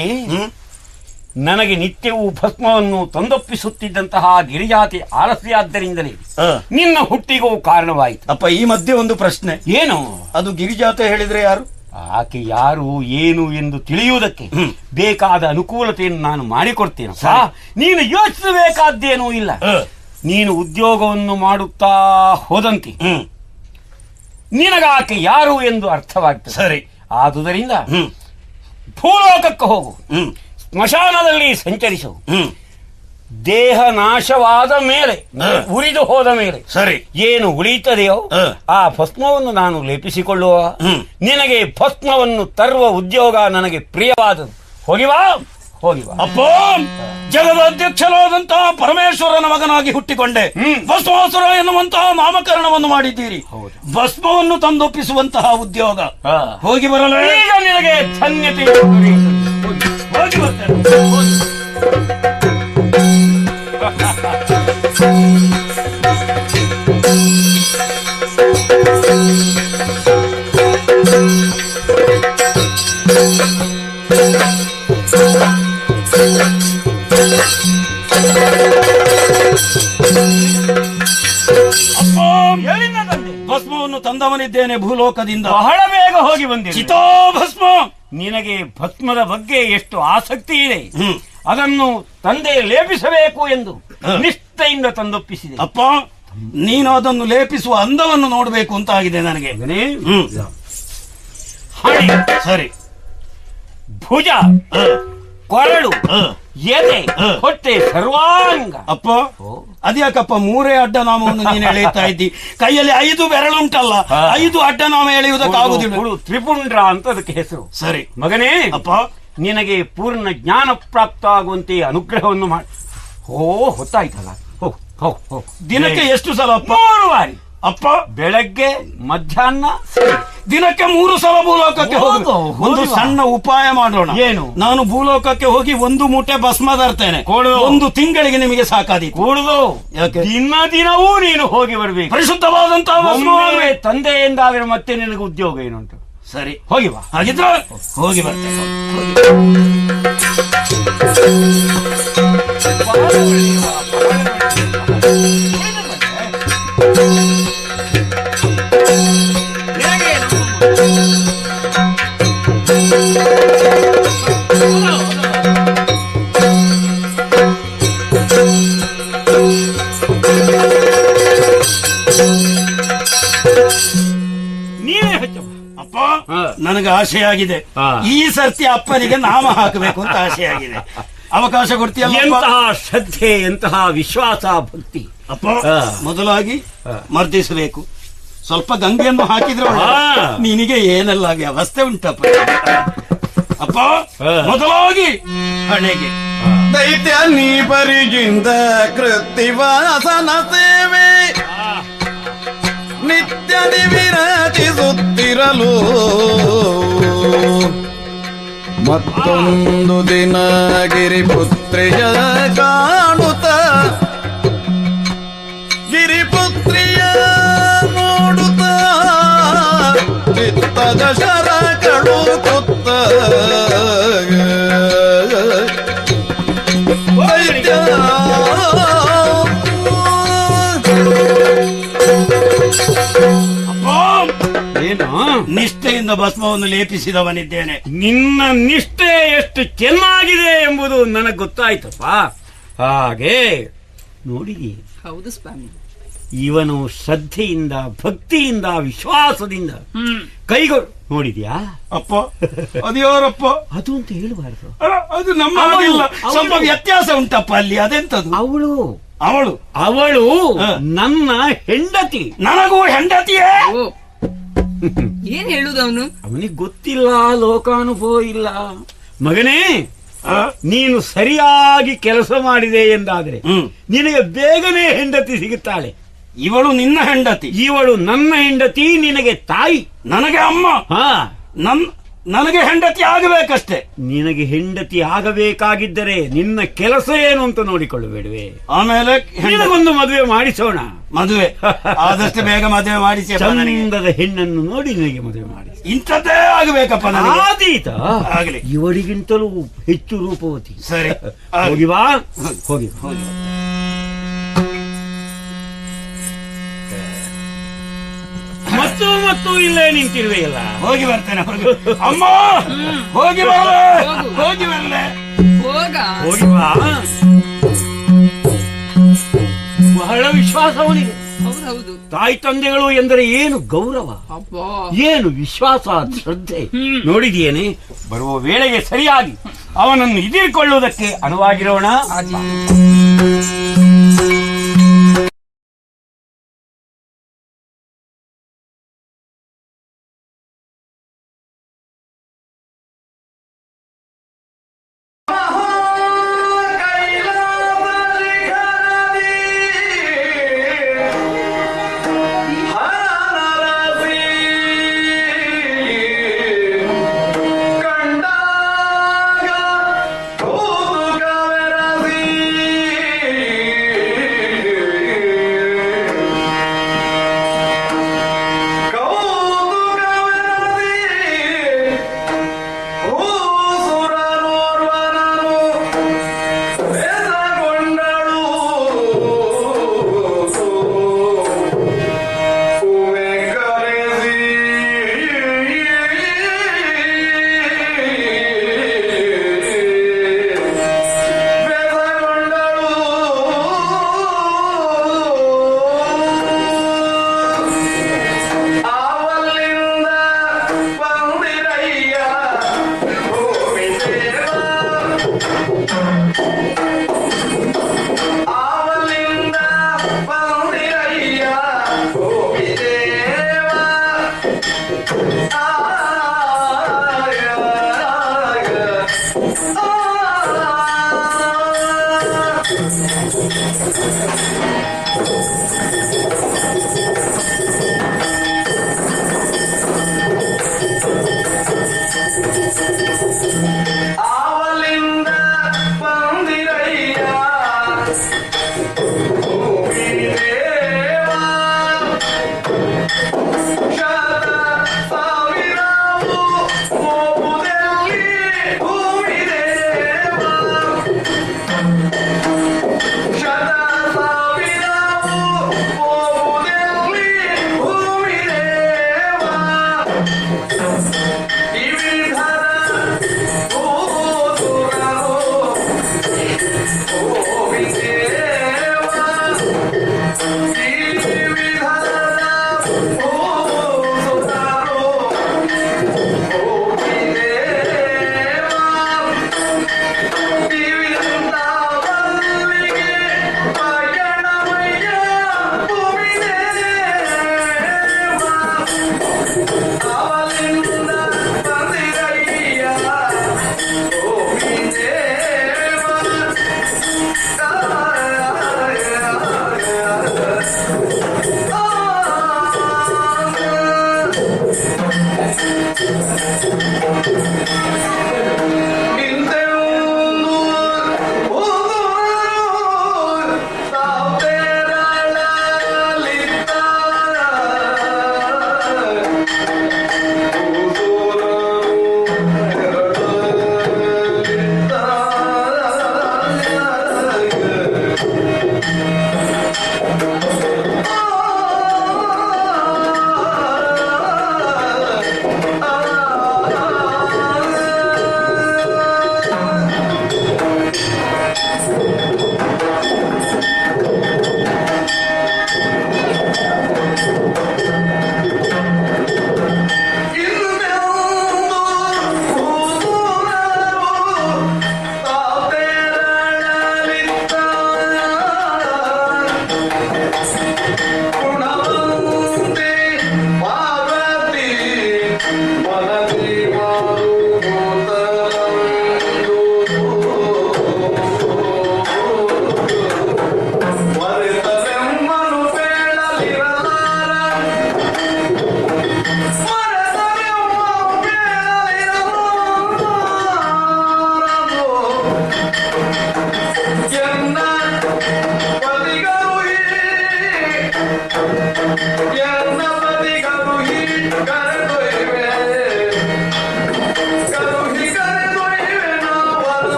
ನನಗೆ ನಿತ್ಯವೂ ಭಸ್ಮವನ್ನು ತಂದೊಪ್ಪಿಸುತ್ತಿದ್ದಂತಹ ಗಿರಿಜಾತಿ ಆಲಸ್ಯಾದ್ದರಿಂದಲೇ ನಿನ್ನ ಹುಟ್ಟಿಗೂ ಕಾರಣವಾಯಿತು.
ಅಪ್ಪ, ಈ ಮಧ್ಯೆ ಒಂದು ಪ್ರಶ್ನೆ.
ಏನು?
ಅದು ಗಿರಿಜಾತೆ ಹೇಳಿದ್ರೆ ಯಾರು?
ಆಕೆ ಯಾರು ಏನು ಎಂದು ತಿಳಿಯುವುದಕ್ಕೆ ಬೇಕಾದ ಅನುಕೂಲತೆಯನ್ನು ನಾನು ಮಾಡಿಕೊಡ್ತೇನೆ. ನೀನು ಯೋಚಿಸಬೇಕಾದ್ದೇನೂ ಇಲ್ಲ. ನೀನು ಉದ್ಯೋಗವನ್ನು ಮಾಡುತ್ತಾ ಹೋದಂತೆ ನಿನಗಾಕೆ ಯಾರು ಎಂದು ಅರ್ಥವಾಗ್ತದೆ.
ಸರಿ.
ಆದುದರಿಂದ ಭೂಲೋಕಕ್ಕೆ ಹೋಗು, ಸ್ಮಶಾನದಲ್ಲಿ ಸಂಚರಿಸು. ದೇಹ ನಾಶವಾದ ಮೇಲೆ, ಉರಿದು ಹೋದ ಮೇಲೆ
ಸರಿ,
ಏನು ಉಳಿಯುತ್ತದೆಯೋ ಆ ಭಸ್ಮವನ್ನು ನಾನು ಲೇಪಿಸಿಕೊಳ್ಳುವ. ನಿನಗೆ ಭಸ್ಮವನ್ನು ತರುವ ಉದ್ಯೋಗ ನನಗೆ ಪ್ರಿಯವಾದದು. ಹೋಗಿವಾ, ಹೋಗಿವಾ.
ಅಪ್ಪ, ಜಗದ ಅಧ್ಯಕ್ಷರಾದಂತಹ ಪರಮೇಶ್ವರನ ಮಗನಾಗಿ ಹುಟ್ಟಿಕೊಂಡೆ. ಭಸ್ಮಾಸುರ ಎನ್ನುವಂತಹ ನಾಮಕರಣವನ್ನು ಮಾಡಿದ್ದೀರಿ. ಭಸ್ಮವನ್ನು ತಂದೊಪ್ಪಿಸುವಂತಹ ಉದ್ಯೋಗ. ಹೋಗಿ ಬರಲು
ಈಗ ನಿನಗೆ ಧನ್ಯತೆ.
ಹೋಗಿ ಬರ್ತೇನೆ. ಭಸ್ಮವನ್ನು ತಂದವನಿದ್ದೇನೆ ಭೂಲೋಕದಿಂದ.
ಬಹಳ ಬೇಗ ಹೋಗಿ ಬಂದಿದೆ.
ಚಿತಾ ಭಸ್ಮ.
ನಿನಗೆ ಭಸ್ಮದ ಬಗ್ಗೆ ಎಷ್ಟು ಆಸಕ್ತಿ ಇದೆ, ಅದನ್ನು ತಂದೆ ಲೇಪಿಸಬೇಕು ಎಂದು ನಿಷ್ಠೆಯಿಂದ ತಂದೊಪ್ಪಿಸಿದೆ.
ಅಪ್ಪ, ನೀನು ಅದನ್ನು ಲೇಪಿಸುವ ಅಂದವನ್ನು ನೋಡಬೇಕು ಅಂತ ಆಗಿದೆ ನನಗೆ. ಸರಿ.
ಭುಜ, ಕೊರಳು, ಎದೆ, ಹೊಟ್ಟೆ, ಸರ್ವಾಂಗ.
ಅಪ್ಪ, ಅದ್ಯಾಕಪ್ಪ ಮೂರೇ ಅಡ್ಡನಾಮವನ್ನು ನೀನು ಎಳೆಯುತ್ತಾ ಇದ್ದಿ? ಕೈಯಲ್ಲಿ 5 ಬೆರಳುಂಟಲ್ಲ, 5 ಅಡ್ಡನಾಮ ಎಳೆಯುವುದಕ್ಕಾಗುದಿಲ್ಲ.
ತ್ರಿಪುಂಡ್ರ ಅಂತ ಅದಕ್ಕೆ ಹೆಸರು.
ಸರಿ
ಮಗನೇ,
ಅಪ್ಪ,
ನಿನಗೆ ಪೂರ್ಣ ಜ್ಞಾನ ಪ್ರಾಪ್ತ ಆಗುವಂತೆ ಅನುಗ್ರಹವನ್ನು ಮಾಡಿ. ಹೊತ್ತಾಯ್ತಲ್ಲ,
ದಿನಕ್ಕೆ ಎಷ್ಟು ಸಲ ಅಪ್ಪ?
3 ಬಾರಿ.
ಅಪ್ಪ,
ಬೆಳಗ್ಗೆ, ಮಧ್ಯಾಹ್ನ,
ದಿನಕ್ಕೆ 3 ಸಲ ಭೂಲೋಕಕ್ಕೆ ಹೋಗಿ ಒಂದು ಸಣ್ಣ ಉಪಾಯ ಮಾಡೋಣ.
ಏನು?
ನಾನು ಭೂಲೋಕಕ್ಕೆ ಹೋಗಿ 1 ಮೂಟೆ ಭಸ್ಮ ತರ್ತೇನೆ. 1 ತಿಂಗಳಿಗೆ ನಿಮಗೆ ಸಾಕಾದಿ
ಕೂಡುದು.
ಯಾಕೆ?
ದಿನವೂ ನೀನು ಹೋಗಿ ಬರಬೇಕು.
ಪರಿಶುದ್ಧವಾದಂತಹ ಭಸ್ಮ
ತಂದೆ ಎಂದಾದ್ರೆ ಮತ್ತೆ ನಿನಗೆ ಉದ್ಯೋಗ ಏನುಂಟು?
ಸರಿ,
ಹೋಗಿ ಬಾ.
ಹಾಗಿದ್ರೆ ಹೋಗಿ ಬರ್ತೇನೆ. ಅಪ್ಪ, ನನಗೆ ಆಶೆಯಾಗಿದೆ. ಈ ಸರ್ತಿ ಅಪ್ಪನಿಗೆ ನಾಮ ಹಾಕಬೇಕು ಅಂತ ಆಶೆಯಾಗಿದೆ. ಅವಕಾಶ ಕೊಡ್ತೀಯಲ್ಲ?
ಎಂತಹ ಶ್ರದ್ಧೆ, ಎಂತಹ ವಿಶ್ವಾಸ, ಭಕ್ತಿ.
ಅಪ್ಪ, ಮೊದಲಾಗಿ ಮರ್ದಿಸಬೇಕು. ಸ್ವಲ್ಪ ಗಂಗೆಯನ್ನು ಹಾಕಿದ್ರೆ ನಿನಗೆ ಏನೆಲ್ಲ ವ್ಯವಸ್ಥೆ ಉಂಟಪ್ಪ. ಅಪ್ಪ, ಮೊದಲಾಗಿ ಹಣೆಗೆ
ದೈತ್ಯ ನೀ ಪರಿಜಿಂದ ಕೃತ್ತಿವಾಸನ ಸೇವೆ ನಿತ್ಯ ವಿರಚಿಸುತ್ತಿರಲು ಮತ್ತೊಂದು ದಿನ ಗಿರಿಪುತ್ರಿಯ ಕಾಣುತ್ತ ಗಿರಿಪುತ್ರಿಯ ನೋಡುತ್ತ ಚಿತ್ತದ ಶರಗಳು ಕುತ್ತ
ಏನು
ನಿಷ್ಠೆಯಿಂದ ಭಸ್ಮವನ್ನು ಲೇಪಿಸಿದವನಿದ್ದೇನೆ.
ನಿನ್ನ ನಿಷ್ಠೆ ಎಷ್ಟು ಚೆನ್ನಾಗಿದೆ ಎಂಬುದು ನನಗೆ ಗೊತ್ತಾಯ್ತಪ್ಪ. ಹಾಗೆ ನೋಡಿದೀಯ,
ಹೌದು ಸ್ವಾಮಿ.
ಇವನು ಶ್ರದ್ಧೆಯಿಂದ, ಭಕ್ತಿಯಿಂದ, ವಿಶ್ವಾಸದಿಂದ ಕೈಗಳು ನೋಡಿದ್ಯಾ
ಅಪ್ಪ ಅದು ಯಾರಪ್ಪ?
ಅದು ಅಂತ ಹೇಳಬಾರದು.
ಅದು ನಮ್ಮ ಹಾಗಿಲ್ಲ, ಸ್ವಲ್ಪ ವ್ಯತ್ಯಾಸ ಉಂಟಪ್ಪ ಅಲ್ಲಿ. ಅದೆಂತದು?
ಅವಳು
ಅವಳು
ಅವಳು ನನ್ನ ಹೆಂಡತಿ.
ನನಗೂ ಹೆಂಡತಿಯೇ?
ಏನ್ ಹೇಳುದವನು?
ಅವನಿಗೆ ಗೊತ್ತಿಲ್ಲ, ಲೋಕಾನುಭವ ಇಲ್ಲ. ಮಗನೇ, ನೀನು ಸರಿಯಾಗಿ ಕೆಲಸ ಮಾಡಿದೆ ಎಂದಾದ್ರೆ ನಿನಗೆ ಬೇಗನೆ ಹೆಂಡತಿ ಸಿಗುತ್ತಾಳೆ.
ಇವಳು ನಿನ್ನ ಹೆಂಡತಿ?
ಇವಳು ನನ್ನ ಹೆಂಡತಿ, ನಿನಗೆ ತಾಯಿ,
ನನಗೆ ಅಮ್ಮ. ನನಗೆ ಹೆಂಡತಿ ಆಗಬೇಕಷ್ಟೇ.
ನಿನಗೆ ಹೆಂಡತಿ ಆಗಬೇಕಾಗಿದ್ದರೆ ನಿನ್ನ ಕೆಲಸ ಏನು ಅಂತ ನೋಡಿಕೊಳ್ಳಬೇಡವೆ?
ಆಮೇಲೆ
ನಿನಗೊಂದು ಮದುವೆ ಮಾಡಿಸೋಣ.
ಮದುವೆ ಆದಷ್ಟು ಬೇಗ ಮದುವೆ ಮಾಡಿಸಿ.
ಚಂದದ ಹೆಣ್ಣನ್ನು ನೋಡಿ ನಿನಗೆ ಮದುವೆ ಮಾಡಿ.
ಇಂಥದ್ದೇ ಆಗಬೇಕಪ್ಪ ನನಗೆ.
ಆದೀತ
ಆಗಲಿ.
ಇವಳಿಗಿಂತಲೂ ಹೆಚ್ಚು ರೂಪವತಿ.
ಸರಿ,
ಹೋಗಿ ಬಾ. ಹೋಗಿ ಹೋಗಿ. ಮತ್ತು ಇಲ್ಲೇ ನಿಂತಿರುವೆಯಲ್ಲ.
ಹೋಗಿ ಬರ್ತೇನೆ. ಅಮ್ಮ ಹೋಗಿ ಬರಲೆ, ಹೋಗಿ ಬರಲೆ,
ಹೋಗಿ ಬಾ. ಬಹಳ ವಿಶ್ವಾಸ ಅವನಿಗೆ. ತಾಯಿ ತಂದೆಗಳು ಎಂದರೆ ಏನು ಗೌರವ, ಏನು ವಿಶ್ವಾಸ, ಶ್ರದ್ಧೆ. ನೋಡಿದೀಯೇನೆ, ಬರುವ ವೇಳೆಗೆ ಸರಿಯಾಗಿ ಅವನನ್ನು ಎದುರಿಕೊಳ್ಳುವುದಕ್ಕೆ ಅನುವಾಗಿರೋಣ.
ಶತ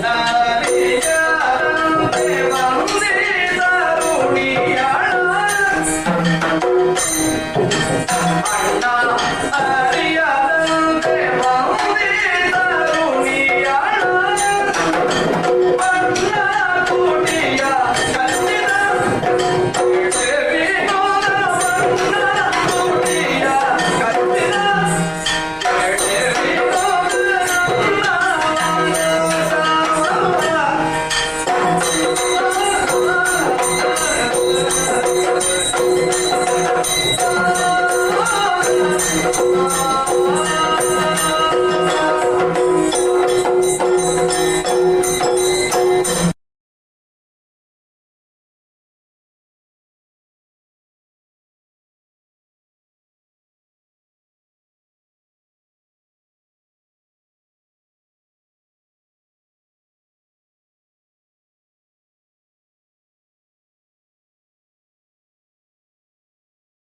ನ